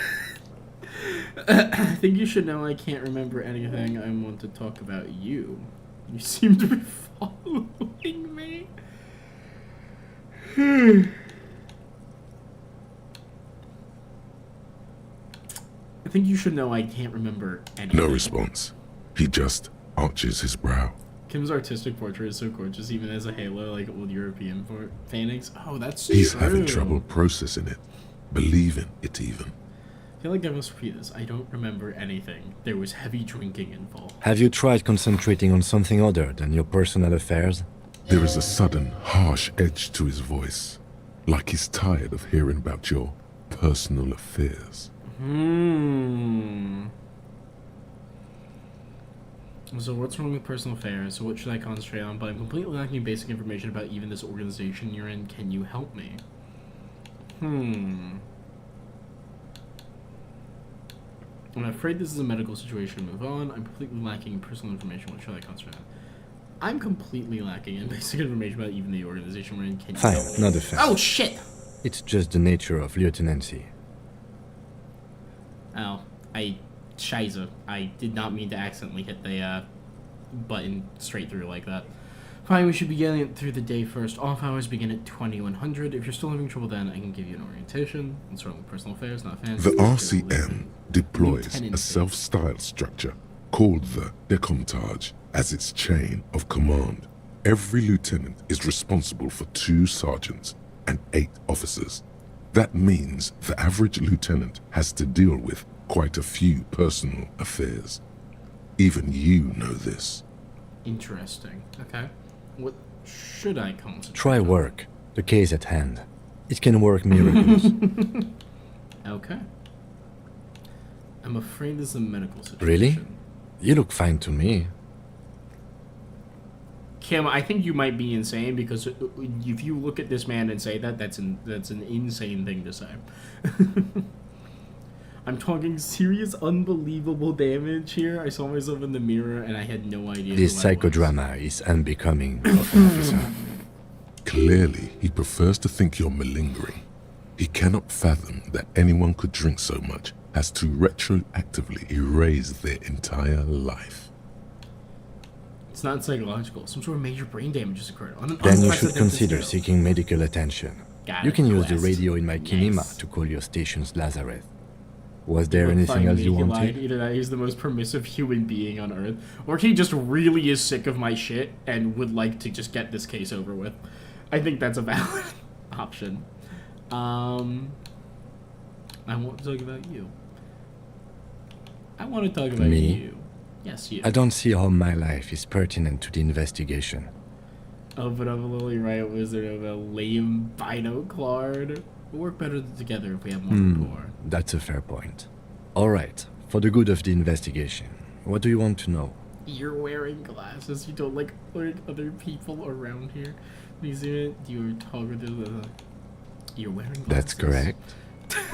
I think you should know I can't remember anything. I want to talk about you. You seem to be following me. I think you should know I can't remember anything. No response. He just arches his brow. Kim's artistic portrait is so gorgeous, even as a Halo, like old European paintings. Oh, that's He's true. having trouble processing it, believing it even. I feel like I must repeat this. I don't remember anything. There was heavy drinking involved. Have you tried concentrating on something other than your personal affairs? There is a sudden, harsh edge to his voice, like he's tired of hearing about your personal affairs. So what's wrong with personal affairs? So what should I concentrate on? But I'm completely lacking basic information about even this organization you're in. Can you help me? I'm afraid this is a medical situation. Move on. I'm completely lacking in personal information. What should I concentrate on? I'm completely lacking in basic information about even the organization we're in. Can you Fine, help me? not offense. Oh, shit! It's just the nature of lieutenancy. Oh, Scheiße. I did not mean to accidentally hit the button straight through like that. Fine, we should begin it through the day first. Off hours begin at 2100. If you're still having trouble then, I can give you an orientation. It's certainly personal affairs, not fancy. The RCM deploys a self-styled structure called the Decomptage as its chain of command. Every lieutenant is responsible for 2 sergeants and 8 officers. That means the average lieutenant has to deal with quite a few personal affairs. Even you know this. Interesting. Okay. What should I concentrate Try on? work. The case at hand. It can work miracles. Okay. I'm afraid this is a medical situation. Really? You look fine to me. Kim, I think you might be insane because if you look at this man and say that, that's an insane thing to say. I'm talking serious, unbelievable damage here. I saw myself in the mirror and I had no idea. This who I was. psychodrama is unbecoming of an officer. Clearly, he prefers to think you're malingering. He cannot fathom that anyone could drink so much as to retroactively erase their entire life. It's not psychological. Some sort of major brain damage has occurred. On an Then you should unprecedented consider scale. seeking medical attention. Got You it. can use the Quest. radio in my kinema Nice. to call your station's Lazareth. Was there Look, anything fine, else he you lied. wanted? Either that he's the most permissive human being on earth, or he just really is sick of my shit and would like to just get this case over with. I think that's a valid option. I want to talk about you. I want to talk about Me? you. Yes, you. I don't see how my life is pertinent to the investigation. Oh, but I'm a Lily Riot Wizard of a lame binoclard. We'll work better together if we have more rapport. That's a fair point. Alright, for the good of the investigation, what do you want to know? You're wearing glasses. You don't like other people around here. You're talking. You're wearing glasses. That's correct.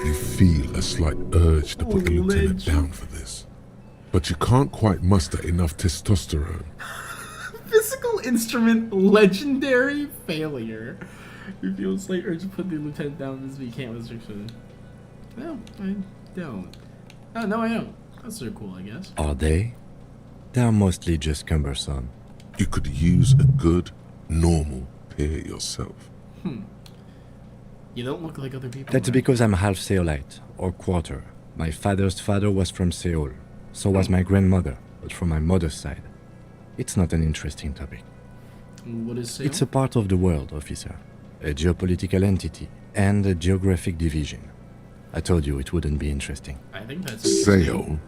You feel a slight urge to put the lieutenant down for this, but you can't quite muster enough testosterone. Physical instrument legendary failure. You feel a slight urge to put the lieutenant down because we can't restriction. No, I don't. Oh, no, I don't. That's so cool, I guess. Are they? They are mostly just cumbersome. You could use a good, normal peer yourself. You don't look like other people. That's right? because I'm half Seolite, or quarter. My father's father was from Seoul. So was my grandmother, but from my mother's side. It's not an interesting topic. What is Seoul? It's a part of the world, officer. A geopolitical entity and a geographic division. I told you it wouldn't be interesting. I think that's Seoul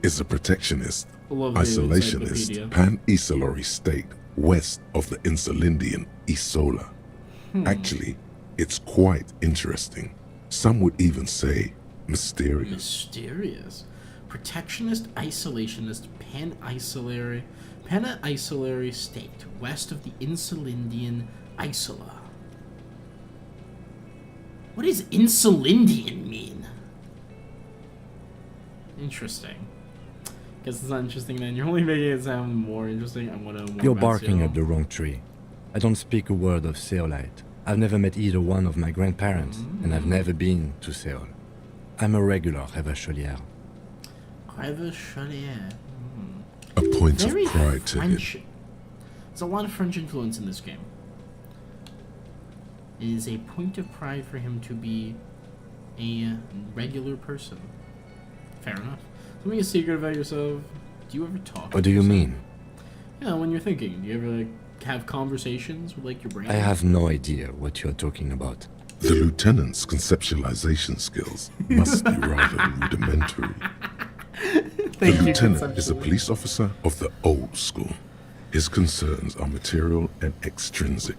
is a protectionist, Love the isolationist, encyclopedia. pan-Isolary state west of the Insulindian Isola. Actually, it's quite interesting. Some would even say mysterious. Mysterious. Protectionist, isolationist, pan-isolary state west of the Insulindian Isola. What does Insulindian mean? Interesting. Guess it's not interesting then. You're only making it sound more interesting. I want to know more You're about barking Seoul. up the wrong tree. I don't speak a word of Seolite. I've never met either one of my grandparents, and I've never been to Seoul. I'm a regular Rêve-Chaulière. Rêve-Chaulière. A point Very of pride to French. him. There's a lot of French influence in this game. It is a point of pride for him to be a regular person. Fair enough. Tell me a secret about yourself. Do you ever talk? What do you mean? Yeah, when you're thinking, do you ever like have conversations with like your brain? I have no idea what you're talking about. The lieutenant's conceptualization skills must be rather rudimentary. The lieutenant is a police officer of the old school. His concerns are material and extrinsic.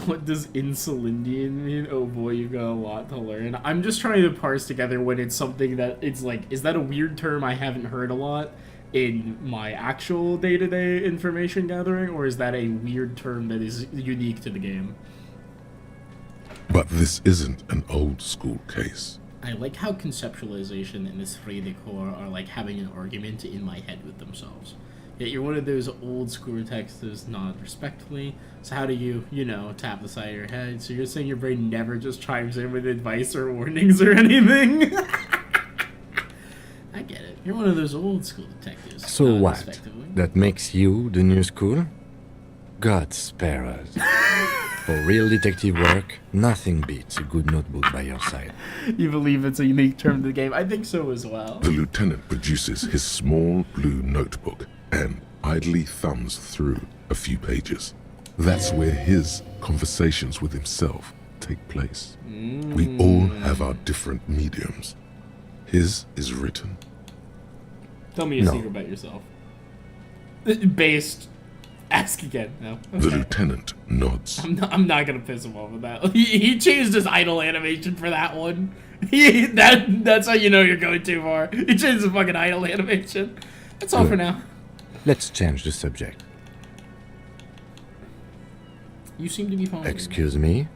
What does insulindian mean? Oh boy, you've got a lot to learn. I'm just trying to parse together when it's something that it's like, is that a weird term I haven't heard a lot in my actual day-to-day information gathering, or is that a weird term that is unique to the game? But this isn't an old school case. I like how conceptualization and this de core are like having an argument in my head with themselves. Yet you're one of those old school texters not respectfully. So how do you, tap the side of your head? So you're saying your brain never just chimes in with advice or warnings or anything? I get it. You're one of those old school detectives. So what? That makes you the new school? God spare us. For real detective work, nothing beats a good notebook by your side. You believe it's a unique term to the game? I think so as well. The lieutenant produces his small blue notebook and idly thumbs through a few pages. That's where his conversations with himself take place. We all have our different mediums. His is written. Tell me a secret about yourself. Based. Ask again. No. Okay. The lieutenant nods. I'm not gonna piss him off with that. He changed his idle animation for that one. That's how you know you're going too far. He changed the fucking idle animation. That's all for now. Let's change the subject. You seem to be fine. Excuse me?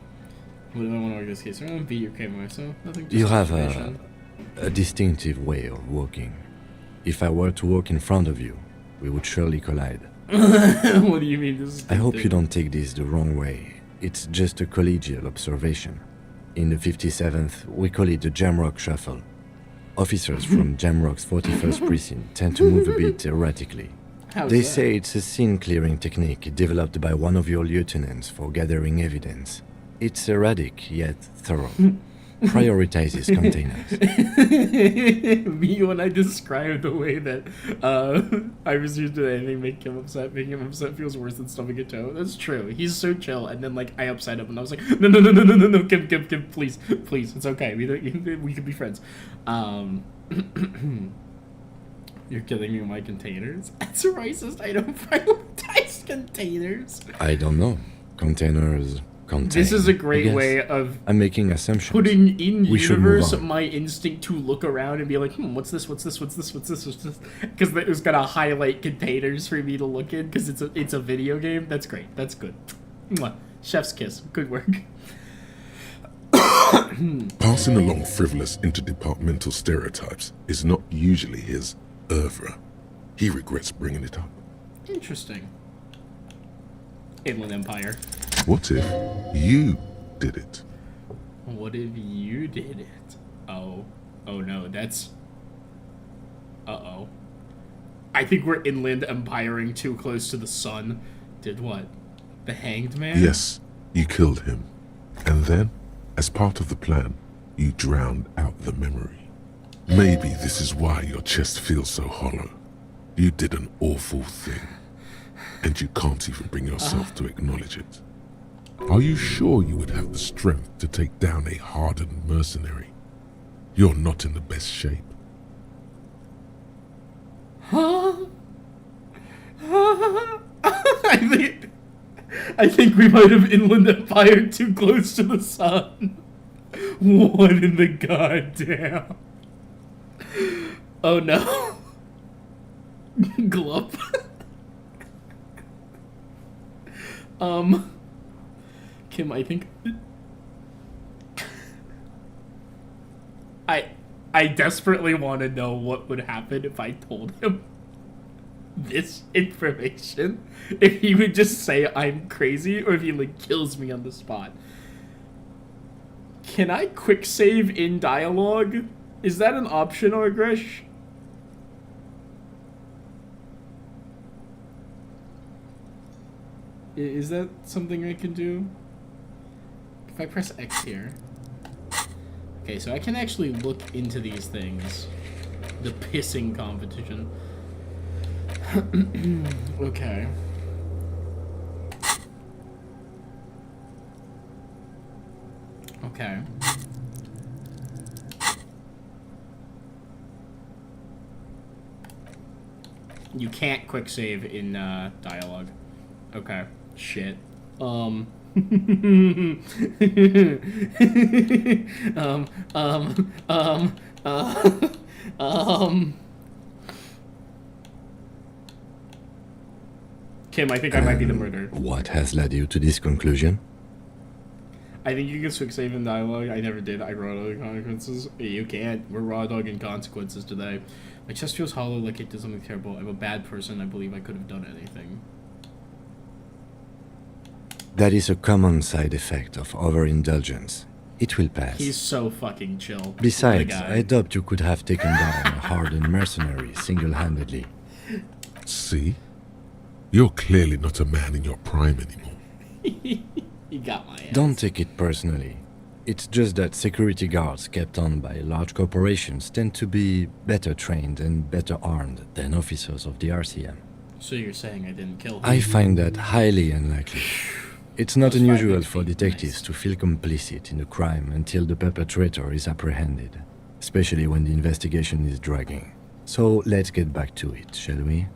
What do I want to argue this case? I don't beat your camera, so nothing. You have a distinctive way of walking. If I were to walk in front of you, we would surely collide. What do you mean? I hope you don't take this the wrong way. It's just a collegial observation. In the 57th, we call it the Jamrock Shuffle. Officers from Jamrock's 41st Precinct tend to move a bit erratically. They say it's a scene-clearing technique developed by one of your lieutenants for gathering evidence. It's erratic, yet thorough. Prioritizes containers. Me, when I describe the way that I refuse to do anything making him upset feels worse than stubbing a toe. That's true. He's so chill, and then like I upset him, and I was like, no, Kim, please, it's okay. We can be friends. You're killing me with my containers. That's racist. I don't prioritize containers. I don't know. Containers. This is a great way of I'm making assumptions. Putting in universe my instinct to look around and be like, what's this? Because it's gonna highlight containers for me to look in because it's a video game. That's great. That's good. Mwah. Chef's kiss. Good work. Passing along frivolous interdepartmental stereotypes is not usually his oeuvre. He regrets bringing it up. Interesting. Inland Empire. What if you did it? What if you did it? Oh no, that's... Uh-oh. I think we're Inland Empiring too close to the sun. Did what? The Hanged Man? Yes, you killed him. And then, as part of the plan, you drowned out the memory. Maybe this is why your chest feels so hollow. You did an awful thing. And you can't even bring yourself to acknowledge it. Are you sure you would have the strength to take down a hardened mercenary? You're not in the best shape. Huh? I think we might have Inland Empire too close to the sun. What in the goddamn? Oh no. Glump. Kim, I think I desperately want to know what would happen if I told him this information. If he would just say I'm crazy, or if he like kills me on the spot. Can I quick save in dialogue? Is that an option, Orgrish? Is that something I can do? If I press X here. Okay, so I can actually look into these things. The pissing competition. Okay. Okay. You can't quick save in dialogue. Okay. Shit. Um. um. Kim, I think I might be the murderer. What has led you to this conclusion? I think you can quick save in dialogue. I never did. I raw dog consequences. You can't. We're raw dogging consequences today. My chest feels hollow, like it did something terrible. I'm a bad person. I believe I could have done anything. That is a common side effect of overindulgence. It will pass. He's so fucking chill. What a Besides, guy. I doubt you could have taken down a hardened mercenary single-handedly. See? You're clearly not a man in your prime anymore. He got my ass. Don't take it personally. It's just that security guards kept on by large corporations tend to be better trained and better armed than officers of the RCM. So you're saying I didn't kill him? I find that highly unlikely. It's not Those unusual findings for be detectives nice. to feel complicit in a crime until the perpetrator is apprehended, especially when the investigation is dragging. So let's get back to it, shall we?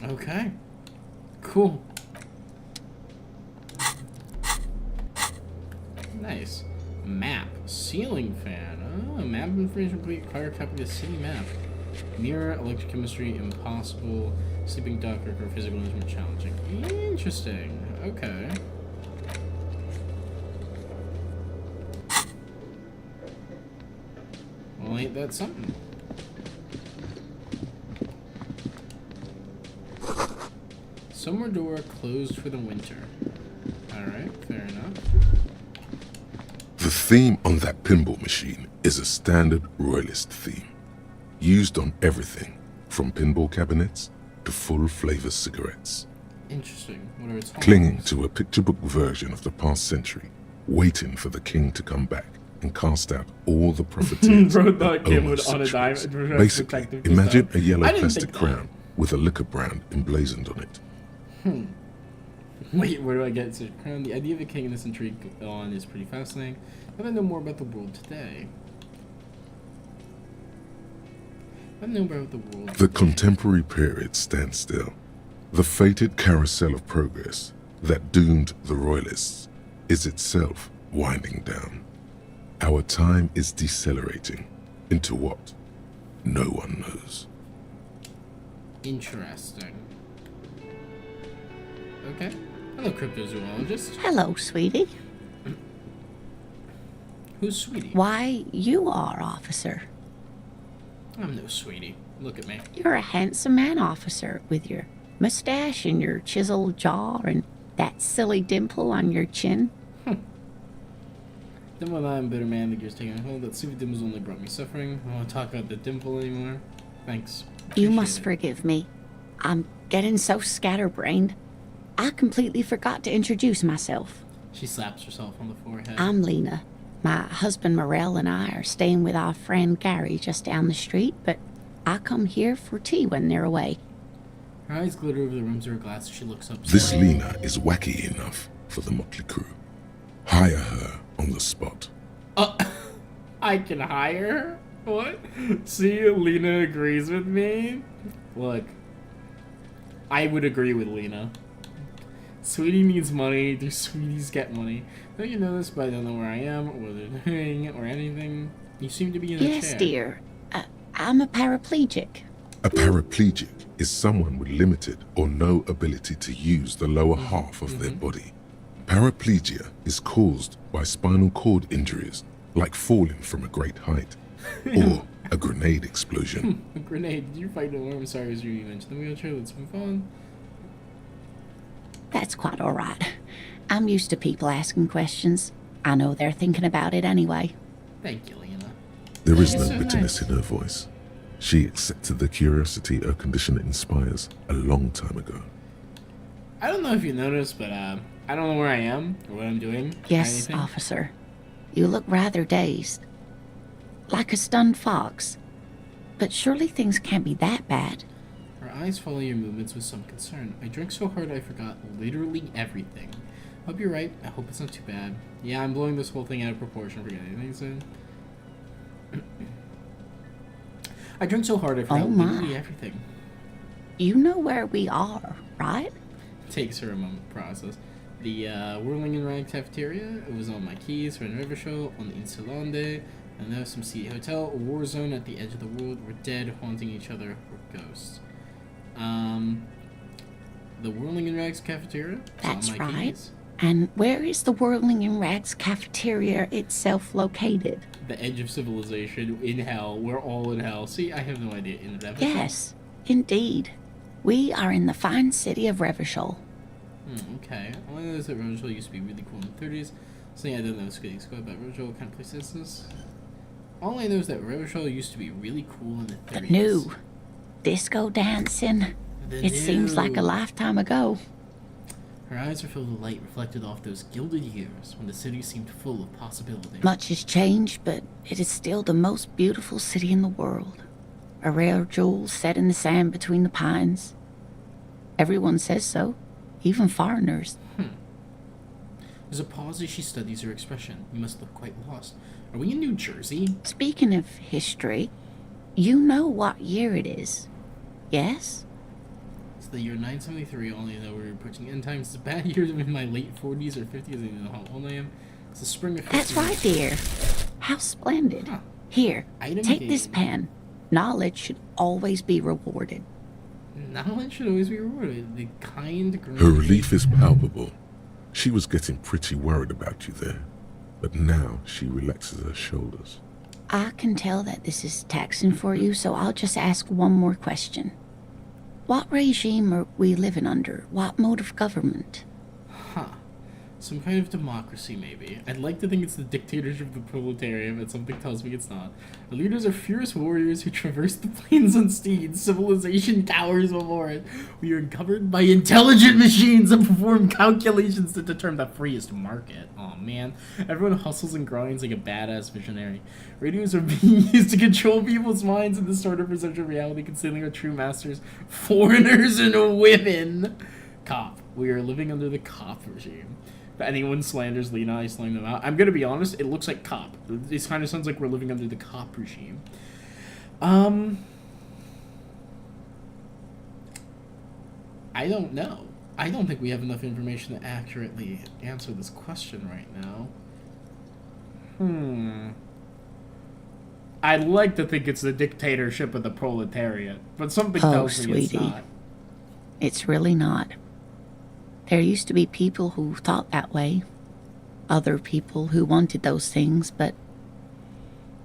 Okay. Cool. Nice. Map. Ceiling fan. Oh, map information complete. Fire copy the city map. Mirror, electrochemistry, impossible. Sleeping duck, or physical instrument challenging. Interesting. Okay. Well, ain't that something? Summer door closed for the winter. Alright, fair enough. The theme on that pinball machine is a standard royalist theme, used on everything from pinball cabinets to full-flavor cigarettes. Interesting. What are its Clinging hallmarks? to a picture book version of the past century, waiting for the king to come back and cast out all the profiteers. Bro and thought Kim would owners on a of dime. trees. Basically, imagine a yellow plastic crown with a liquor brand emblazoned on it. Wait, where do I get such a crown? The idea of a king in this intrigue on is pretty fascinating. I know more about the world today. I know about the world. The today. contemporary period stands still. The fated carousel of progress that doomed the royalists is itself winding down. Our time is decelerating into what? No one knows. Interesting. Okay. Hello, cryptozoologist. Hello, sweetie. Who's Sweetie? Why, you are, officer. I'm no Sweetie. Look at me. You're a handsome man, officer, with your mustache and your chiseled jaw and that silly dimple on your chin. Then when I'm a bitter man, the gears taking hold. That stupid dimple's only brought me suffering. I don't want to talk about the dimple anymore. Thanks. You Appreciate must it. forgive me. I'm getting so scatterbrained. I completely forgot to introduce myself. She slaps herself on the forehead. I'm Lena. My husband Morel and I are staying with our friend Gary just down the street, but I come here for tea when they're away. Her eyes glitter over the rims of her glass as she looks up. This Lena is wacky enough for the motley crew. Hire her on the spot. I can hire her? What? See, Lena agrees with me? Look, I would agree with Lena. Sweetie needs money. Do sweeties get money? Don't you know this, but I don't know where I am, or what they're doing, or anything. You seem to be in a Yes, chair. dear. I'm a paraplegic. A paraplegic is someone with limited or no ability to use the lower half of their body. Paraplegia is caused by spinal cord injuries, like falling from a great height, or a grenade explosion. A grenade. Did you fight no more? I'm sorry, I was reading you mentioned the wheelchair. Let's move on. That's quite all right. I'm used to people asking questions. I know they're thinking about it anyway. Thank you, Lena. There is That's no so bitterness nice. in her voice. She accepted the curiosity her condition inspires a long time ago. I don't know if you noticed, but I don't know where I am or what I'm doing. or Yes, anything. officer. You look rather dazed. Like a stunned fox. But surely things can't be that bad. Her eyes follow your movements with some concern. I drank so hard I forgot literally everything. Hope you're right. I hope it's not too bad. Yeah, I'm blowing this whole thing out of proportion. Forget anything soon. I drank so hard I forgot literally everything. You know where we are, right? Takes her a moment to process. The Whirling in Rag cafeteria. It was on my keys. Red River Show on the Insulande. And there was some seedy hotel. A war zone at the edge of the world. We're dead, haunting each other. We're ghosts. The Whirling in Rags cafeteria. That's on my right. keys. And where is the Whirling in Rags cafeteria itself located? The edge of civilization in hell. We're all in hell. See, I have no idea. In Revachol? Yes, indeed. We are in the fine city of Revachol. Okay. All I know is that Revachol used to be really cool in the 30s. Something I don't know is getting scored about Revachol. What kind of place is this? All I know is that Revachol used to be really cool in the 30s. The new disco dancing. It seems like a lifetime ago. Her eyes are filled with light reflected off those gilded years when the city seemed full of possibility. Much has changed, but it is still the most beautiful city in the world. A rare jewel set in the sand between the pines. Everyone says so, even foreigners. There's a pause as she studies her expression. You must look quite lost. Are we in New Jersey? Speaking of history, you know what year it is, yes? It's the year 973, only though we're approaching end times. It's a bad year in my late 40s or 50s. I don't even know how old I am. It's the spring of 50. That's right, dear. How splendid. Huh. Here, Item take this gained. pen. Knowledge should always be rewarded. Knowledge should always be rewarded. The kind green. Her relief is palpable. She was getting pretty worried about you there, but now she relaxes her shoulders. I can tell that this is taxing for you, so I'll just ask one more question. What regime are we living under? What mode of government? Huh. Some kind of democracy, maybe. I'd like to think it's the dictatorship of the proletariat, but something tells me it's not. Our leaders are fierce warriors who traverse the plains on steeds. Civilization towers before it. We are governed by intelligent machines that perform calculations to determine the freest market. Oh man. Everyone hustles and grinds like a badass visionary. Radios are being used to control people's minds and distort our perception of reality, concealing our true masters, foreigners and women. Cop. We are living under the cop regime. If anyone slanders Lena, I slam them out. I'm gonna be honest, it looks like cop. This kind of sounds like we're living under the cop regime. I don't know. I don't think we have enough information to accurately answer this question right now. I'd like to think it's the dictatorship of the proletariat, but something tells me it's sweetie. not. It's really not. There used to be people who thought that way. Other people who wanted those things, but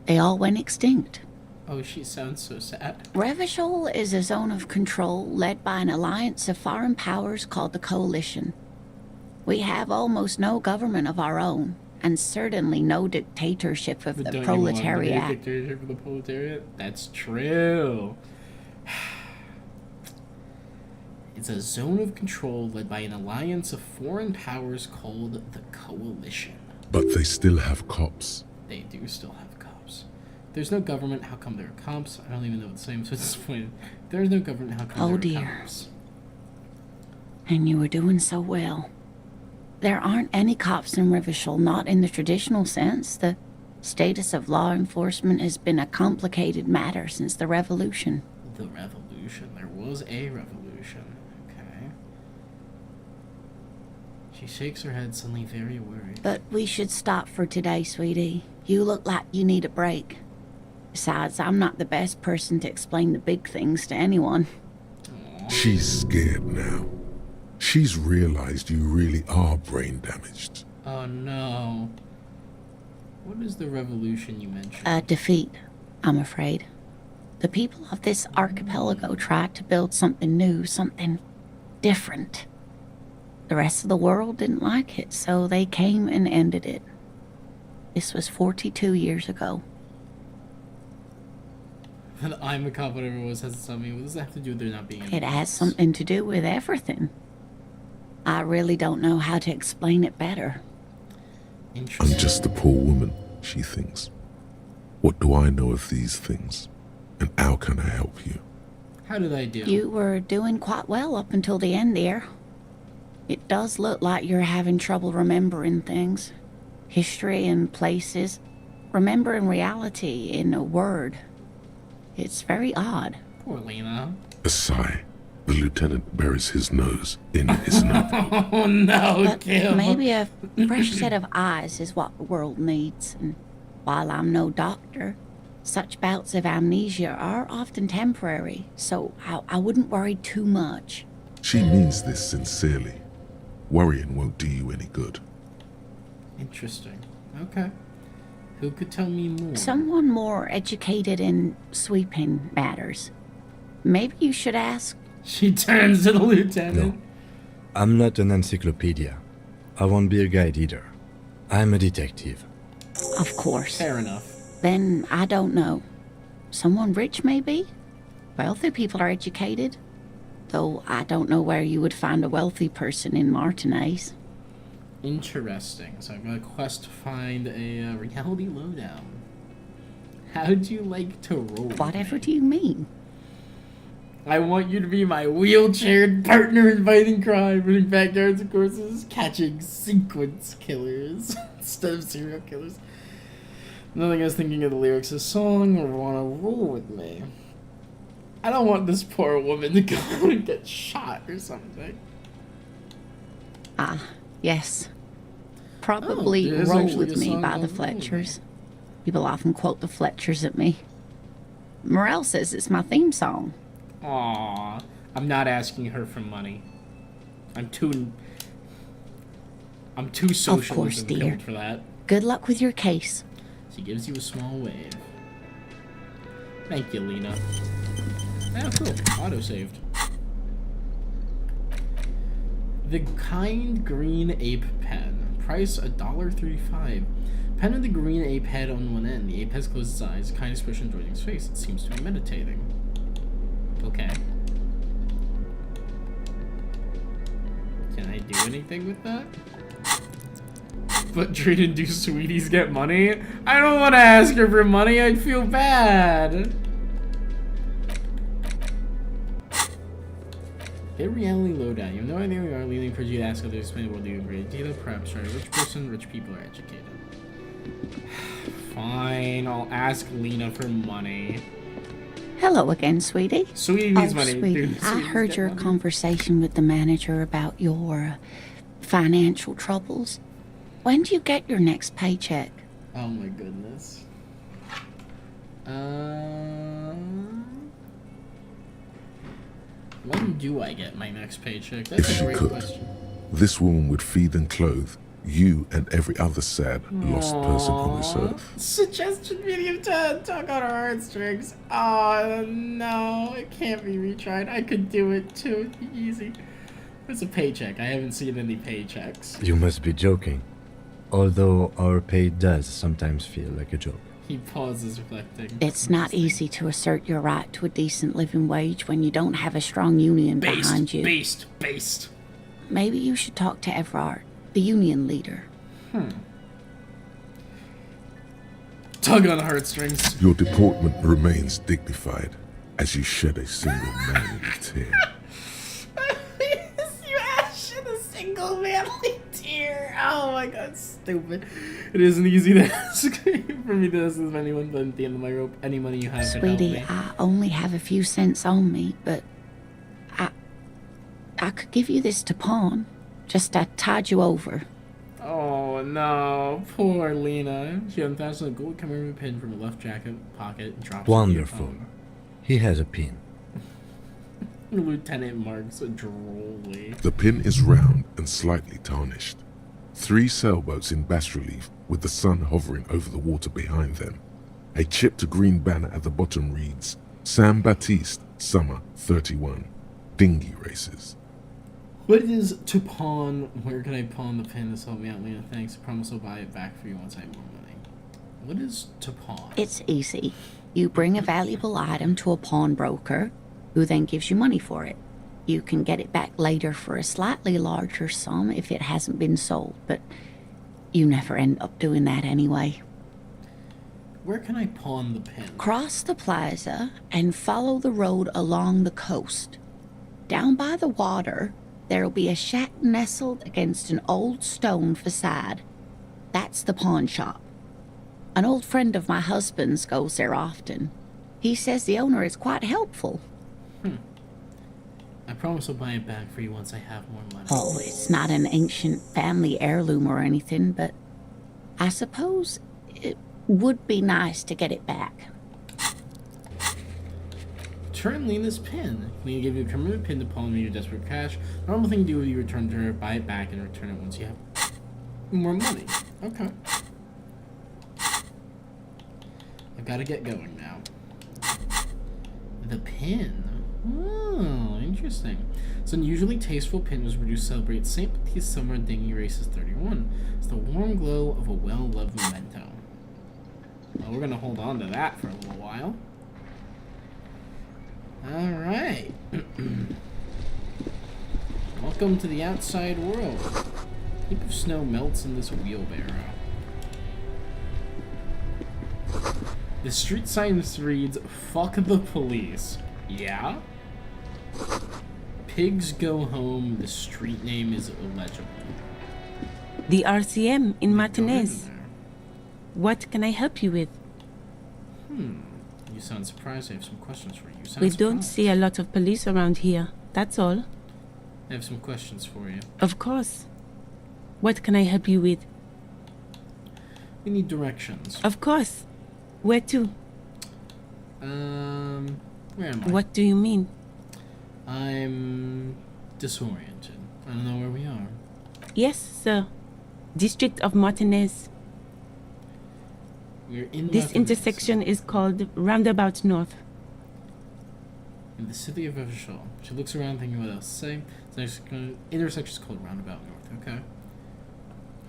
they all went extinct. Oh, she sounds so sad. Revachol is a zone of control led by an alliance of foreign powers called the Coalition. We have almost no government of our own, and certainly no dictatorship of But the don't you want to be a proletariat. dictatorship of the proletariat? That's true. It's a zone of control led by an alliance of foreign powers called the Coalition. But they still have cops. They do still have cops. If there's no government, how come there are cops? I don't even know what the same is at this point. If there's no government, how come Oh, there are dear. cops? And you were doing so well. There aren't any cops in Revachol, not in the traditional sense. The status of law enforcement has been a complicated matter since the revolution. The revolution. There was a revolution. Okay. She shakes her head, suddenly very worried. But we should stop for today, sweetie. You look like you need a break. Besides, I'm not the best person to explain the big things to anyone. She's scared now. She's realized you really are brain damaged. Oh no. What is the revolution you mentioned? A defeat, I'm afraid. The people of this archipelago tried to build something new, something different. The rest of the world didn't like it, so they came and ended it. This was 42 years ago. And I'm a cop, whatever it was, has to tell me. What does that have to do with there not being any It has cops? something to do with everything. I really don't know how to explain it better. I'm Interesting. just a poor woman, she thinks. What do I know of these things? And how can I help you? How did I do? You were doing quite well up until the end there. It does look like you're having trouble remembering things. History and places. Remembering reality in a word. It's very odd. Poor Lena. A sigh. The lieutenant buries his nose in his notebook. Oh no, But Gil. maybe a fresh set of eyes is what the world needs. And while I'm no doctor, such bouts of amnesia are often temporary, so I wouldn't worry too much. She means this sincerely. Worrying won't do you any good. Interesting. Okay. Who could tell me more? Someone more educated in sweeping matters. Maybe you should ask. She turns to the lieutenant. No. I'm not an encyclopedia. I won't be a guide either. I'm a detective. Of course. Fair enough. Then I don't know. Someone rich, maybe? Wealthy people are educated. Though I don't know where you would find a wealthy person in Martinez. Interesting. So I'm gonna quest to find a reality lowdown. How'd you like to roll? Whatever with do me? you mean? I want you to be my wheelchaired partner in fighting crime, running backyards and courses, catching sequence killers instead of serial killers. Nothing else thinking of the lyrics of the song or want to roll with me. I don't want this poor woman to go and get shot or something. Ah, yes. Probably there's Roll actually With a Me song by called the Roll With Me. Fletchers. People often quote the Fletchers at me. Morel says it's my theme song. Aww. I'm not asking her for money. I'm too socialism course, dear. killed for that. Good luck with your case. She gives you a small wave. Thank you, Lena. Oh, cool. Auto-saved. The Kind Green Ape Pen. Price $1.35. Pen with the green ape head on one end. The ape has closed its eyes. Kind expression joining its face. It seems to be meditating. Okay. Can I do anything with that? But Treat and do sweeties get money? I don't want to ask her for money. I'd feel bad. Get reality lowdown. You have no idea who you are. Legally encourage you to ask others to explain the world you agree. Data perhaps right. Rich person, rich people are educated. Fine, I'll ask Lena for money. Hello again, sweetie. Sweetie needs money. Sweetie, Dude, I sweeties heard get your money. conversation with the manager about your financial troubles. When do you get your next paycheck? Oh my goodness. When do I get my next paycheck? If That's a she great could, question. this woman would feed and clothe you and every other sad, lost person on this Aw. earth. Suggestion medium to tug on our heartstrings. Oh no, it can't be retried. I could do it too. Easy. It's a paycheck. I haven't seen any paychecks. You must be joking. Although our pay does sometimes feel like a joke. He pauses, reflecting. It's not easy to assert your right to a decent living wage when you don't have a strong union behind you. Based. Maybe you should talk to Everard, the union leader. Tug on the heartstrings. Your deportment remains dignified as you shed a single manly tear. You shed a single manly tear. Oh my god, stupid. It isn't easy to ask for me to ask as anyone, but at the end of my rope, any money you have can help Sweetie, me. I only have a few cents on me, but I could give you this to pawn. Just to tide you over. Oh no, poor Lena. She unfastens a gold commemorative pin from her left jacket pocket and drops it in your Wonderful. phone. He has a pin. Lieutenant marks drolly. The pin is round and slightly tarnished. 3 sailboats in bas relief with the sun hovering over the water behind them. A chipped green banner at the bottom reads, Sam Baptiste, Summer 31. Dinghy races. What is to pawn? Where can I pawn the pin? This help me out, Lena. Thanks. I promise I'll buy it back for you once I have more money. What is to pawn? It's easy. You bring a valuable item to a pawnbroker, who then gives you money for it. You can get it back later for a slightly larger sum if it hasn't been sold, but you never end up doing that anyway. Where can I pawn the pin? Cross the plaza and follow the road along the coast. Down by the water, There'll be a shack nestled against an old stone facade. That's the pawn shop. An old friend of my husband's goes there often. He says the owner is quite helpful. I promise I'll buy it back for you once I have more money. Oh, it's not an ancient family heirloom or anything, but I suppose it would be nice to get it back. Return Lena's pin. Lena gave you a permanent pin to pawn when you're desperate for cash. Normal thing to do would be return to her, buy it back, and return it once you have more money. Okay. I've got to get going now. The pin. Oh, interesting. It's an unusually tasteful pin was produced to celebrate St. Baptiste Summer Dingy Races 31. It's the warm glow of a well-loved memento. Well, we're going to hold on to that for a little while. Alright. Welcome to the outside world. A heap of snow melts in this wheelbarrow. The street sign reads, "Fuck the police." Yeah? Pigs go home. The street name is illegible. The RCM in Go Martinez. in there. What can I help you with? You sound surprised. I have some questions for you. You sound We don't surprised. see a lot of police around here. That's all. I have some questions for you. Of course. What can I help you with? We need directions. Of course. Where to? Where am I? What do you mean? I'm disoriented. I don't know where we are. Yes, sir. District of Martinez. We're in This Martinez, intersection is called Roundabout North. in the city of Evershall. She looks around thinking what else to say. The intersection is called Roundabout North. Okay.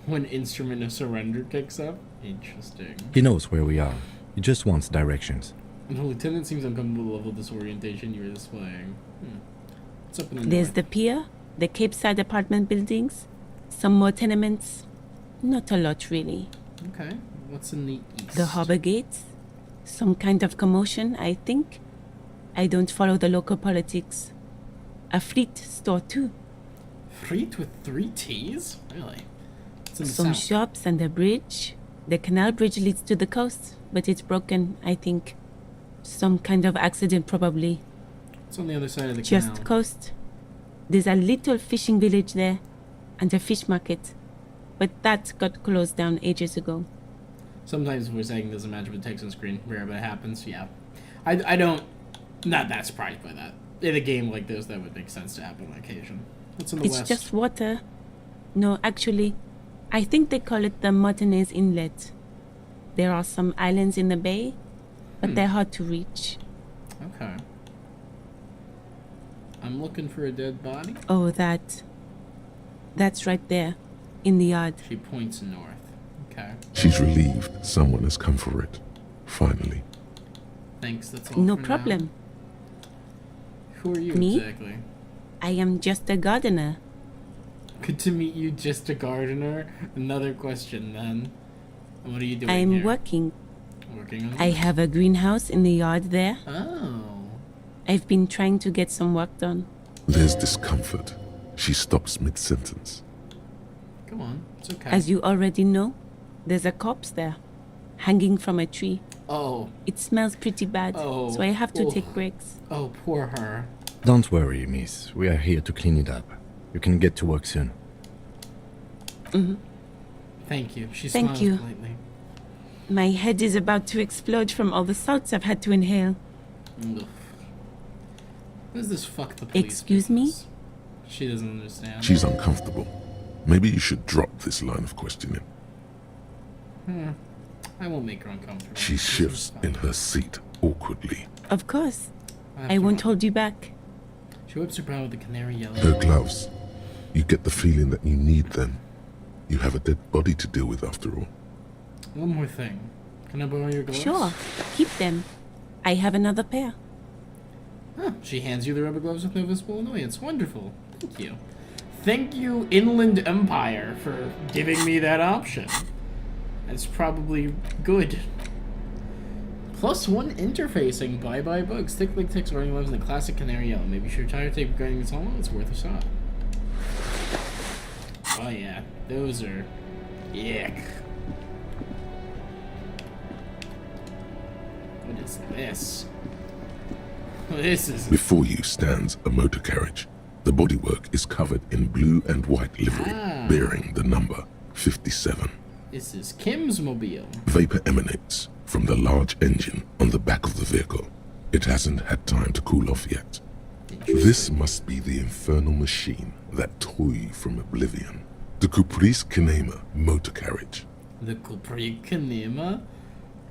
When Instrument of Surrender kicks up. Interesting. He knows where we are. He just wants directions. And the lieutenant seems uncomfortable with the level of disorientation you're displaying. What's up in the There's north? the pier, the Cape Side apartment buildings, some more tenements. Not a lot, really. Okay. What's in the east? The harbor gates. Some kind of commotion, I think. I don't follow the local politics. A fleet store, too. Fleet with 3 T's? Really? It's in the Some south. shops and a bridge. The canal bridge leads to the coast, but it's broken, I think. Some kind of accident, probably. It's on the other side of the Just canal. coast. There's a little fishing village there, and a fish market. But that got closed down ages ago. Sometimes voice acting doesn't match with text on screen. Rare, but it happens. Yeah. I don't... Not that surprised by that. In a game like this, that would make sense to happen on occasion. What's in the It's west? just water. No, actually, I think they call it the Martinez Inlet. There are some islands in the bay, but they're hard to reach. Okay. I'm looking for a dead body. Oh, that. That's right there, in the yard. She points north. Okay. She's relieved someone has come for it. Finally. Thanks, that's all No for now. problem. Who are you Me? exactly? I am just a gardener. Good to meet you, just a gardener. Another question then. What are you doing I am here? working. Working on I what? have a greenhouse in the yard there. Oh. I've been trying to get some work done. There's discomfort. She stops mid-sentence. Come on. It's okay. As you already know, there's a corpse there, hanging from a tree. Oh. It smells pretty bad, Oh. so I have to Oh. take breaks. Oh, poor her. Don't worry, miss. We are here to clean it up. You can get to work soon. Thank you. She Thank smiles you. politely. My head is about to explode from all the salts I've had to inhale. Ugh. What is this fuck the police Excuse me? business? She doesn't understand. She's uncomfortable. Maybe you should drop this line of questioning. I won't make her uncomfortable. She This is shifts fine. in her seat awkwardly. Of course, have I to won't run. hold you back. She whips her brow with a canary yellow. Her gloves. You get the feeling that you need them. You have a dead body to deal with after all. One more thing. Can I borrow your gloves? Sure, keep them. I have another pair. Huh. She hands you the rubber gloves with no visible annoyance. Wonderful. Thank you. Thank you, Inland Empire, for giving me that option. That's probably good. +1 interfacing. Bye-bye books. Thick like text running gloves in the classic canary yellow. Maybe your tire tape grinding its hollow. It's worth a shot. Oh yeah, those are yuck. What is this? This is Before you stands a motor carriage. The bodywork is covered in blue and white livery, bearing the number 57. This is Kim's mobile. Vapor emanates from the large engine on the back of the vehicle. It hasn't had time to cool off yet. This must be the infernal machine that tore you from oblivion. The Caprice Kinema motor carriage. The Caprice Kinema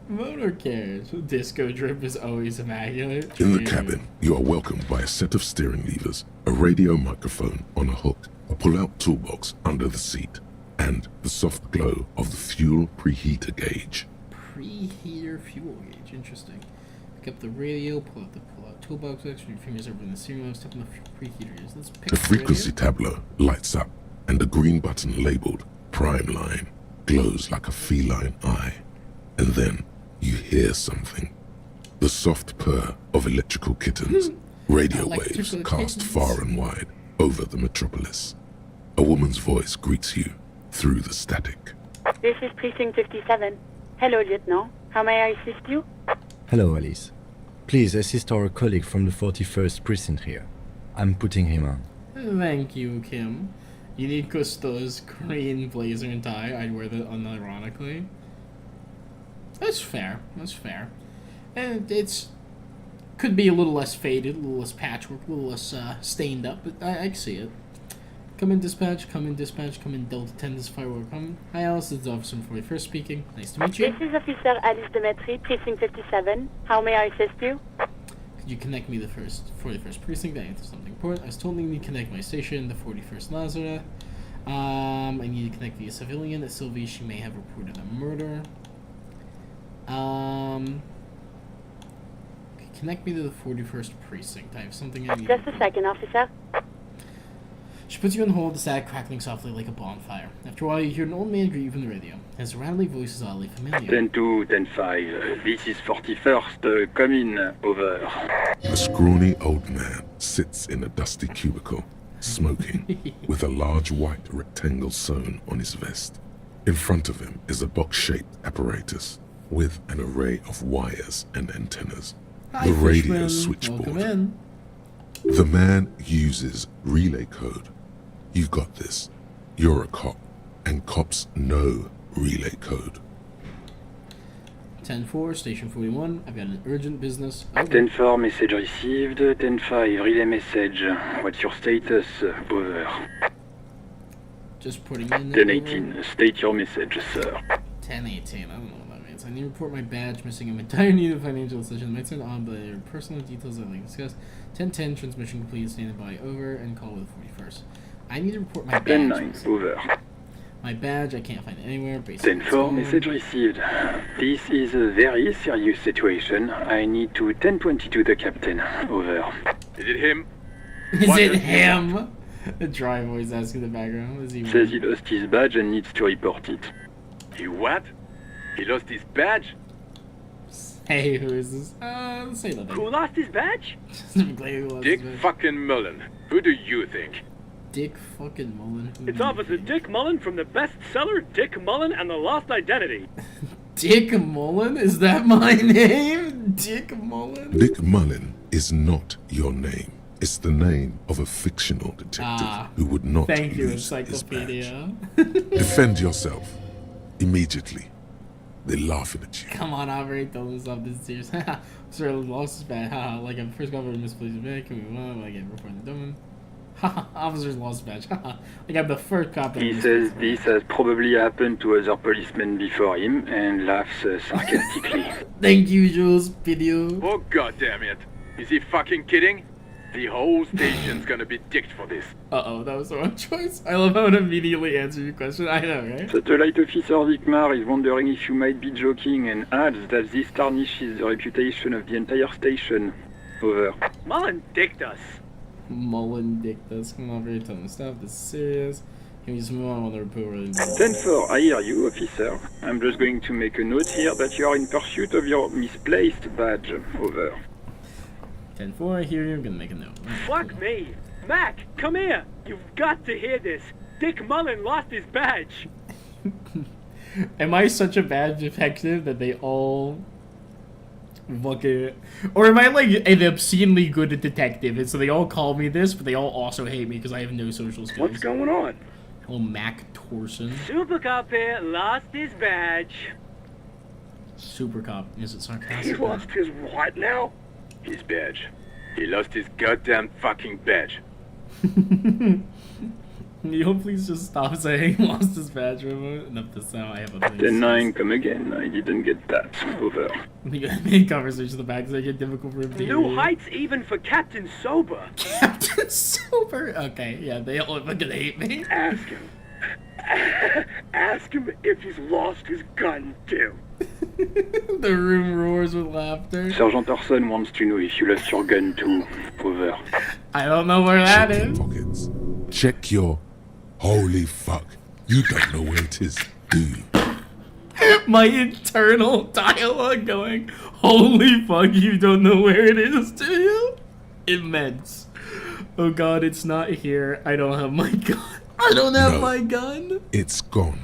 motor carriage. Disco drip is always immaculate. In the cabin, you are welcomed by a set of steering levers, a radio microphone on a hook, a pull-out toolbox under the seat, and the soft glow of the fuel preheater gauge. Preheater fuel gauge. Interesting. Pick up the radio, pull out the pull-out toolbox, extra your fingers over in the steering wheel, step on the preheater is. Let's pick The up frequency radio. tableau lights up, and the green button labeled Prime Line glows like a feline eye. And then you hear something. The soft purr of electrical kittens. Radio waves Electrical cast kittens. far and wide over the metropolis. A woman's voice greets you through the static. This is Precinct 57. Hello, Lieutenant. How may I assist you? Hello, Alice. Please assist our colleague from the 41st precinct here. I'm putting him on. Thank you, Kim. You need Cousteau's green blazer and tie. I'd wear that unironically. That's fair. That's fair. And it's could be a little less faded, a little less patchwork, a little less stained up, but I can see it. Come in, dispatch. Come in, dispatch. Come in, Delta 10. This is Firewall. Come. Hi, Alice. This is Officer 41st speaking. Nice to meet you. This is Officer Alice Demetri, Precinct 57. How may I assist you? Could you connect me to the 41st precinct? I answered something important. I was told I need to connect my station, the 41st Lazarus. I need to connect the civilian. Sylvie, she may have reported a murder. Connect me to the 41st precinct. I have something I need. Just a second, officer. She puts you on hold, the static crackling softly like a bonfire. After a while, you hear an old man greet you from the radio. His rattly voice is oddly familiar. 10-2, 10-5. This is 41st. Come in. Over. The scrawny old man sits in a dusty cubicle, smoking, with a large white rectangle sewn on his vest. In front of him is a box-shaped apparatus with an array of wires and antennas. Hi, The radio Fishman. switchboard. Welcome in. The man uses relay code. You've got this. You're a cop, and cops know relay code. 10-4, station 41. I've got an urgent business. 10-4, message received. 10-5, relay message. What's your status? Over. Just putting in. 10-18, state your message, sir. 10-18. I don't know what that means. I need to report my badge missing in my entire need of financial decision. Might send on, but there are personal details I'd like to discuss. 10-10, transmission complete. Standing by. Over and call with the 41st. I need to report my badge. 10-9, over. My badge, I can't find it anywhere. Basically, 10-4, message received. This is a very serious situation. I need to 10-22 the captain. Over. Is it him? Is it him? The dry voice asking in the background. Is he? Says he lost his badge and needs to report it. He what? He lost his badge? Hey, who is this? Say nothing. Who lost his badge? Who lost Dick his badge? fucking Mullen. Who do you think? Dick fucking Mullen. Who It's do you Officer think? Dick Mullen from the bestseller Dick Mullen and the Lost Identity. Dick Mullen? Is that my name? Dick Mullen? Dick Mullen is not your name. It's the name of a fictional detective who would not Thank you, use his badge. Encyclopedia. Defend yourself. Immediately. They're laughing at you. Come on, operate, don't lose up this serious. Sir, lost his badge. Haha, like I'm first cover misplaced his badge. Can we run? Like I'm reporting the domain. Haha, officer's lost his badge. Haha, like I'm the first cop. that He misplaced says his badge. this has probably happened to other policemen before him and laughs sarcastically. Thank you, Jules. Video. Oh god damn it. Is he fucking kidding? The whole station's gonna be dicked for this. Uh-oh, that was the wrong choice. I love how it immediately answered your question. I know, right? Satellite Officer Vikmar is wondering if you might be joking and adds that this tarnishes the reputation of the entire station. Over. Mullen dicked us. Mullen dick this. Come on, very tell him to stop. This is serious. Can we just move on with the report? Really 10-4, I hear you, officer. I'm just going to make a note here that you are in pursuit of your misplaced badge. Over. 10-4, I hear you. I'm gonna make a note. Fuck me. Mac, come here. You've got to hear this. Dick Mullen lost his badge. Am I such a bad detective that they all fucking... Or am I like an obscenely good detective, and so they all call me this, but they all also hate me because I have no social skills? What's going on? Oh, Mac Torson. Super Cop here lost his badge. Super Cop. Is it sarcastic? He lost his what now? His badge. He lost his goddamn fucking badge. You'll please just stop saying lost his badge remote. Enough to sound I have a 10-9, come again. I didn't get that. Over. The main conversation in the back is like get difficult for him to New hear. heights even for Captain Sober. Captain Sober? Okay, yeah, they all fucking hate me. Ask him. Ask him if he's lost his gun too. The room roars with laughter. Sergeant Orson wants to know if you left your gun too. Over. I don't know where that Check is. your pockets. Check your... Holy fuck. You don't know where it is, do you? My internal dialogue going, holy fuck, you don't know where it is, do you? Immense. Oh god, it's not here. I don't have my gun. I don't have my gun. It's gone.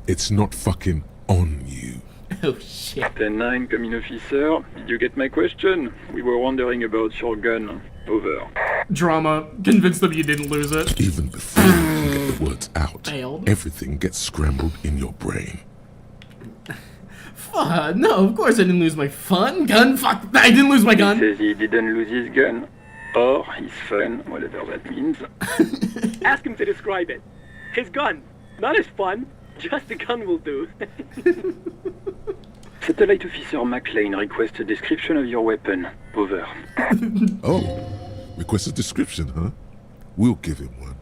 It's not fucking on you. Oh shit. 10-9, come in, officer. Did you get my question? We were wondering about your gun. Over. Drama. Convince them you didn't lose it. Even before you can get the words out, Failed. everything gets scrambled in your brain. Fuck, no, of course I didn't lose my gun. Fuck, I didn't lose my He gun. says he didn't lose his gun. Or his fun, whatever that means. Ask him to describe it. His gun. Not his fun. Just a gun will do. Satellite Officer McLean requests a description of your weapon. Over. Oh, request a description, huh? We'll give him one.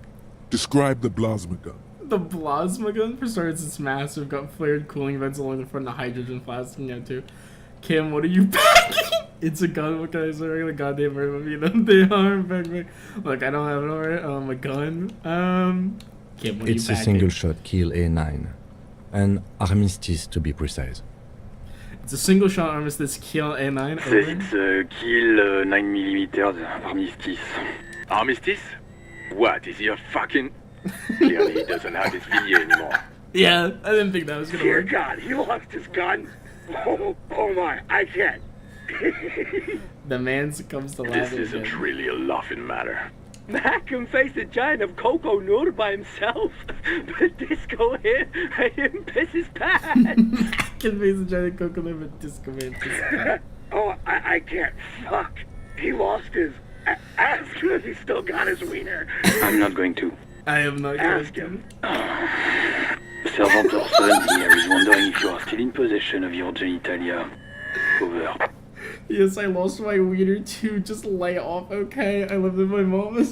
Describe the plasma gun. The plasma gun, for starters, it's massive, got flared cooling vents along the front, and the hydrogen flask in there too. Kim, what are you packing? It's a gun, what can I say? Regular goddamn murder movie. They are back. Look, I don't have it already. A gun. Kim, what are It's you a packing? single shot kill A9. An armistice to be precise. It's a single shot armistice kill A9. Says Over. it's a kill 9mm armistice. Armistice? What, is he a fucking... Clearly he doesn't have his video anymore. Yeah, I didn't think that was gonna Dear work. God, he lost his gun. Oh my, I can't. The man succumbs to This laughing. isn't again. really a laughing matter. Mac can face a giant of Coco Noor by himself. But Disco here made him piss his pants. Can face a giant coconut with disco man. Oh, I can't. Fuck. He lost his... Ask him if he still got his wiener. I'm not going to. I am not Ask going him. Sergeant Orson here is wondering if you are still in possession of your genitalia. Over. Yes, I lost my wiener too. Just lay off, okay? I lived with my mom and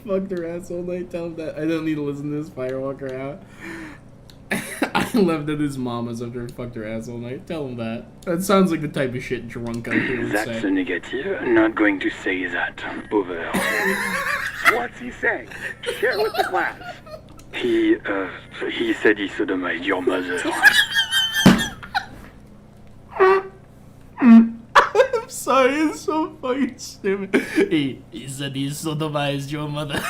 fucked her ass all night. Tell him that. I don't need to listen to this firewalker out. I lived at his mama's after I fucked her ass all night. Tell him that. That sounds like the type of shit drunk out here would That's say. a negative. Not going to say that. Over. What's he saying? Share with the class. He said he sodomized your mother. I'm sorry, it's so fucking stupid. He said he sodomized your mother.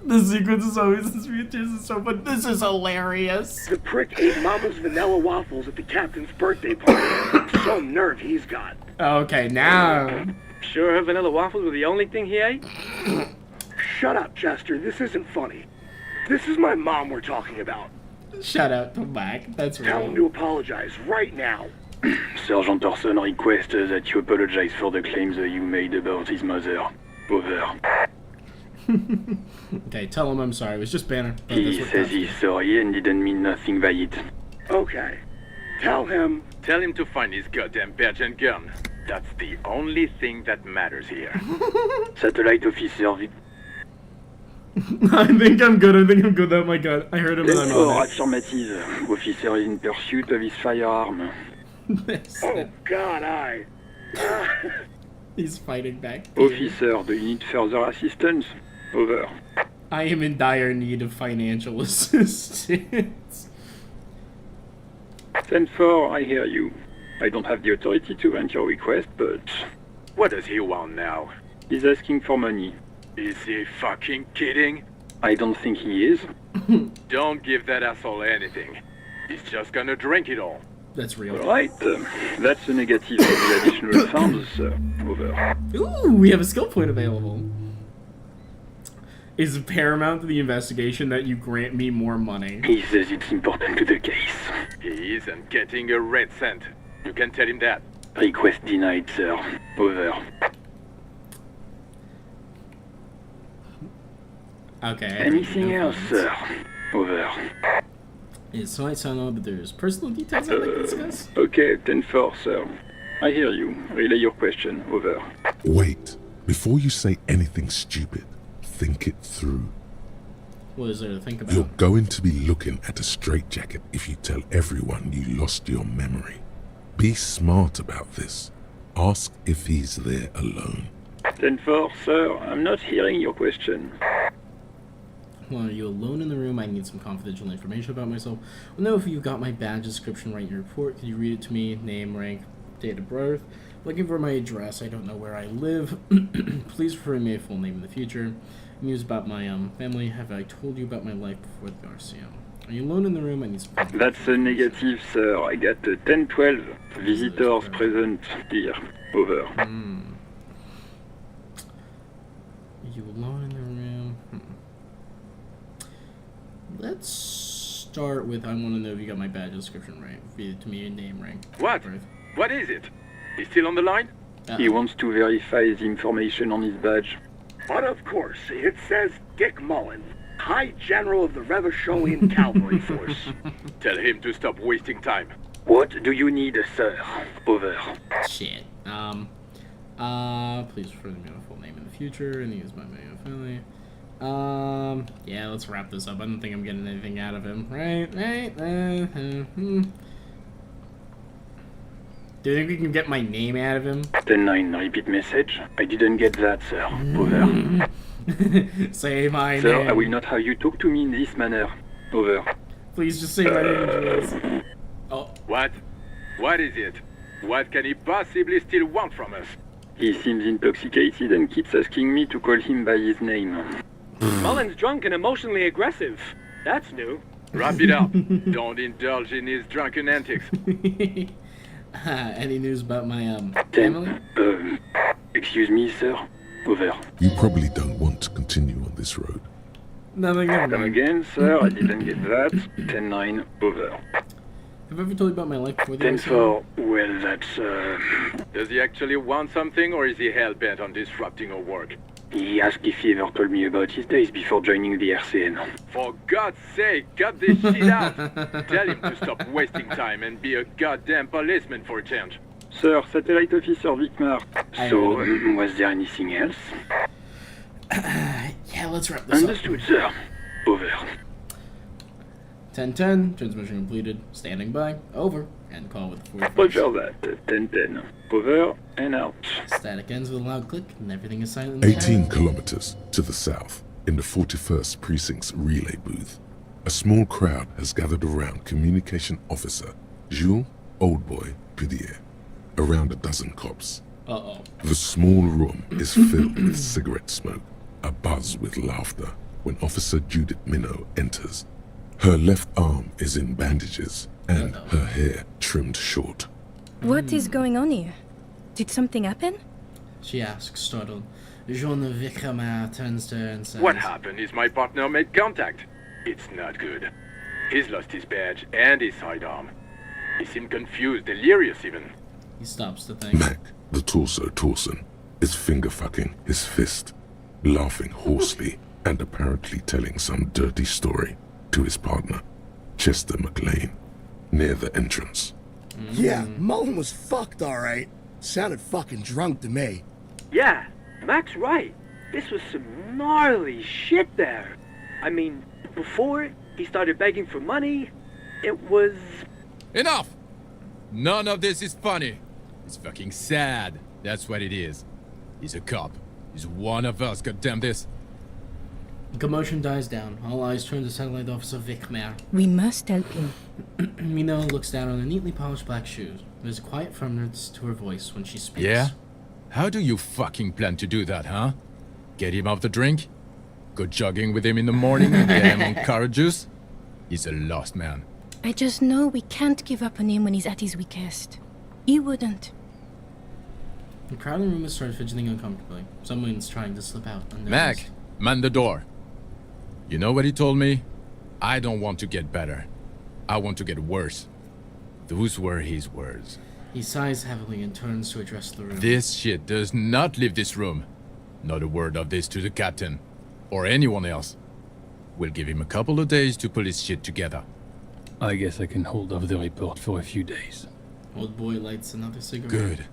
The sequence is always this features is so fun. This is hilarious. The prick ate Mama's vanilla waffles at the captain's birthday party. Some nerve he's got. Okay, now. Sure her vanilla waffles were the only thing he ate? Shut up, Chester. This isn't funny. This is my mom we're talking about. Shout out to Mac. That's Tell him right. to apologize right now. Sergeant Orson requests that you apologize for the claims that you made about his mother. Over. Okay, tell him I'm sorry. It was just banner. But He that's what says counts. he's sorry and didn't mean nothing by it. Okay. Tell him. Tell him to find his goddamn badge and gun. That's the only thing that matters here. Satellite Officer I think I'm good. I think I'm good without my gun. I heard him and I'm Or on affirmative. Officer is in pursuit of his firearm. it. Oh, God, He's fighting back. Officer, do you need further assistance? Over. I am in dire need of financial assistance. 10-4, I hear you. I don't have the authority to grant your request, but What does he want now? he's asking for money. Is he fucking kidding? I don't think he is. Don't give that asshole anything. He's just gonna drink it all. That's real. Right, that's a negative for the additional sounds, sir. Over. Ooh, we have a skill point available. Is it paramount to the investigation that you grant me more money? He says it's important to the case. He isn't getting a red cent. You can tell him that. Request denied, sir. Over. Okay. Anything else, sir? Over. It's might sound odd, but there's personal details I'd like to discuss. Okay, 10-4, sir. I hear you. Relay your question. Over. Wait. Before you say anything stupid, think it through. What is there to think about? You're going to be looking at a straitjacket if you tell everyone you lost your memory. Be smart about this. Ask if he's there alone. 10-4, sir. I'm not hearing your question. Well, are you alone in the room? I need some confidential information about myself. I'll know if you got my badge description right in your report. Could you read it to me? Name, rank, date of birth. Looking for my address. I don't know where I live. Please refer me a full name in the future. News about my family. Have I told you about my life before the RCM? Are you alone in the room? I need some confidential That's a negative, sir. I got a 10-12. Visitors present here. Over. Are you alone in the room? Let's start with, I want to know if you got my badge description right. Read it to me, name, rank. What? Birth. What is it? He's still on the line? He wants to verify the information on his badge. But of course, it says Dick Mullen, High General of the Revacholian Cavalry Force. Tell him to stop wasting time. What do you need, sir? Over. Shit. Please refer to me on a full name in the future, and use my mail family. Yeah, let's wrap this up. I don't think I'm getting anything out of him. Right? Do you think we can get my name out of him? 10-9, repeat message. I didn't get that, sir. Over. Say my Sir, name. I will not have you talk to me in this manner. Over. Please just say my name, Jules. Oh. What? What is it? What can he possibly still want from us? He seems intoxicated and keeps asking me to call him by his name. Mullen's drunk and emotionally aggressive. That's new. Wrap it up. Don't indulge in his drunken antics. Any news about my family? Excuse me, sir. Over. You probably don't want to continue on this road. Nothing. Come again, sir. I didn't get that. 10-9. Over. Have I ever told you about my life before the 10-4. Well, that's Does he actually want something, or is he hell-bent on disrupting our work? He asked if he ever told me about his days before joining the RCN. For God's sake, cut this shit out! Tell him to stop wasting time and be a goddamn policeman for a change. Sir, Satellite Officer Vicmar. So, was there anything else? Yeah, let's wrap this Understood, sir. Over. 10-10, transmission completed, standing by, over, and call with the 45. Roger that. 10-10. Over and out. Static ends with a loud click, and everything is silent. 18 kilometers to the south, in the 41st Precinct's relay booth, a small crowd has gathered around Communication Officer Jules Oldboy Pudier. Around a dozen cops. Uh-oh. The small room is filled with cigarette smoke, abuzz with laughter, when Officer Judith Minot enters. Her left arm is in bandages, and her hair trimmed short. What is going on here? Did something happen? She asks, startled. Jean Vicramar turns to her and says... What happened is my partner made contact. It's not good. He's lost his badge and his sidearm. He seemed confused, delirious even. He stops to think. Mac, the torso Torson, is finger-fucking his fist, laughing hoarsely and apparently telling some dirty story to his partner, Chester McLean, near the entrance. Yeah, Mullen was fucked, alright. Sounded fucking drunk to me. Yeah, Mac's right. This was some gnarly shit there. I mean, before he started begging for money, it was... Enough! None of this is funny. It's fucking sad. That's what it is. He's a cop. He's one of us, goddamn this. Commotion dies down. All eyes turn to Satellite Officer Vicmar. We must help him. Minot looks down on the neatly polished black shoes. There's a quiet firmness to her voice when she speaks. Yeah? How do you fucking plan to do that, huh? Get him off the drink? Go jogging with him in the morning and get him on carrot juice? He's a lost man. I just know we can't give up on him when he's at his weakest. He wouldn't. The crowd in the room has started fidgeting uncomfortably. Someone's trying to slip out unnoticed. Mac, man the door. You know what he told me? I don't want to get better. I want to get worse. Those were his words. He sighs heavily and turns to address the room. This shit does not leave this room. Not a word of this to the captain. Or anyone else. We'll give him a couple of days to pull his shit together. I guess I can hold off the report for a few days. Old boy lights another cigarette. Good.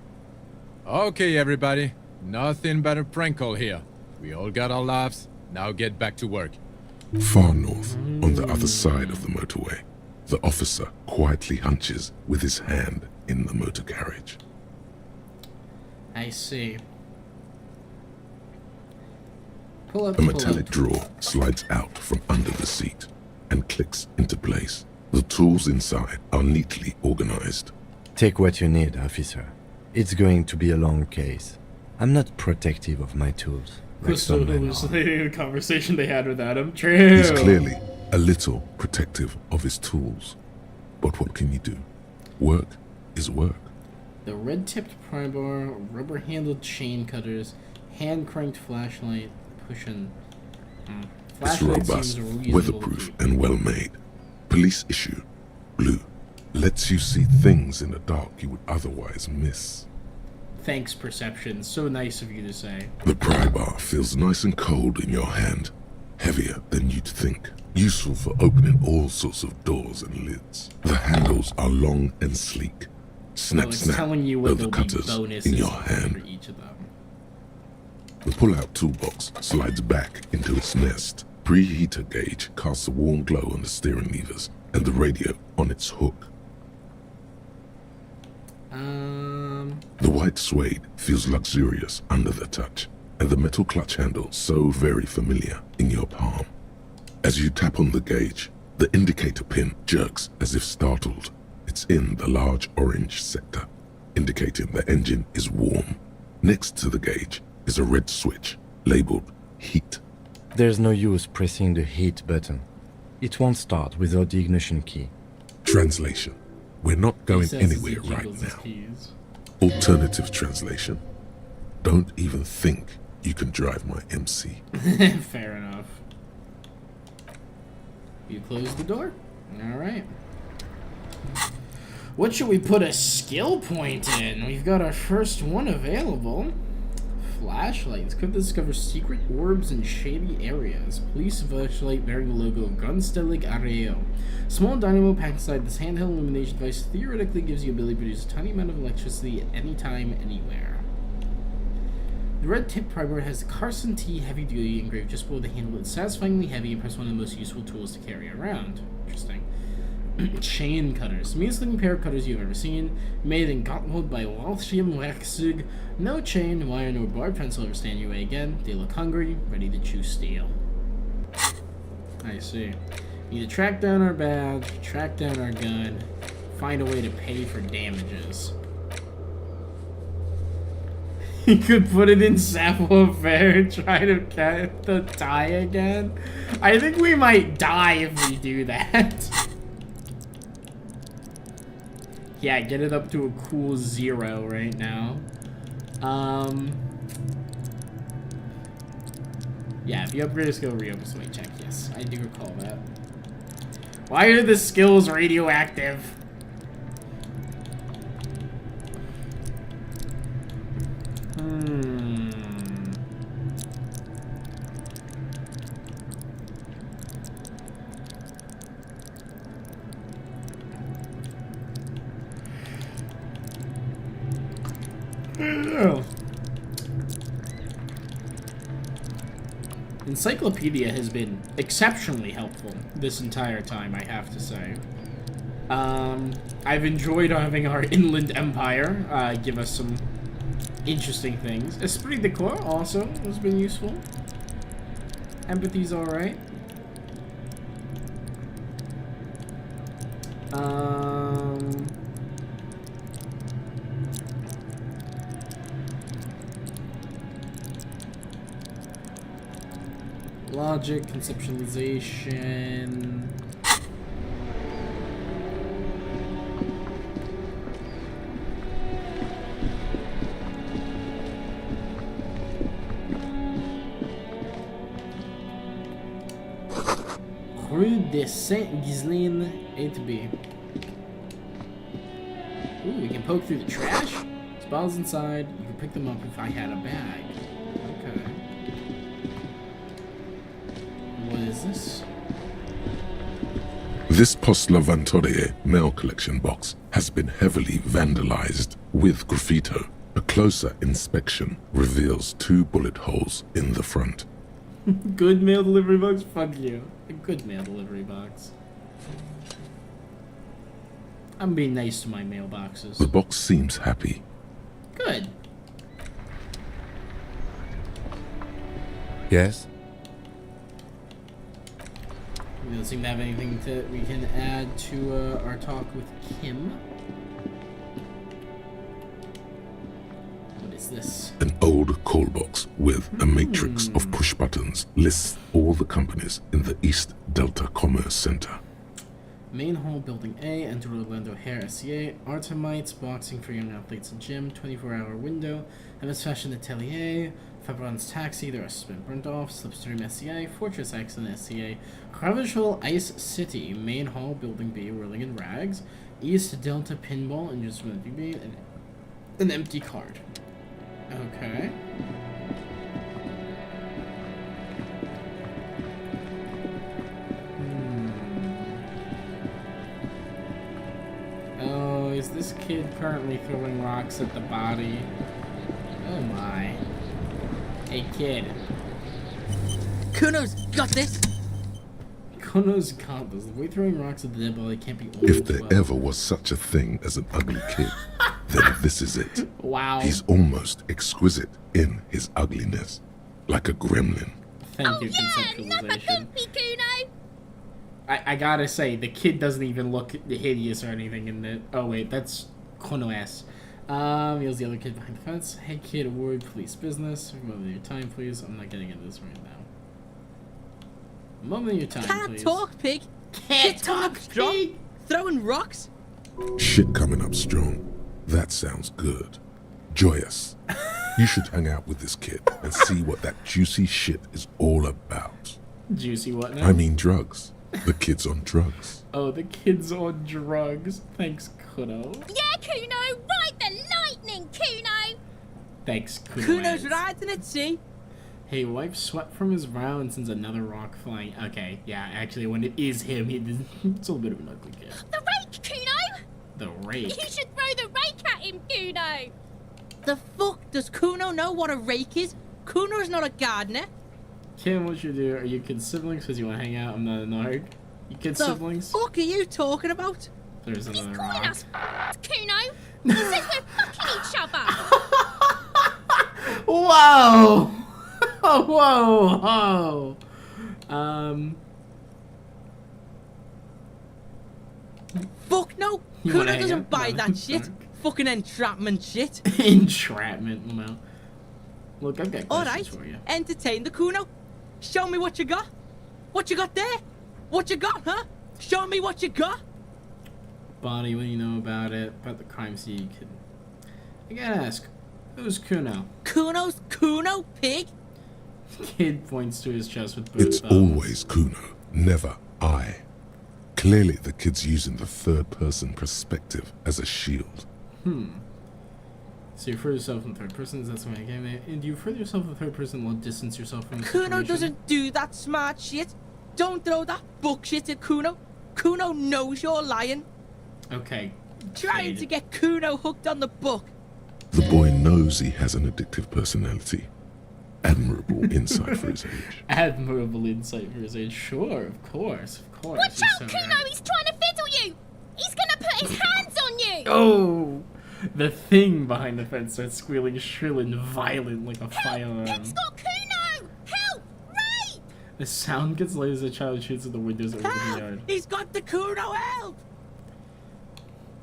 Okay, everybody. Nothing but a prank call here. We all got our laughs. Now get back to work. Far north, on the other side of the motorway, the officer quietly hunches with his hand in the motor carriage. I see. Pull up, A metallic drawer slides out from under the seat and clicks into place. The tools inside are neatly organized. Take what you need, officer. It's going to be a long case. I'm not protective of my tools. Crystal hallucinating the conversation they had with Adam. True. He's clearly a little protective of his tools. But what can you do? Work is work. The red-tipped pry bar, rubber-handled chain cutters, hand-cranked flashlight, pushing. It's Flashlight robust, seems reasonable to weatherproof, keep. and well-made. Police issue, blue, lets you see things in the dark you would otherwise miss. Thanks, Perception. So nice of you to say. The pry bar feels nice and cold in your hand, heavier than you'd think. Useful for opening all sorts of doors and lids. The handles are long and sleek. Snap, It's snap, telling you go what the there'll be cutters bonuses in your for hand. each of them. The pull-out toolbox slides back into its nest. Preheater gauge casts a warm glow on the steering levers and the radio on its hook. The white suede feels luxurious under the touch, and the metal clutch handle so very familiar in your palm. As you tap on the gauge, the indicator pin jerks as if startled. It's in the large orange sector, indicating the engine is warm. Next to the gauge is a red switch labeled heat. There's no use pressing the heat button. It won't start without the ignition key. Translation: we're not going He says as he anywhere right jiggles his now. keys. Alternative translation: don't even think you can drive my MC. Fair enough. You close the door? Alright. What should we put a skill point in? We've got our first one available. Flashlights. Could discover secret orbs in shady areas. Police flashlight bearing the logo of Gunstellig Areo. Small dynamo packed inside this handheld illumination device theoretically gives you the ability to produce a tiny amount of electricity at any time, anywhere. The red tip primer has Carson T Heavy Duty engraved just below the handle. It's satisfyingly heavy and perhaps one of the most useful tools to carry around. Interesting. Chain cutters. Meanest looking pair of cutters you've ever seen. Made in Gotthold by Walsham Werkzeug. No chain, wire, nor barbed pencil ever stand your way again. They look hungry, ready to chew steel. I see. Need to track down our badge, track down our gun, find a way to pay for damages. You could put it in Sappho Fair and try to get the tie again. I think we might die if we do that. Yeah, get it up to a cool 0 right now. Yeah, if you upgrade a skill, reopen somebody check. Yes, I do recall that. Why are the skills radioactive? Encyclopedia has been exceptionally helpful this entire time, I have to say. I've enjoyed having our inland empire give us some interesting things. Esprit de Corps also has been useful. Empathy's alright. Logic, conceptualization. Rue de Saint-Ghislain, 8B. Ooh, we can poke through the trash? There's bottles inside. You can pick them up if I had a bag. Okay. What is this? This Post Lavatorie mail collection box has been heavily vandalized with graffito. A closer inspection reveals 2 bullet holes in the front. Good mail delivery box? Fuck you. A good mail delivery box. I'm being nice to my mailboxes. The box seems happy. Good. Yes? We don't seem to have anything that we can add to our talk with Kim. What is this? An old call box with a matrix of push buttons lists all the companies in the East Delta Commerce Center. Main hall, building A, enter Orlando Hair SCA, Artemites, boxing for young athletes and gym, 24-hour window, MS Fashion Atelier, Fabron's Taxi, there are Spin Burnt Off, Slipstream SCA, Fortress X and SCA, Carvajal Ice City, Main Hall, building B, Whirling in Rags, East Delta Pinball, and just B, and an empty card. Okay. Oh, is this kid currently throwing rocks at the body? Oh my. Hey kid. Kuno's got this! Kuno's got this. The way throwing rocks at the dead body can't be old. If there ever was such a thing as an ugly kid, then this is it. Wow. He's almost exquisite in his ugliness, like a gremlin. Thank you, conceptualization. I gotta say, the kid doesn't even look hideous or anything in the... Oh wait, that's Kono S. Here's the other kid behind the fence. Hey kid, avoid police business. A moment of your time, please. I'm not getting into this right now. A moment of your time, Can't please. talk, pig! Can't talk, pig! Throwing rocks? Shit coming up strong. That sounds good. Joyous. You should hang out with this kid and see what that juicy shit is all about. Juicy what now? I mean drugs. The kid's on drugs. Oh, the kid's on drugs. Thanks, Kuno. Yeah, Kuno! Ride the lightning, Kuno! Thanks, Kuno. Kuno's riding it, see? Hey, wipe sweat from his brow and sends another rock flying. Okay, yeah, actually, when it is him, it's a little bit of an ugly kid. The rake, Kuno! The rake? You should throw the rake at him, Kuno! The fuck? Does Kuno know what a rake is? Kuno's not a gardener. Kim, what you do? Are you kids siblings? Because you want to hang out? I'm not a narc. You kids siblings? The fuck are you talking about? There's another rock. Us, Kuno! He says we're fucking each other! Whoa! Whoa! Fuck no! You Kuno wanna hang doesn't out? buy No, that no. shit. Fucking entrapment shit. Entrapment, no. Look, I've got questions for you. Entertain the Kuno. Show me what you got. What you got there? What you got, huh? Show me what you got. Bonnie, what do you know about it? About the crime scene, kid? I gotta ask, who's Kuno? Kuno's Kuno, pig? Kid points to his chest with both It's thumbs. always Kuno, never I. Clearly the kid's using the third-person perspective as a shield. So you refer to yourself in third person, is that something I game there? And do you refer to yourself in third person while distance yourself from the Kuno situation? doesn't do that smart shit. Don't throw that book shit at Kuno. Kuno knows you're lying. Okay. Trying to get Kuno hooked on the book. The boy knows he has an addictive personality. Admirable insight for his age. Admirable insight for his age. Sure, of course, of course. Watch You're out, so Kuno! right. He's trying to fiddle you! He's gonna put his hands on you! Oh! The thing behind the fence starts squealing shrill and violent like a firearm. Pig's got Kuno! Help! Ray! The sound gets loud as the child shoots at the windows over the Help! yard. He's got the Kuno, help!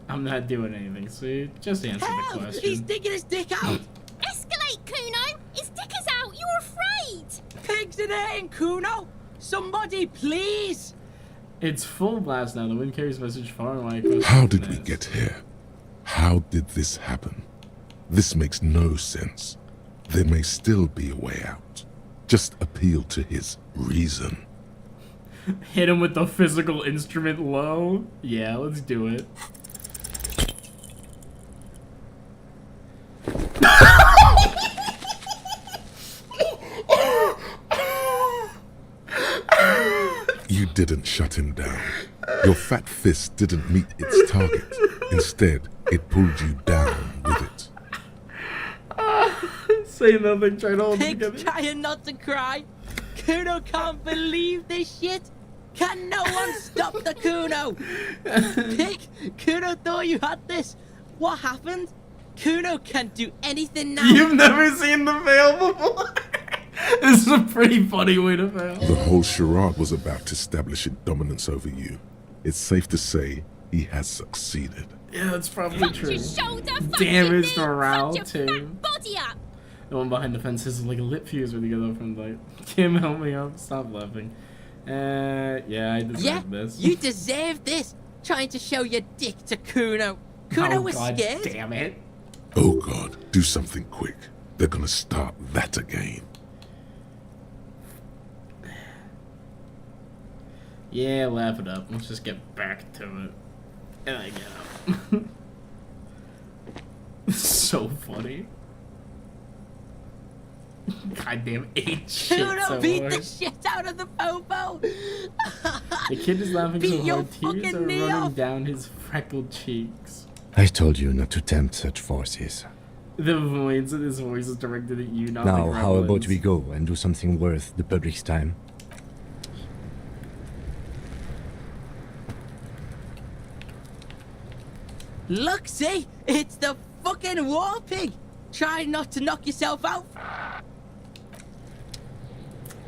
I'm not doing anything, see? Just answer the Help! question. He's digging his dick out! Escalate, Kuno! His dick is out! You're afraid! Pig's detonating, Kuno? Somebody, please! It's full blast now. The wind carries message far and wide across How the did we nest. get here? How did this happen? This makes no sense. There may still be a way out. Just appeal to his reason. Hit him with the physical instrument low? Yeah, let's do it. You didn't shut him down. Your fat fist didn't meet its target. Instead, it pulled you down with it. Say nothing, try to hold it Pig together. trying not to cry. Kuno can't believe this shit. Can no one stop the Kuno? Pig, Kuno thought you had this. What happened? Kuno can't do anything now. You've never seen the fail before? This is a pretty funny way to fail. The whole charade was about establishing dominance over you. It's safe to say he has succeeded. Yeah, that's probably Punch true. your shoulder, fuck Damaged your knee, morale, punch your too. fat body up. The one behind the fence is like a lip fuse when you get up from like, Kim, help me up. Stop laughing. Yeah, I deserve this. You deserve this. Trying to show your dick to Kuno. Kuno Oh, was God scared. damn it. Oh God, do something quick. They're gonna start that again. Yeah, laugh it up. Let's just get back to it. And I get up. So funny. Goddamn ate shit Kuno so beat hard. the shit out of the popo. The kid is laughing Beat so your hard, tears fucking are knee running off. down his freckled cheeks. I told you not to tempt such forces. The voice of his voice is directed at you, not Now, the how about gremlins. we go and do something worth the public's time? Look, see? It's the fucking war pig. Try not to knock yourself out.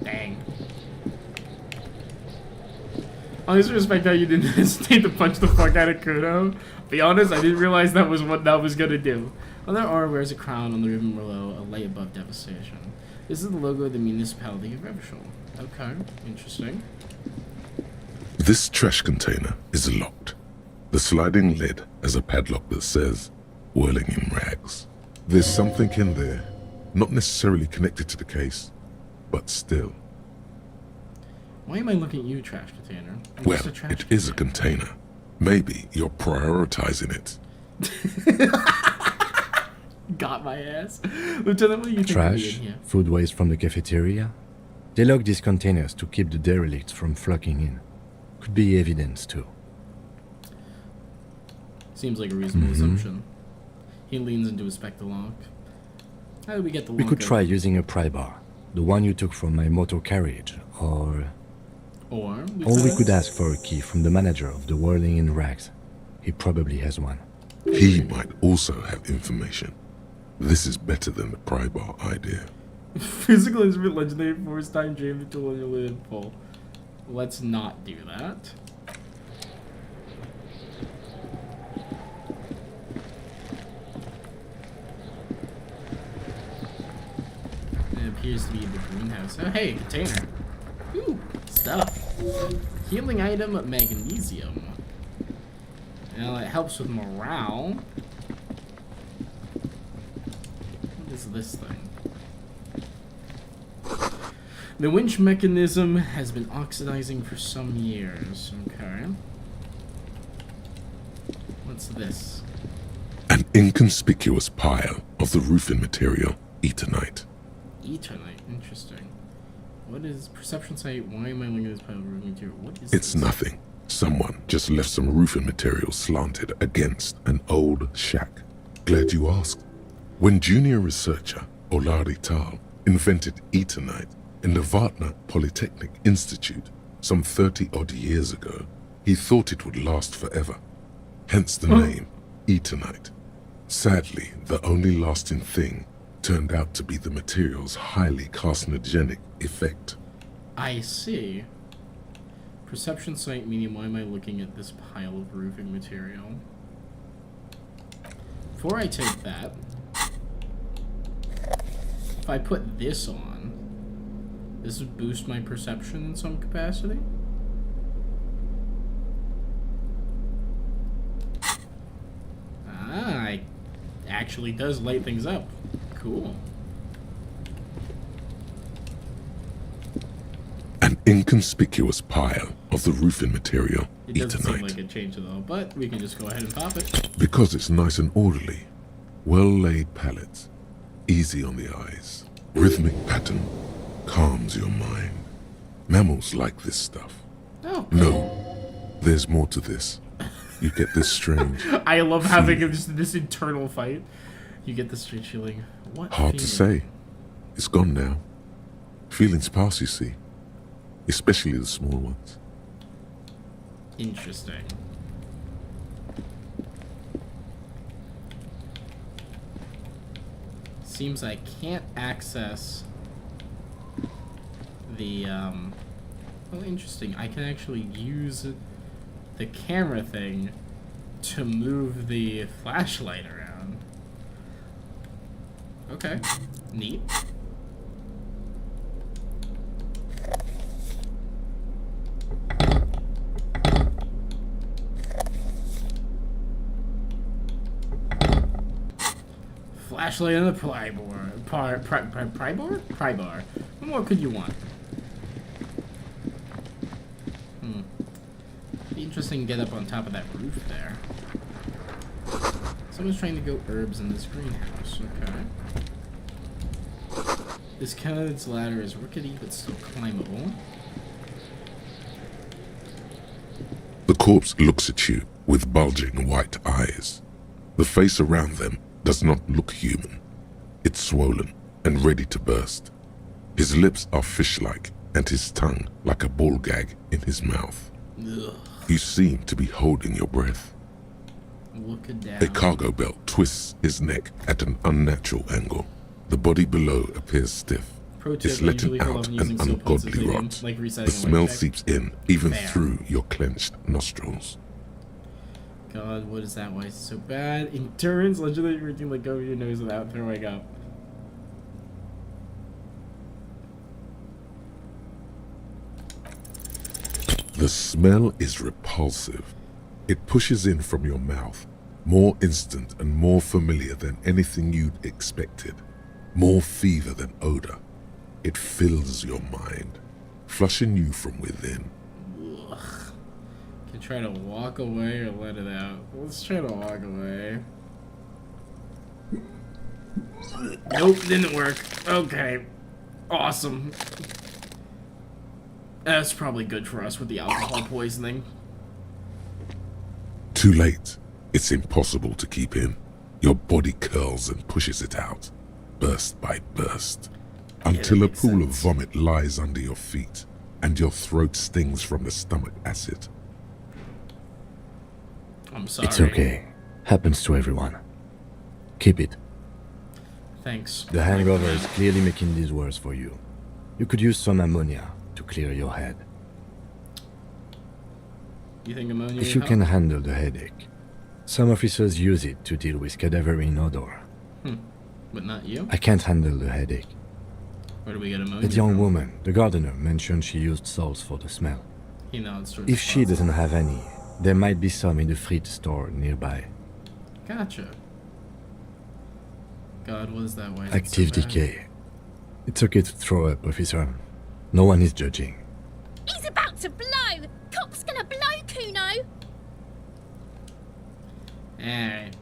Dang. I always respect how you didn't hesitate to punch the fuck out of Kuno. Be honest, I didn't realize that was what that was gonna do. Other R wears a crown on the ribbon below, a lay above devastation. This is the logo of the municipality of Revachol. Okay, interesting. This trash container is locked. The sliding lid has a padlock that says, whirling in rags. There's something in there, not necessarily connected to the case, but still. Why am I looking at you, trash container? I'm Well, just a trash it is a container. Maybe you're prioritizing it. Got my ass. Lieutenant, what do you think Trash, will be in here? food waste from the cafeteria. They lock these containers to keep the derelicts from flocking in. Could be evidence too. Seems like a reasonable assumption. He leans into his spectalock. How do we get the We lock could open? try using a pry bar, the one you took from my motor carriage, or we could ask for a key from the manager of the Whirling in Rags. He probably has one. He might also have information. This is better than the pry bar idea. Physical instrument legendary force time jam tool on your lid pull. Let's not do that. It appears to be the greenhouse. Oh hey, container. Ooh, stuff. Healing item magnesium. Well, it helps with morale. What is this thing? The winch mechanism has been oxidizing for some years. Okay. What's this? An inconspicuous pile of the roofing material, Eternite. Eternite. Interesting. What is perception sight? Why am I looking at this pile of roofing material? What is It's this? nothing. Someone just left some roofing material slanted against an old shack. Glad you asked. When junior researcher Olari Tal invented Eternite in the Vatna Polytechnic Institute some 30-odd years ago, he thought it would last forever. Hence the name, Eternite. Sadly, the only lasting thing turned out to be the material's highly carcinogenic effect. I see. Perception sight meaning why am I looking at this pile of roofing material? Before I take that, if I put this on, This would boost my perception in some capacity. Ah, it actually does light things up. Cool. An inconspicuous pile of the roofing material, It doesn't seem Eternite. like a change though, but we can just go ahead and pop it. Because it's nice and orderly, well-laid pallets, easy on the eyes, rhythmic pattern, calms your mind. Mammals like this stuff. Oh. No, there's more to this. You get this strange, I love having this internal fight. You get this strange feeling. What hard to feeling? say. It's gone now. Feelings pass, you see. Especially the small ones. Interesting. Seems I can't access the, well, interesting. I can actually use the camera thing to move the flashlight around. Okay. Neat. Flashlight and the pry bar. Pry bar? Pry bar. What more could you want? Be interesting to get up on top of that roof there. Someone's trying to go herbs in this greenhouse. Okay. This candidate's ladder is rickety but still climbable. The corpse looks at you with bulging white eyes. The face around them does not look human. It's swollen and ready to burst. His lips are fish-like and his tongue like a ball gag in his mouth. Ugh. You seem to be holding your breath. Look at that. A cargo belt twists his neck at an unnatural angle. The body below appears stiff. Pro tip, It's letting usually hold out on an using seal pulses ungodly again, rot. like resetting The a smell light check. seeps in even Fair. through your clenched nostrils. God, what is that? Why is it so bad? Endurance, legendary routine, let go of your nose without throwing up. The smell is repulsive. It pushes in from your mouth, more instant and more familiar than anything you'd expected. More fever than odor. It fills your mind, flushing you from within. Ugh. Can try to walk away or let it out. Let's try to walk away. Nope, didn't work. Okay. Awesome. That's probably good for us with the alcohol poisoning. Too late. It's impossible to keep in. Your body curls and pushes it out, burst by burst, until a pool of vomit lies under your feet and your throat stings from the stomach acid. I'm sorry. It's okay. Happens to everyone. Keep it. Thanks. The hangover is clearly making this worse for you. You could use some ammonia to clear your head. You think ammonia If would you help? can handle the headache. Some officers use it to deal with cadaverine odor. But not you? I can't handle the headache. Where do we get ammonia That young from? woman, the gardener, mentioned she used salts for the smell. You know, it's sort of If she doesn't have any, there might be some in the fridge store nearby. Gotcha. God, what is that? Why is it Active so bad? decay. It's okay to throw up, officer. No one is judging. He's about to blow! Cop's gonna blow, Kuno! Alright.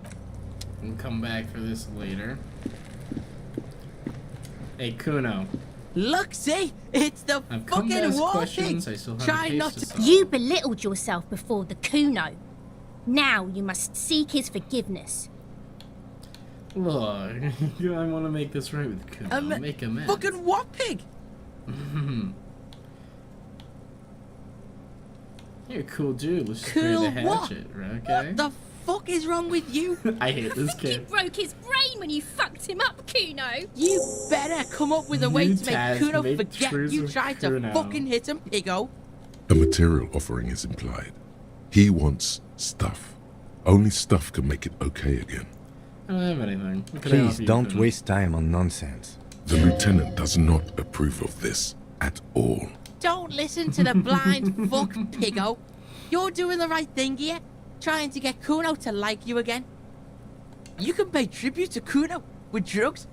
We'll come back for this later. Hey, Kuno. Look, see? It's the I've come to fucking ask war questions, thing. I still have Try a case not to to. solve. You belittled yourself before the Kuno. Now you must seek his forgiveness. Look, I want to make this right with Kuno. Make amends. Fucking what pig? You're a cool dude. Let's just Cool bury the what? hatchet, right? Okay? What the fuck is wrong with you? I hate this You kid. broke his brain when you fucked him up, Kuno! You better come up with a way You to make Taz, Kuno make forget truce you with tried to Kuno. fucking hit him, piggo. A material offering is implied. He wants stuff. Only stuff can make it okay again. I don't have anything. What can I Please offer you, don't Kuno? waste time on nonsense. The lieutenant does not approve of this. at all. Don't listen to the blind fuck, piggo. You're doing the right thing here, trying to get Kuno to like you again. You can pay tribute to Kuno with drugs,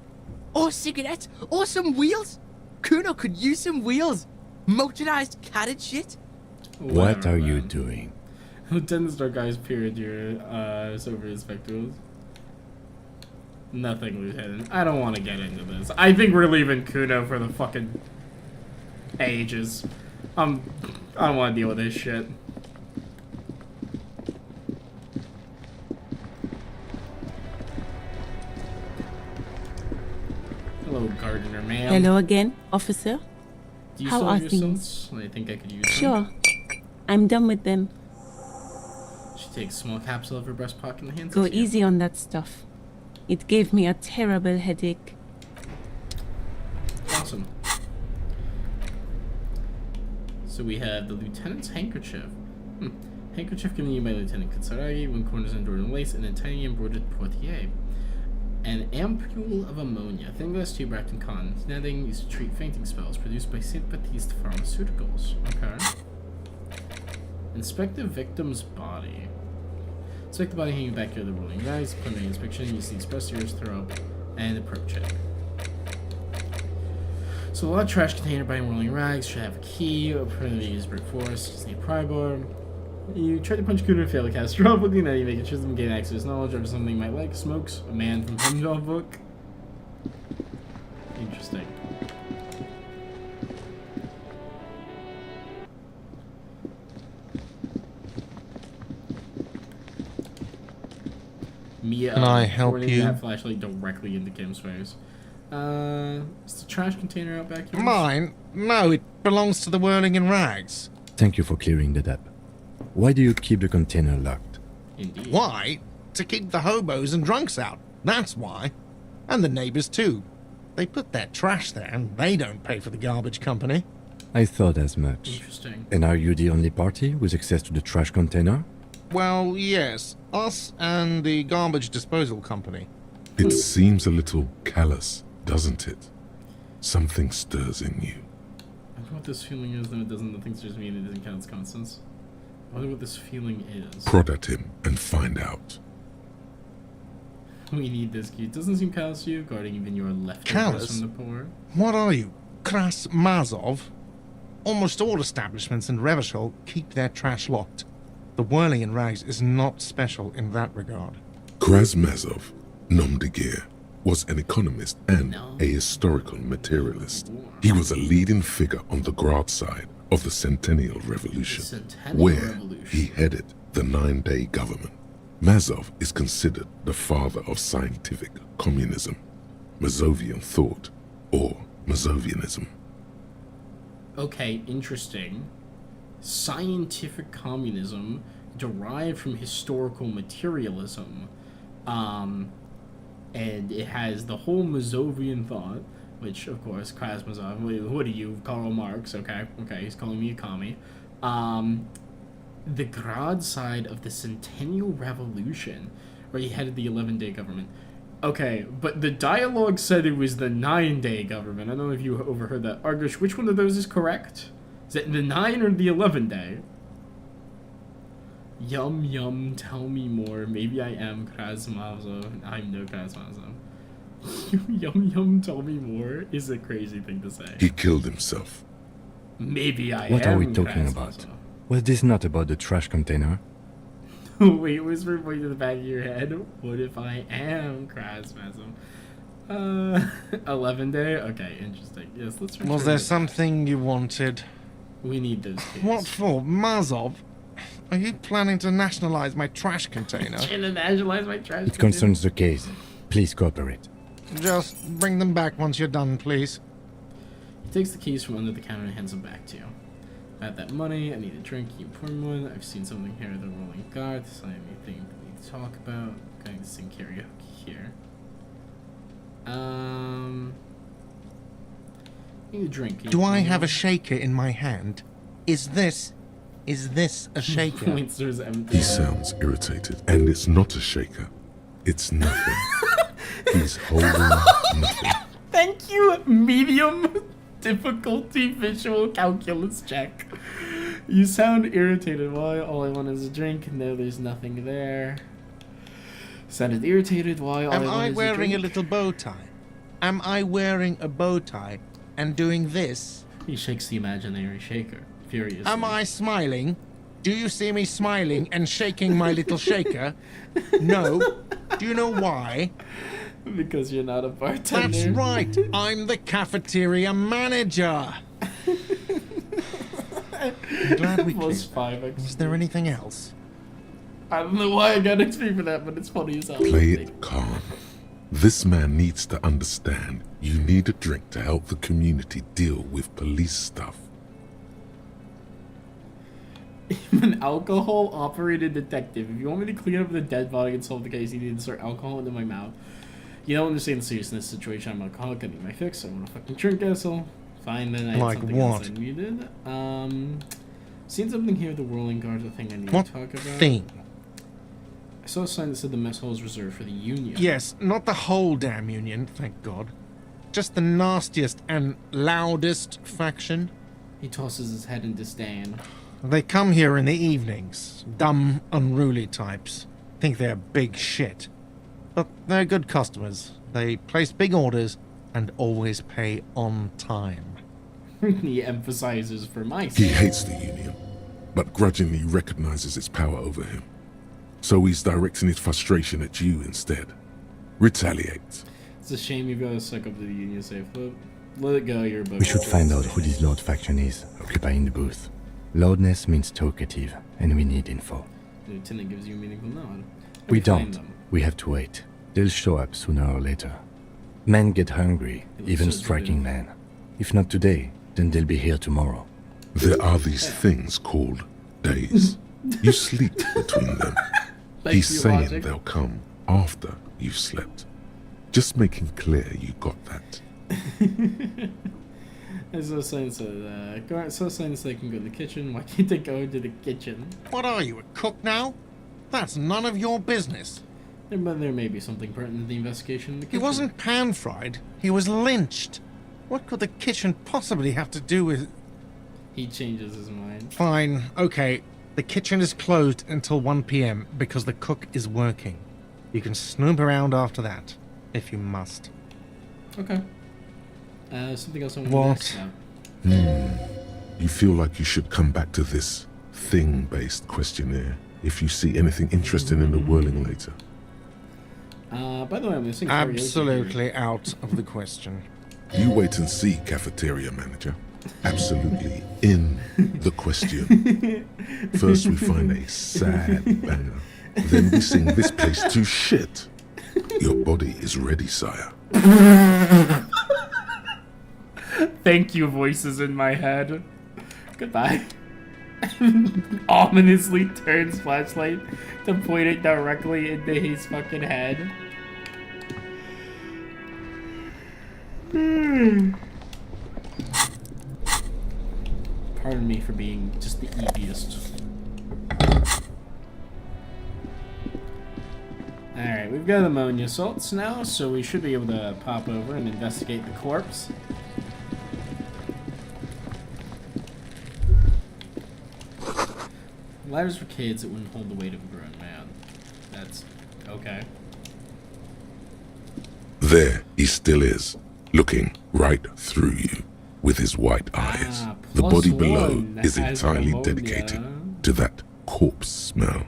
or cigarettes, or some wheels. Kuno could use some wheels. Motorized carriage shit. What are you doing? Lieutenant Star Guy's period here, over his spectacles. Nothing, Lieutenant. I don't want to get into this. I think we're leaving Kuno for the fucking ages. I don't want to deal with this shit. Hello, gardener man. Hello again, officer. Do you How still are have your things? salts? I think I could use them. Sure. I'm done with them. She takes a small capsule of her breast pocket and hands Go it to you. easy on that stuff. It gave me a terrible headache. Awesome. So we have the lieutenant's handkerchief. Handkerchief given you by Lieutenant Katsuragi, one corners embroidered in lace, and a tiny embroidered portiere. An ampule of ammonia, thin glass tube wrapped in cotton, netting used to treat fainting spells, produced by St. Baptiste Pharmaceuticals. Okay. Inspect the victim's body. Inspect the body hanging back here, the rolling rags. Upon the inspection, you see express ears, throw up, and approach it. So a large trash container by rolling rags should have a key. Apparently used brute force, just need a pry bar. You try to punch Kuno and fail to cast drop, looking at you, making sure them gain access to knowledge of something you might like. Smokes, a man from Punjab book. Interesting. Mia, Can I help pointing you? that flashlight directly into Kim's face. Is the trash container out back here? Mine? No, it belongs to the Whirling in Rags. Thank you for clearing that up. Why do you keep the container locked? Indeed. Why? To keep the hobos and drunks out. That's why. And the neighbors too. They put their trash there and they don't pay for the garbage company. I thought as much. Interesting. And are you the only party with access to the trash container? Well, yes. Us and the garbage disposal company. It seems a little callous, doesn't it? Something stirs in you. I wonder what this feeling is, and it doesn't. Nothing just mean it doesn't count as constants. I wonder what this feeling is. Prod at him and find out. We need this key. It doesn't seem callous to you, guarding even your leftovers Callous? from the poor. What are you? Kras Mazov? Almost all establishments in Revachol keep their trash locked. The Whirling in Rags is not special in that regard. Krasmazov, nom de guerre, was an economist and a historical materialist. He was a leading figure on the Grad side of the Centennial Revolution, where he headed the 9-day government. Mazov is considered the father of scientific communism, Mazovian thought, or Mazovianism. Okay, interesting. Scientific communism derived from historical materialism. And it has the whole Mazovian thought, which, of course, Krasmazov, what are you, Karl Marx, okay, he's calling me a commie. The Grad side of the Centennial Revolution, where he headed the 11-day government. Okay, but the dialogue said it was the 9-day government. I don't know if you overheard that. Argush, which one of those is correct? Is it the 9 or the 11-day? Yum yum, tell me more. Maybe I am Krasmazov. I'm no Krasmazov. Yum yum, tell me more is a crazy thing to say. He killed himself. Maybe I am. What are we talking about? Was this not about the trash container? Wait, whisper voice in the back of your head. What if I am Krasmazov? 11-day? Okay, interesting. Yes, let's return. Was there something you wanted? We need those keys. What for? Mazov? Are you planning to nationalize my trash container? Trying to nationalize my trash It concerns the case. Please cooperate. Just bring them back once you're done, please. He takes the keys from under the counter and hands them back to you. I have that money. I need a drink. You pour me one. I've seen something here. The rolling guard. This is anything we need to talk about. Going to sing karaoke here. Need a drink. Do I have a shaker in my hand? Is this a shaker? Points empty. He sounds irritated, and it's not a shaker. It's nothing. He's holding nothing. Thank you, medium. Difficulty visual calculus check. You sound irritated. Why? All I want is a drink. No, there's nothing there. Sounded irritated. Why? All Am I I want wearing is a little bow tie? Am I wearing a bow tie and doing this? He shakes the imaginary shaker furiously. Am I smiling? Do you see me smiling and shaking my little shaker? No. Do you know why? Because you're not a bartender. That's right. I'm the cafeteria manager. I'm glad we Plus came. 5 XP. Is there anything else? I don't know why I got XP for that, but it's funny as hell. Play it calm. This man needs to understand you need a drink to help the community deal with police stuff. I'm an alcohol-operated detective. If you want me to clean up the dead body and solve the case, you need to insert alcohol into my mouth. You don't understand the seriousness of the situation. I'm an alcoholic. I need my fix. I want a fucking drink, asshole. Fine, then I had Like something what? else I needed. Seen something here with the whirling guards, a thing I need What to talk about. thing? I saw a sign that said the mess hall is reserved for the Union. Yes, not the whole damn union, thank God. Just the nastiest and loudest faction. He tosses his head in disdain. They come here in the evenings. Dumb, unruly types. Think they're big shit. But they're good customers. They place big orders and always pay on time. He emphasizes for my He sake. hates the Union, but grudgingly recognizes its power over him. So he's directing his frustration at you instead. Retaliate. It's a shame you've got to suck up to the Union safe. Let it go, your book. We should find out who this Lord faction is, occupying the booth. Loudness means talkative, and we need info. The lieutenant gives you a meaningful nod. We find don't. them. We have to wait. They'll show up sooner or later. Men get hungry, even so striking good. men. If not today, then they'll be here tomorrow. There are these things called days. You sleep between them. Thank He's you, saying logic. they'll come after you've slept. Just making clear you got that. There's no signs so signs they can go to the kitchen. Why can't they go into the kitchen? What are you, a cook now? That's none of your business. But there may be something pertinent to the investigation in the kitchen. He wasn't pan-fried. He was lynched. What could the kitchen possibly have to do with... He changes his mind. Fine, okay. The kitchen is closed until 1 p.m. because the cook is working. You can snoop around after that, if you must. Okay. Something else I want What? to ask about. You feel like you should come back to this thing-based questionnaire if you see anything interesting in the whirling later. By the way, I'm missing karaoke. Absolutely out of the question. You wait and see, cafeteria manager. Absolutely in the question. First we find a sad banger. Then we sing this place to shit. Your body is ready, sire. Thank you, voices in my head. Goodbye. Ominously turns flashlight to point it directly into his fucking head. Pardon me for being just the easiest. Alright, we've got ammonia salts now, so we should be able to pop over and investigate the corpse. Ladders for kids that wouldn't hold the weight of a grown man. That's okay. There he still is, looking right through you with his white eyes. The plus body below one is has entirely ammonia. dedicated to that corpse smell.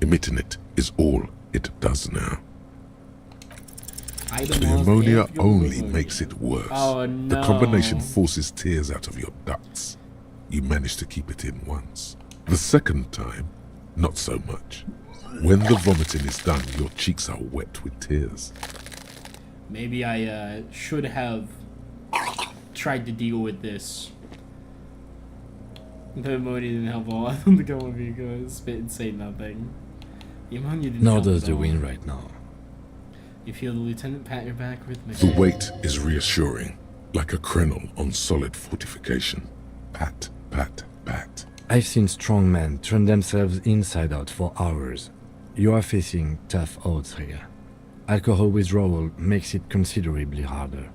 Emitting it is all it does now. The ammonia only makes it worse. Oh, The combination no. forces tears out of your ducts. You manage to keep it in once. The second time, not so much. When the vomiting is done, your cheeks are wet with tears. Maybe I should have tried to deal with this. The ammonia didn't help all. I don't think I want to go spit and say nothing. The ammonia didn't Nor help does at the all. wind right now. You feel the lieutenant pat your back rhythmically. The weight is reassuring, like a crenel on solid fortification. Pat, pat, pat. I've seen strong men turn themselves inside out for hours. You are facing tough odds here. Alcohol withdrawal makes it considerably harder.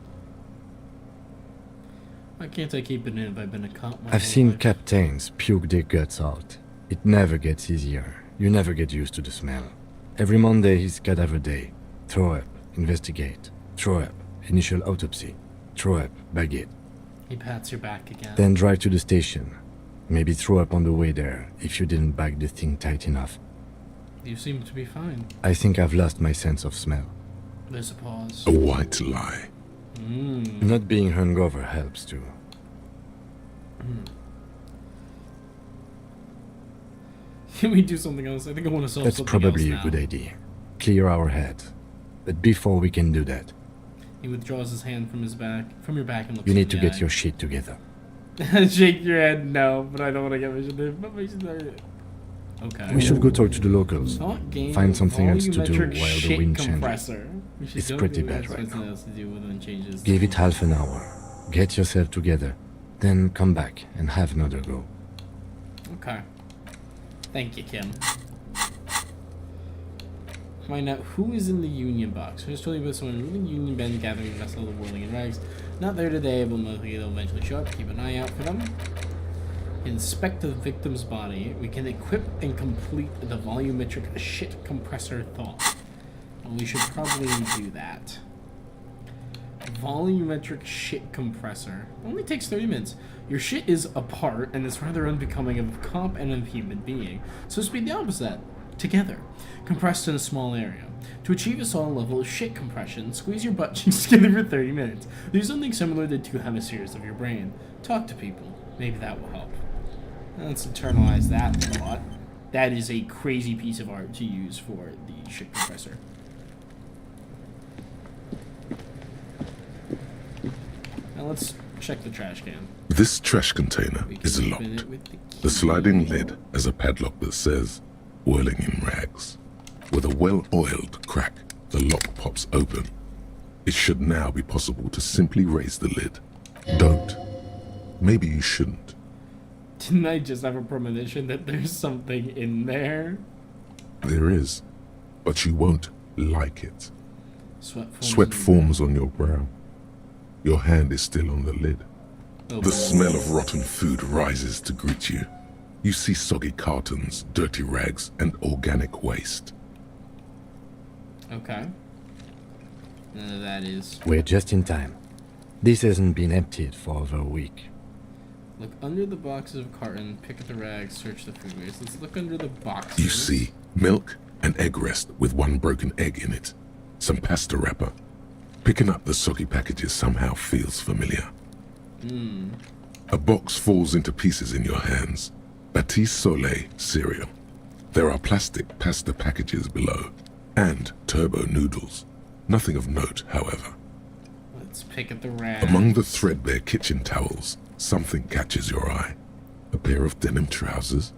Why can't I keep it in if I've been a cop my I've whole seen life? captains puke their guts out. It never gets easier. You never get used to the smell. Every Monday is cadaver day. Throw up, investigate. Throw up, initial autopsy. Throw up, bag it. He pats your back again. Then drive to the station. Maybe throw up on the way there if you didn't bag the thing tight enough. You seem to be fine. I think I've lost my sense of smell. There's a pause. A white lie. Not being hungover helps too. Can we do something else? I think I want to solve That's something probably a else good now. idea. Clear our head. But before we can do that, He withdraws his hand from your back and looks you in need to the get eye. your shit together. Shake your head, no, but I don't want to get mentioned. Okay. We should go talk to the locals. Thought game Find something else to do volumetric while the shit wind changes. compressor. We should It's don't pretty do bad that, right something now. else to do when it changes. Give it half an hour. Get yourself together. Then come back and have another go. Okay. Thank you, Kim. Find out who is in the Union box. Who's told you about someone in the Union band gathering vessel of whirling in rags. Not there today, but mostly they'll eventually show up. Keep an eye out for them. Inspect the victim's body. We can equip and complete the volumetric shit compressor thaw. Well, we should probably do that. Volumetric shit compressor. Only takes 30 minutes. Your shit is apart, and it's rather unbecoming of a cop and a human being. So speed the opposite. Together. Compressed in a small area. To achieve a solid level of shit compression, squeeze your butt cheeks together for 30 minutes. Do something similar to 2 hemispheres of your brain. Talk to people. Maybe that will help. Let's internalize that thought. That is a crazy piece of art to use for the shit compressor. Now let's check the trash can. This trash container is locked. The sliding lid has a padlock that says, whirling in rags. With a well-oiled crack, the lock pops open. It should now be possible to simply raise the lid. Don't. Maybe you shouldn't. Didn't I just have a premonition that there's something in there? There is, but you won't like it. Sweat Forms on your brow. Your hand is still on the lid. Oh, The smell of rotten food rises to greet you. You see soggy cartons, dirty rags, and organic waste. Okay. That is. We're just in time. This hasn't been emptied for over a week. Look under the boxes of carton, pick at the rags, search the food waste. Let's look under the boxes. You see milk and egg rest with one broken egg in it. Some pasta wrapper. Picking up the soggy packages somehow feels familiar. A box falls into pieces in your hands. Batiste Soleil cereal. There are plastic pasta packages below. And turbo noodles. Nothing of note, however. Let's pick at the rags. Among the threadbare kitchen towels, something catches your eye. A pair of denim trousers.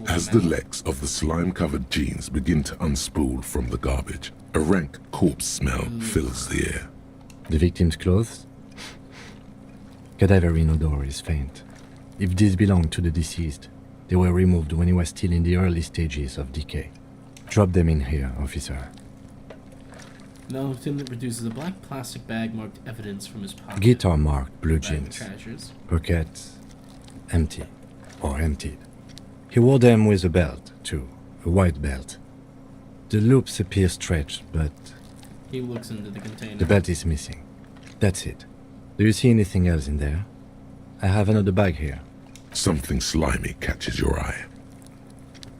As the legs of the slime-covered jeans begin to unspool from the garbage, a rank corpse smell fills the air. The victim's clothes? Cadaverine odor is faint. If these belong to the deceased, they were removed when he was still in the early stages of decay. Drop them in here, officer. No, Lieutenant produces a black plastic bag marked evidence from his pocket. Guitar marked blue Bag of jeans. treasures. Pockets empty. Or emptied. He wore them with a belt, too. A white belt. The loops appear stretched, but He looks into the container. the belt is missing. That's it. Do you see anything else in there? I have another bag here. Something slimy catches your eye.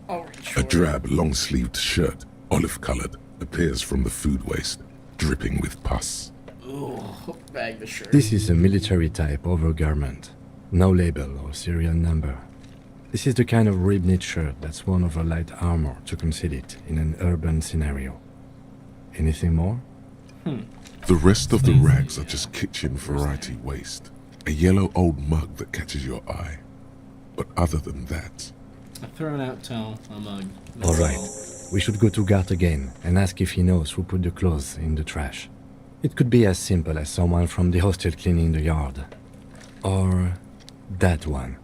I'll reach A for it. drab, long-sleeved shirt, olive-colored, appears from the food waste, dripping with pus. Ugh, bag the shirt. This is a military-type overgarment. No label or serial number. This is the kind of rib-knit shirt that's worn over light armor to conceal it in an urban scenario. Anything more? The rest of the rags are just kitchen variety waste. A yellow old mug that catches your eye. But other than that, A thrown out towel, a mug. All right. We should go to Gart again and ask if he knows who put the clothes in the trash. It could be as simple as someone from the hostel cleaning the yard. Or that one.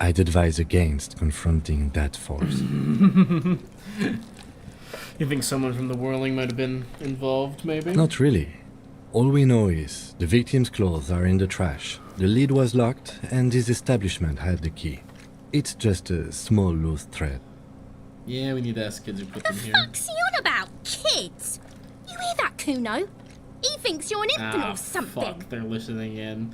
I'd advise against confronting that force. You think someone from the whirling might have been involved, maybe? Not really. All we know is the victim's clothes are in the trash, the lid was locked, and his establishment had the key. It's just a small loose thread. Yeah, we need to ask kids who put them here. What's he on about? Kids? You hear that, Kuno? He thinks you're an infant or something. Fuck, they're listening in.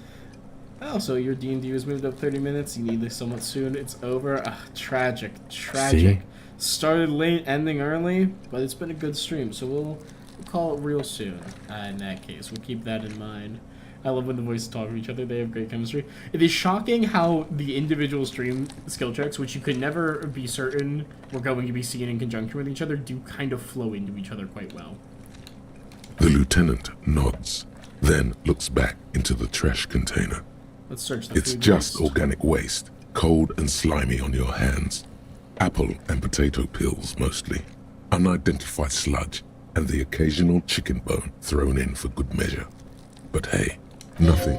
Oh, so your D&D was moved up 30 minutes. You need this somewhat soon. It's over. Tragic. See? Started late, ending early, but it's been a good stream, so we'll call it real soon. In that case, we'll keep that in mind. I love when the voices talk to each other. They have great chemistry. It is shocking how the individual stream skill checks, which you could never be certain were going to be seen in conjunction with each other, do kind of flow into each other quite well. The lieutenant nods, then looks back into the trash container. Let's search the It's food just waste. organic waste, cold and slimy on your hands. Apple and potato peels mostly. Unidentified sludge, and the occasional chicken bone thrown in for good measure. But hey, nothing.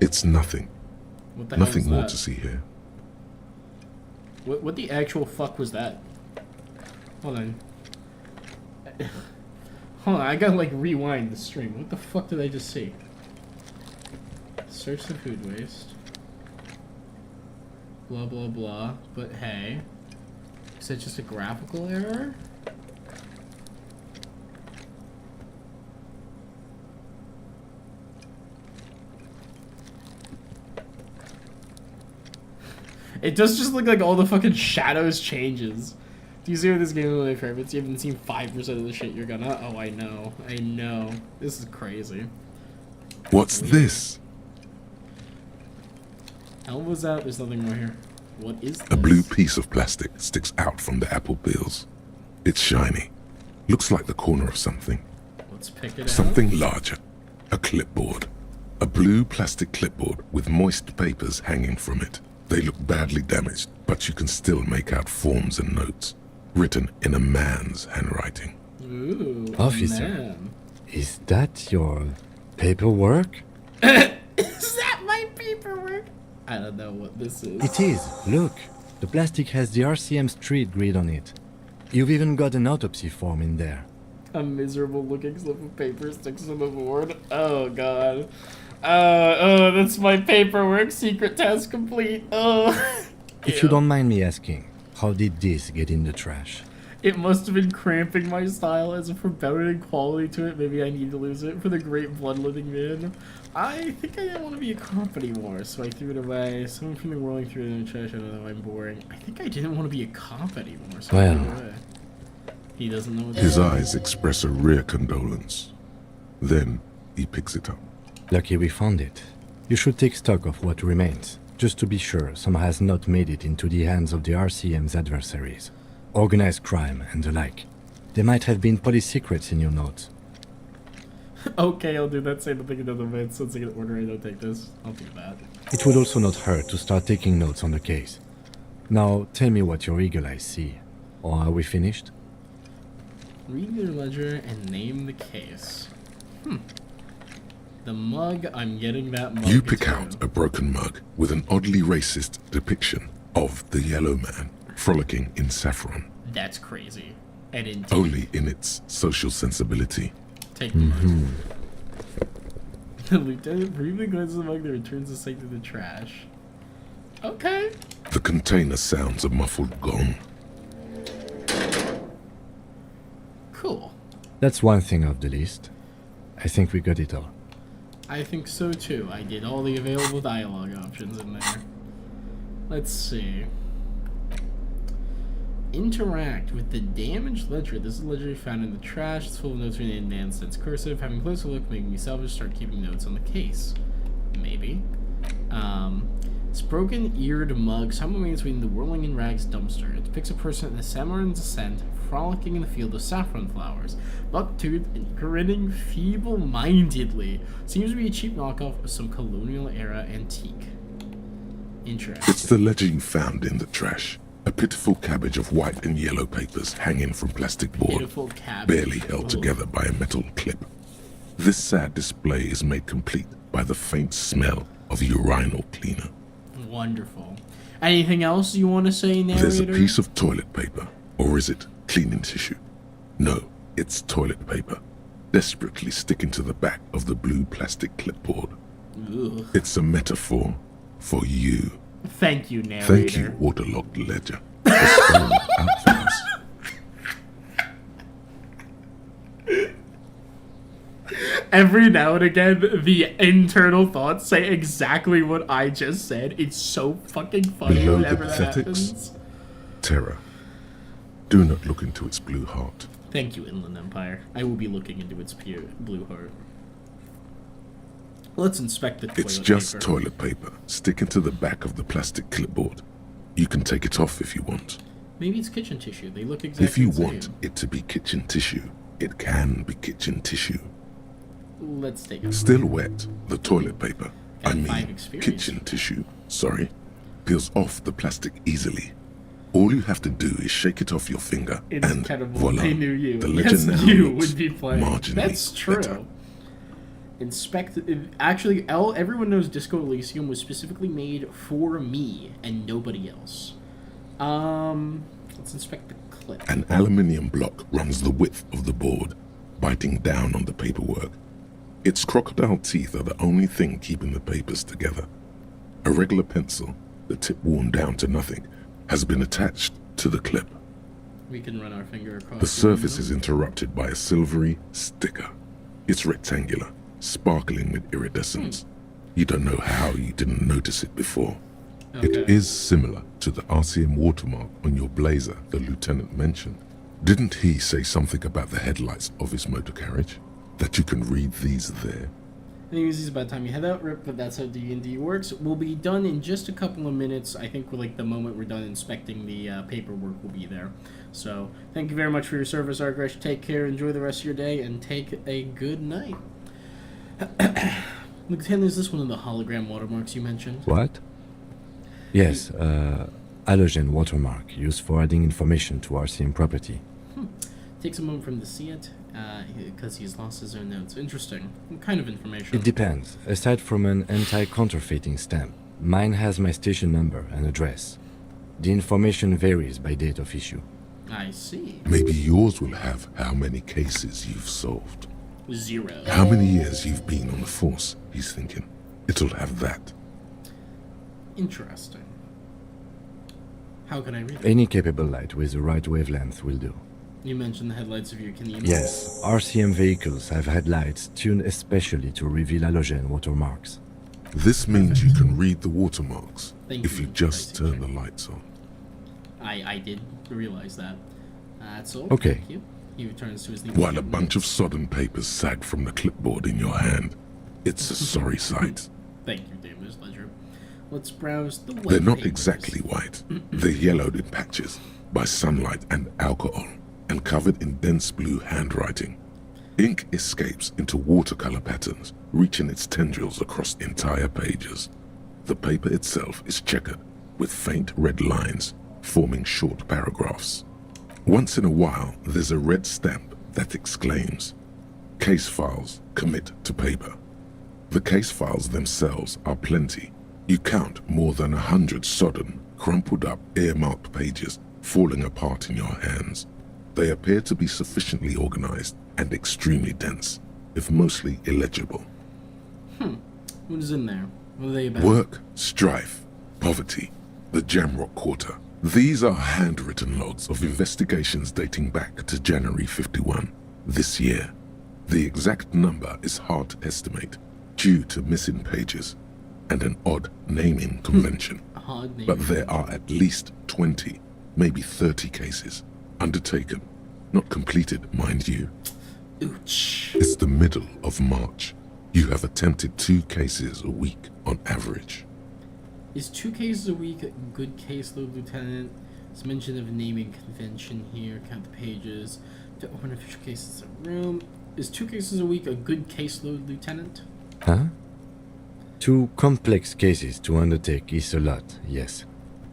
It's nothing. What the hell Nothing is more that? to see here. What the actual fuck was that? Hold on. Hold on, I gotta like rewind the stream. What the fuck did I just see? Search the food waste. Blah blah blah. But hey. Is that just a graphical error? It does just look like all the fucking shadows changes. Do you see what this game is one of my favorites? You haven't seen 5% of the shit you're gonna... Oh, I know. I know. This is crazy. What's this? Hell was that? There's nothing more here. What is this? A blue piece of plastic sticks out from the apple peels. It's shiny. Looks like the corner of something. Let's pick it out. Something larger. A clipboard. A blue plastic clipboard with moist papers hanging from it. They look badly damaged, but you can still make out forms and notes, written in a man's handwriting. Ooh, Officer, man. is that your paperwork? Is that my paperwork? I don't know what this is. It is. Look, the plastic has the RCM street grid on it. You've even got an autopsy form in there. A miserable looking slip of paper sticks to the board. Oh god. Oh, that's my paperwork. Secret task complete. Oh. If you don't mind me asking, how did this get in the trash? It must have been cramping my style as if for better quality to it. Maybe I need to lose it for the great bloodletting man. I think I didn't want to be a cop anymore, so I threw it away. Someone from the rolling through it in the trash. I don't know, I'm boring. I think I didn't want to be a cop anymore, so I threw it away. He doesn't know what His eyes express a rare condolence. Then he picks it up. Lucky we found it. You should take stock of what remains, just to be sure some has not made it into the hands of the RCM's adversaries. Organized crime and the like. There might have been police secrets in your notes. Okay, I'll do that. Say nothing another minute. Since I can order, I don't take this. I'll do that. It would also not hurt to start taking notes on the case. Now, tell me what your eagle eyes see. Or are we finished? Read your ledger and name the case. The mug, I'm getting that mug. You pick out a broken mug with an oddly racist depiction of the yellow man frolicking in saffron. That's crazy. And indeed. Only in its social sensibility. Take the mug. The lieutenant briefly glances at the mug, then returns the sight to the trash. Okay. The container sounds a muffled gong. Cool. That's one thing off the list. I think we got it all. I think so too. I did all the available dialogue options in there. Let's see. Interact with the damaged ledger. This is a ledger found in the trash. It's full of notes written in man-sense cursive. Having a closer look, making me salvage, start keeping notes on the case. Maybe. It's broken-eared mug. Someone remains between the whirling in rags dumpster. It depicts a person in a samurai descent, frolicking in the field of saffron flowers, buck-toothed and grinning feeble-mindedly. Seems to be a cheap knockoff of some colonial-era antique. Interesting. It's the ledger you found in the trash. A pitiful cabbage of white and yellow papers hanging from plastic board, Pitiful cabbage. barely held together by a metal clip. This sad display is made complete by the faint smell of urinal cleaner. Wonderful. Anything else you want to say, narrator? There's a piece of toilet paper, or is it cleaning tissue? No, it's toilet paper. desperately sticking to the back of the blue plastic clipboard. Ugh. It's a metaphor for you. Thank you, narrator. Thank you, waterlogged ledger, for spelling it out for us. Every now and again, the internal thoughts say exactly what I just said. It's so fucking funny Below the whenever that pathetics, happens. terror. Do not look into its blue heart. Thank you, Inland Empire. I will be looking into its pure blue heart. Let's inspect the toilet It's just paper. toilet paper sticking to the back of the plastic clipboard. You can take it off if you want. Maybe it's kitchen tissue. They look exactly If you the same. want it to be kitchen tissue, it can be kitchen tissue. Let's take it. Still wet, the toilet paper, I Got 5 mean experience. kitchen tissue, sorry, peels off the plastic easily. All you have to do is shake it off your finger and Incredible. voila, They knew you. the Yes, legend now you looks would be playing. marginally That's true. better. Actually, everyone knows Disco Elysium was specifically made for me and nobody else. Let's inspect the clip. An aluminium block runs the width of the board, biting down on the paperwork. Its crocodile teeth are the only thing keeping the papers together. A regular pencil, the tip worn down to nothing, has been attached to the clip. We can run our finger across The surface is interrupted by a silvery sticker. It's rectangular, sparkling with iridescence. You don't know how you didn't notice it before. It Okay. is similar to the RCM watermark on your blazer the lieutenant mentioned. Didn't he say something about the headlights of his motor carriage? That you can read these there? Anyways, it's about time you head out, Rip, but that's how D&D works. We'll be done in just a couple of minutes. I think like the moment we're done inspecting the paperwork will be there. So, thank you very much for your service, Argresh. Take care, enjoy the rest of your day, and take a good night. Lieutenant, is this one of the hologram watermarks you mentioned? What? Yes, halogen watermark used for adding information to RCM property. Takes a moment for him to see it, because he's lost his own notes. Interesting. What kind of information? It depends. Aside from an anti-counterfeiting stamp, mine has my station number and address. The information varies by date of issue. I see. Maybe yours will have how many cases you've solved. 0. How many years you've been on the force, he's thinking. It'll have that. Interesting. How can I read it? Any capable light with the right wavelength will do. You mentioned the headlights of your Canadian. Yes, RCM vehicles have headlights tuned especially to reveal halogen watermarks. This means you can read the watermarks Thank if you, you just Bryce. turn the lights on. I did realize that. That's all. Okay. Thank you. He returns to his While a bunch of sodden papers sag from the clipboard in your hand. It's a sorry sight. Thank you, Davis Ledger. Let's browse the web They're not pages. exactly white. They're yellowed in patches by sunlight and alcohol and covered in dense blue handwriting. Ink escapes into watercolor patterns, reaching its tendrils across entire pages. The paper itself is checkered with faint red lines, forming short paragraphs. Once in a while, there's a red stamp that exclaims, "Case files commit to paper." The case files themselves are plenty. You count more than 100 sodden, crumpled up, earmarked pages falling apart in your hands. They appear to be sufficiently organized and extremely dense, if mostly illegible. What is in there? What are they about? Work, strife, poverty, the Jamrock Quarter. These are handwritten logs of investigations dating back to January 51, this year. The exact number is hard to estimate due to missing pages and an odd naming convention. Odd naming But there are at least 20, maybe 30 cases undertaken, not completed, mind you. Ouch. It's the middle of March. You have attempted 2 cases a week on average. Is 2 cases a week a good caseload, Lieutenant? There's mention of a naming convention here. Count the pages. To open official cases in a room. Is 2 cases a week a good caseload, Lieutenant? Huh? 2 complex cases to undertake is a lot, yes.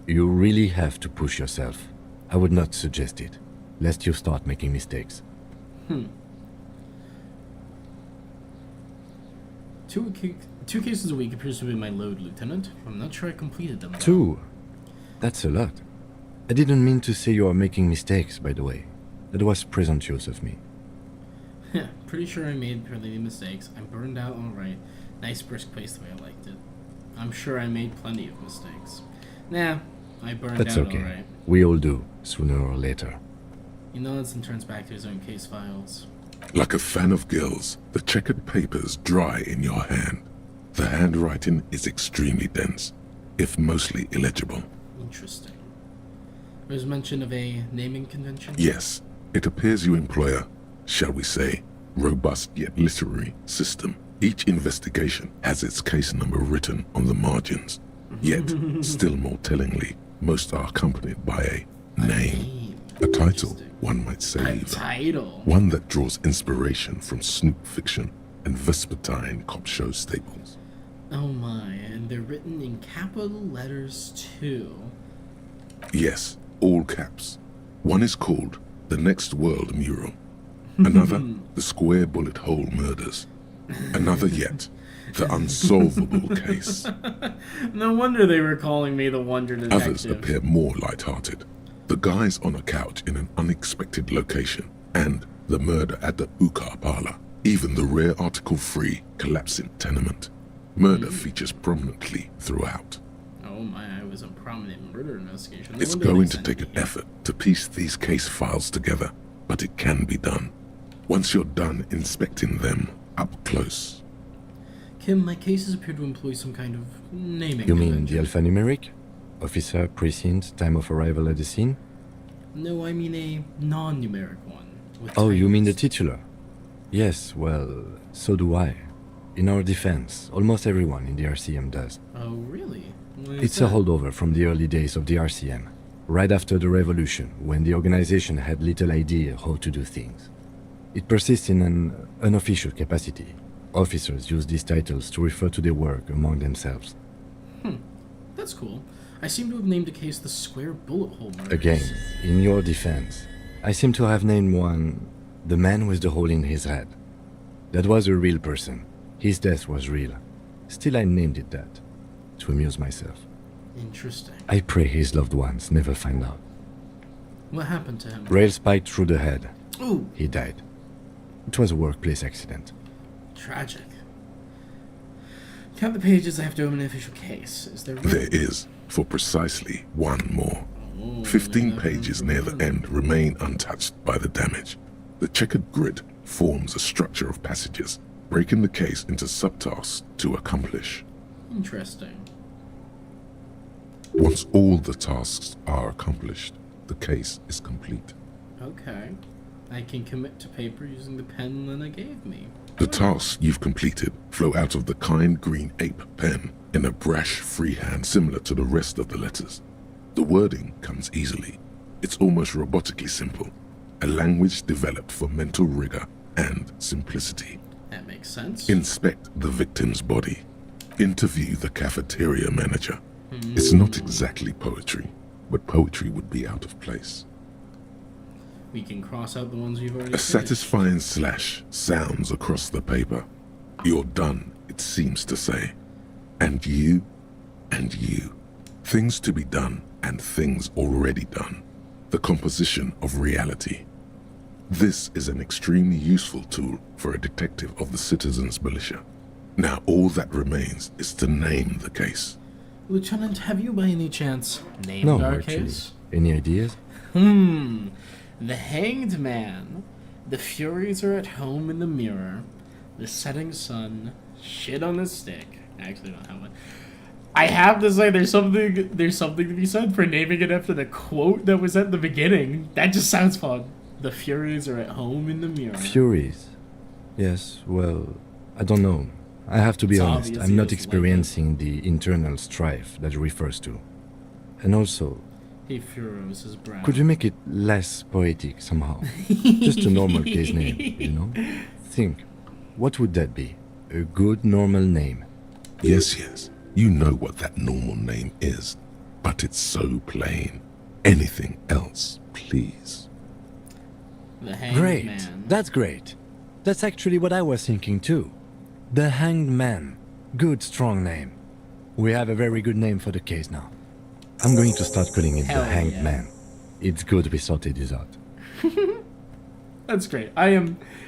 You really have to push yourself. I would not suggest it, lest you start making mistakes. 2 cases a week appears to be my load, Lieutenant. I'm not sure I completed them. 2? That's a lot. I didn't mean to say you are making mistakes, by the way. That was presumptuous of me. Pretty sure I made plenty of mistakes. I'm burned out alright. Nice brisk pace the way I liked it. I'm sure I made plenty of mistakes. Nah, I burned That's out okay. alright. We all do, sooner or later. He nods and turns back to his own case files. Like a fan of gills, the checkered papers dry in your hand. The handwriting is extremely dense, if mostly illegible. Interesting. There's mention of a naming convention? Yes, it appears you employ a, shall we say, robust yet literary system. Each investigation has its case number written on the margins. Yet, still more tellingly, most are accompanied by a name. A title, one might say. A title? One that draws inspiration from snoop fiction and vespertine cop show staples. Oh my, and they're written in capital letters too. Yes, all caps. One is called The Next World Mural. Another, The Square Bullet Hole Murders. Another yet, The Unsolvable Case. No wonder they were calling me the Wonder Detective. Others appear more light-hearted. The guys on a couch in an unexpected location, and the murder at the Ukar Parlor. Even the rare article-free collapsing tenement. Murder features prominently throughout. Oh my, I was a prominent murder investigation. No It's wonder they going to sent take me an here. effort to piece these case files together, but it can be done. Once you're done inspecting them up close. Kim, my cases appear to employ some kind of naming You mean convention. the alphanumeric? Officer, precinct, time of arrival at the scene? No, I mean a non-numeric one. With Oh, you mean the titles. titular? Yes, well, so do I. In our defense, almost everyone in the RCM does. Oh, really? Why is It's a that? holdover from the early days of the RCM, right after the revolution, when the organization had little idea how to do things. It persists in an unofficial capacity. Officers use these titles to refer to their work among themselves. That's cool. I seem to have named a case the Square Bullet Hole Murders. Again, in your defense, I seem to have named one the man with the hole in his head. That was a real person. His death was real. Still, I named it that, to amuse myself. Interesting. I pray his loved ones never find out. What happened to him? Rail spiked through the head. Ooh, He died. It was a workplace accident. tragic. Count the pages I have to open an official case. Is there room? There is, for precisely one more. 15 pages near the end remain untouched by the damage. The checkered grid forms a structure of passages, breaking the case into subtasks to accomplish. Interesting. Once all the tasks are accomplished, the case is complete. Okay. I can commit to paper using the pen Lena gave me. The tasks you've completed flow out of the kind green ape pen in a brash freehand similar to the rest of the letters. The wording comes easily. It's almost robotically simple, a language developed for mental rigor and simplicity. That makes sense. Inspect the victim's body. Interview the cafeteria manager. It's not exactly poetry, but poetry would be out of place. We can cross out the ones we've already A finished. satisfying slash sounds across the paper. You're done, it seems to say. And you, and you. Things to be done and things already done. The composition of reality. This is an extremely useful tool for a detective of the citizens' militia. Now all that remains is to name the case. Lieutenant, have you by any chance named No, our actually. case? Any ideas? The Hanged Man. The Furies are at home in the mirror. The setting sun. Shit on a stick. I actually don't have one. I have to say there's something to be said for naming it after the quote that was at the beginning. That just sounds fun. The Furies are at home in the mirror. Furies. Yes, well, I don't know. I have to be It's honest, obvious I'm he not doesn't like experiencing the internal strife that it refers to. And also, He furrows his brow. could you make it less poetic somehow? Just a normal case name, you know? Think, what would that be? A good normal name. Yes, yes, you know what that normal name is, but it's so plain. Anything else, please. The Hanged Great, Man. that's great. That's actually what I was thinking too. The Hanged Man. Good, strong name. We have a very good name for the case now. I'm going to start calling it Hell the Hanged yeah. Man. It's good we sorted this out. That's great.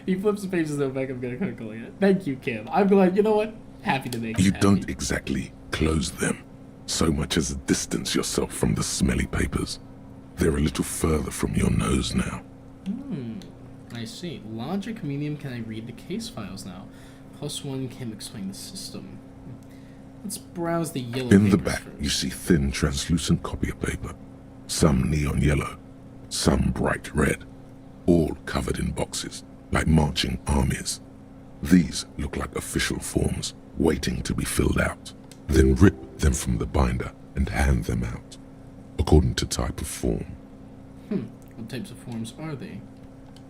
He flips the pages though back. I'm gonna click it. Thank you, Kim. I'm glad. You know what? Happy to make You you happy. don't exactly close them, so much as distance yourself from the smelly papers. They're a little further from your nose now. I see. Logic medium, can I read the case files now? +1 can explain the system. Let's browse the yellow In the papers back, first. you see thin, translucent copy of paper. Some neon yellow, some bright red, all covered in boxes, like marching armies. These look like official forms, waiting to be filled out. Then rip them from the binder and hand them out, according to type of form. What types of forms are they?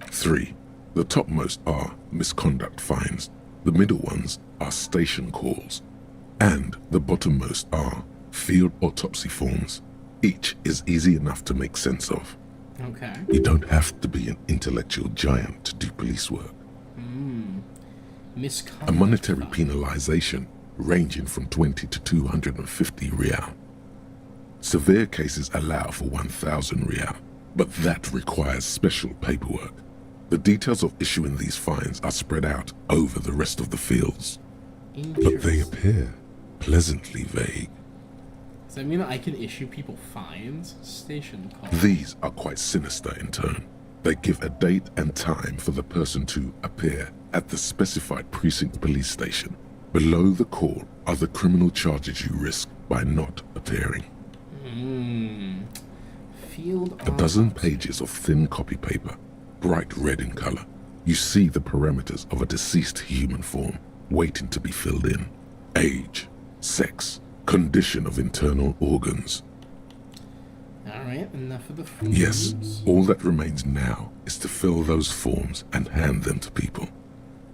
3. The topmost are misconduct fines, the middle ones are station calls, and the bottommost are field autopsy forms. Each is easy enough to make sense of. Okay. You don't have to be an intellectual giant to do police work. Misconduct. A monetary penalization ranging from 20 to 250 real. Severe cases allow for 1,000 real, but that requires special paperwork. The details of issuing these fines are spread out over the rest of the fields, but they appear pleasantly vague. Does that mean I can issue people fines? Station call. These are quite sinister in tone. They give a date and time for the person to appear at the specified precinct police station. Below the call are the criminal charges you risk by not appearing. Field A dozen pages of thin copy paper, bright red in color. You see the parameters of a deceased human form waiting to be filled in. Age, sex, condition of internal organs. Alright, enough of the forms. Yes, all that remains now is to fill those forms and hand them to people.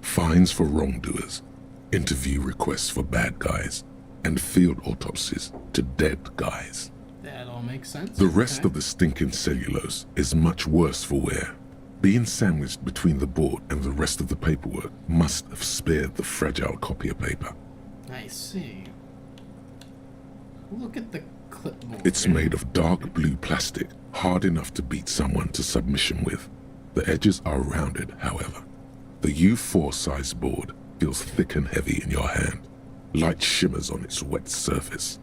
Fines for wrongdoers, interview requests for bad guys, and field autopsies to dead guys. That all makes sense. The rest of the stinking cellulose is much worse for wear. Being sandwiched between the board and the rest of the paperwork must have spared the fragile copier paper. I see. Look at the clipboard. It's made of dark blue plastic, hard enough to beat someone to submission with. The edges are rounded, however. The U4 size board feels thick and heavy in your hand. Light shimmers on its wet surface.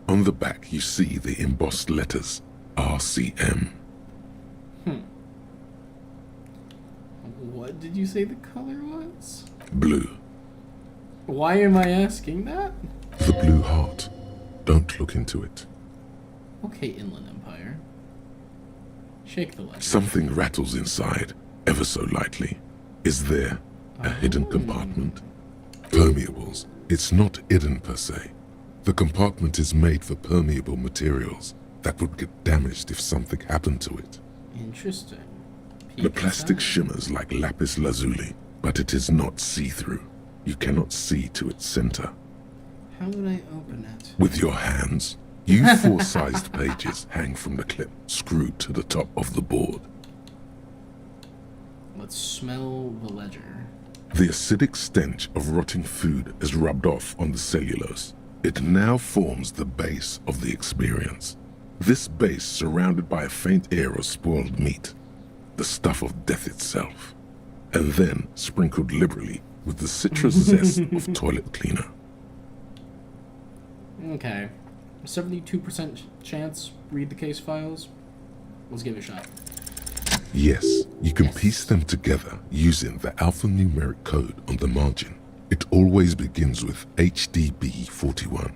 On the back, you see the embossed letters, RCM. What did you say the color was? Blue. Why am I asking that? The blue heart. Don't look into it. Okay, Inland Empire. Shake the leg. Something rattles inside, ever so lightly. Is there a hidden compartment? Permeables. It's not hidden per se. The compartment is made for permeable materials that would get damaged if something happened to it. Interesting. The plastic shimmers like lapis lazuli, but it is not see-through. You cannot see to its center. How would I open it? With your hands, U4-sized pages hang from the clip screwed to the top of the board. Let's smell the ledger. The acidic stench of rotting food is rubbed off on the cellulose. It now forms the base of the experience. This base surrounded by a faint air of spoiled meat, the stuff of death itself, and then sprinkled liberally with the citrus zest of toilet cleaner. Okay. 72% chance, read the case files. Let's give it a shot. Yes, you can piece them together using the alphanumeric code on the margin. It always begins with HDB 41,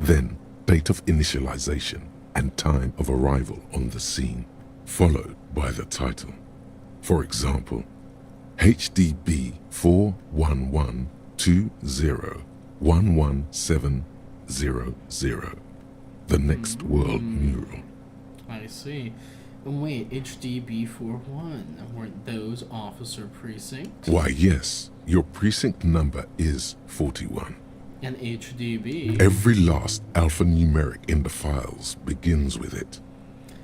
then date of initialization and time of arrival on the scene, followed by the title. For example, HDB 41120111700, the next world mural. I see. Wait, HDB 41. Weren't those officer precinct? Why, yes, your precinct number is 41. And HDB. Every last alphanumeric in the files begins with it.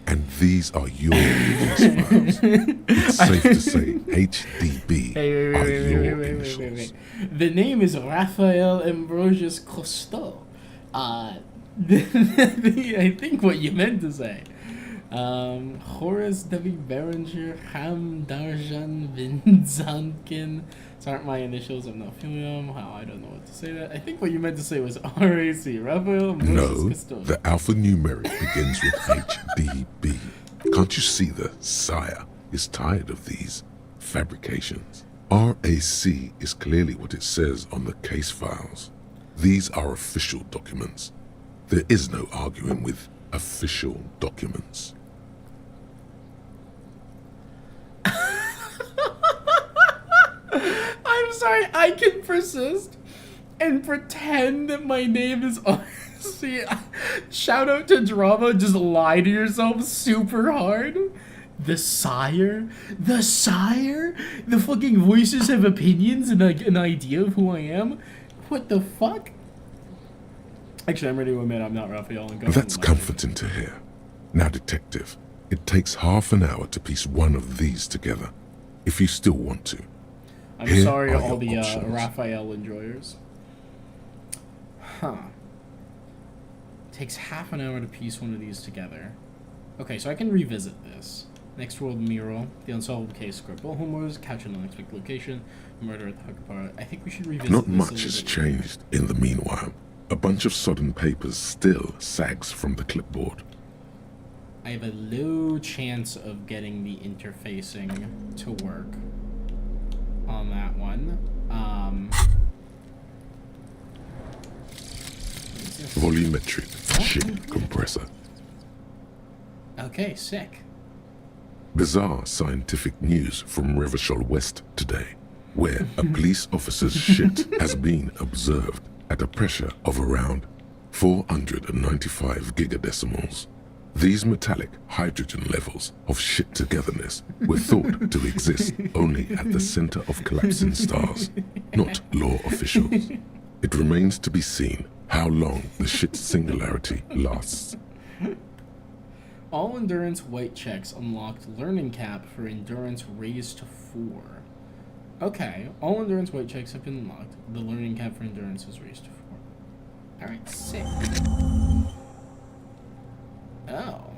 And these are your case files. It's safe to say HDB are your initials. The name is Raphael Ambrosius Cousteau. I think what you meant to say. Horace W. Berenger, Ham Darjan Vinzankin. These aren't my initials, I'm not feeling them. Wow, I don't know what to say that. I think what you meant to say was RAC, Raphael Moses No, Castone. the alphanumeric begins with HDB. Can't you see the sire is tired of these fabrications? RAC is clearly what it says on the case files. These are official documents. There is no arguing with official documents. I'm sorry, I can persist and pretend that my name is See, shout out to Drama, just lie to yourself super hard. The sire? The sire? The fucking voices have opinions and like an idea of who I am? What the fuck? Actually, I'm ready to admit I'm not Raphael. And That's comforting to hear. Now, detective, it takes half an hour to piece one of these together, if you still want to. I'm Here sorry, are all your the options. Raphael enjoyers. Huh. Takes half an hour to piece one of these together. Okay, so I can revisit this. Next World Mural, The Unsolved Case Script, Homewards, Catch an Unexpected Location, Murder at the Huckapara. I think we should revisit Not this much has changed in the meanwhile. A bunch of sodden papers still sags from the clipboard. I have a low chance of getting the interfacing to work on that one. Volumetric ship compressor. Okay, sick. Bizarre scientific news from Revachol West today, where a police officer's shit has been observed at a pressure of around 495 gigadecimals. These metallic hydrogen levels of shit togetherness were thought to exist only at the center of collapsing stars, not law officials. It remains to be seen how long the shit singularity lasts. All endurance white checks unlocked learning cap for endurance raised to 4. Okay, all endurance white checks have been unlocked. The learning cap for endurance is raised to 4. Alright, sick. Oh.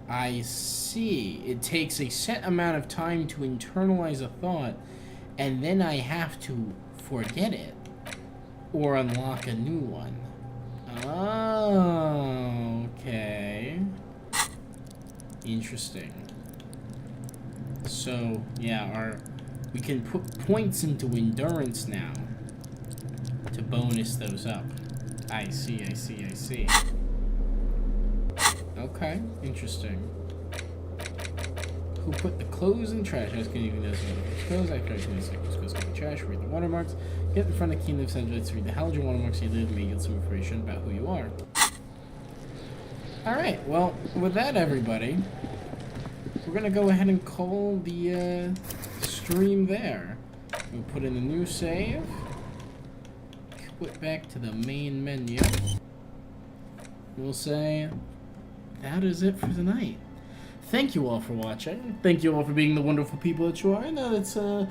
I see. It takes a set amount of time to internalize a thought, and then I have to forget it. Or unlock a new one. Oh, okay. Interesting. So, yeah, we can put points into endurance now to bonus those up. I see. Okay, interesting. Who put the clothes in trash? I was going to even know the clothes. After I finished the trash, read the watermarks. Get in front of Kingdom Centuries, read the halogen watermarks you live, may yield some information about who you are. Alright, well, with that, everybody, we're going to go ahead and call the stream there. We'll put in a new save. Quit back to the main menu. We'll say that is it for tonight. Thank you all for watching. Thank you all for being the wonderful people that you are. I know it's a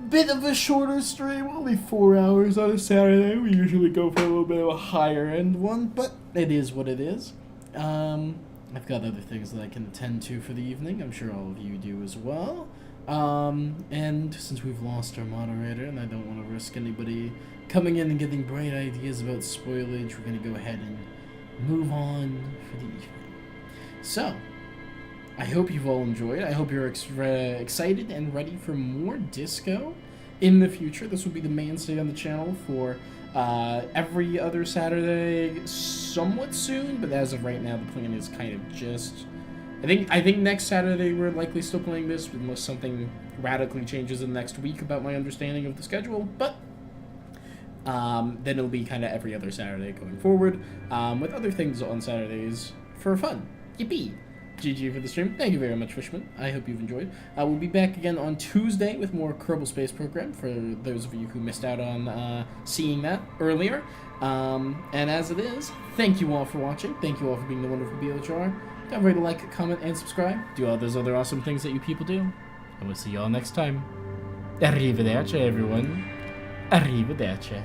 bit of a shorter stream, only 4 hours on a Saturday. We usually go for a little bit of a higher end one, but it is what it is. I've got other things that I can attend to for the evening. I'm sure all of you do as well. And since we've lost our moderator, and I don't want to risk anybody coming in and getting bright ideas about spoilage, we're going to go ahead and move on for the evening. So, I hope you've all enjoyed. I hope you're excited and ready for more disco in the future. This will be the mainstay on the channel for every other Saturday somewhat soon, but as of right now, the plan is kind of just... I think next Saturday we're likely still playing this, unless something radically changes in the next week about my understanding of the schedule, but then it'll be kind of every other Saturday going forward, with other things on Saturdays for fun. Yippee! GG for the stream. Thank you very much, Fishman. I hope you've enjoyed. We'll be back again on Tuesday with more Kerbal Space Program for those of you who missed out on seeing that earlier. And as it is, thank you all for watching. Thank you all for being the wonderful people that you are. Don't forget to like, comment, and subscribe. Do all those other awesome things that you people do. And we'll see you all next time. Arrivederci, everyone. Arrivederci.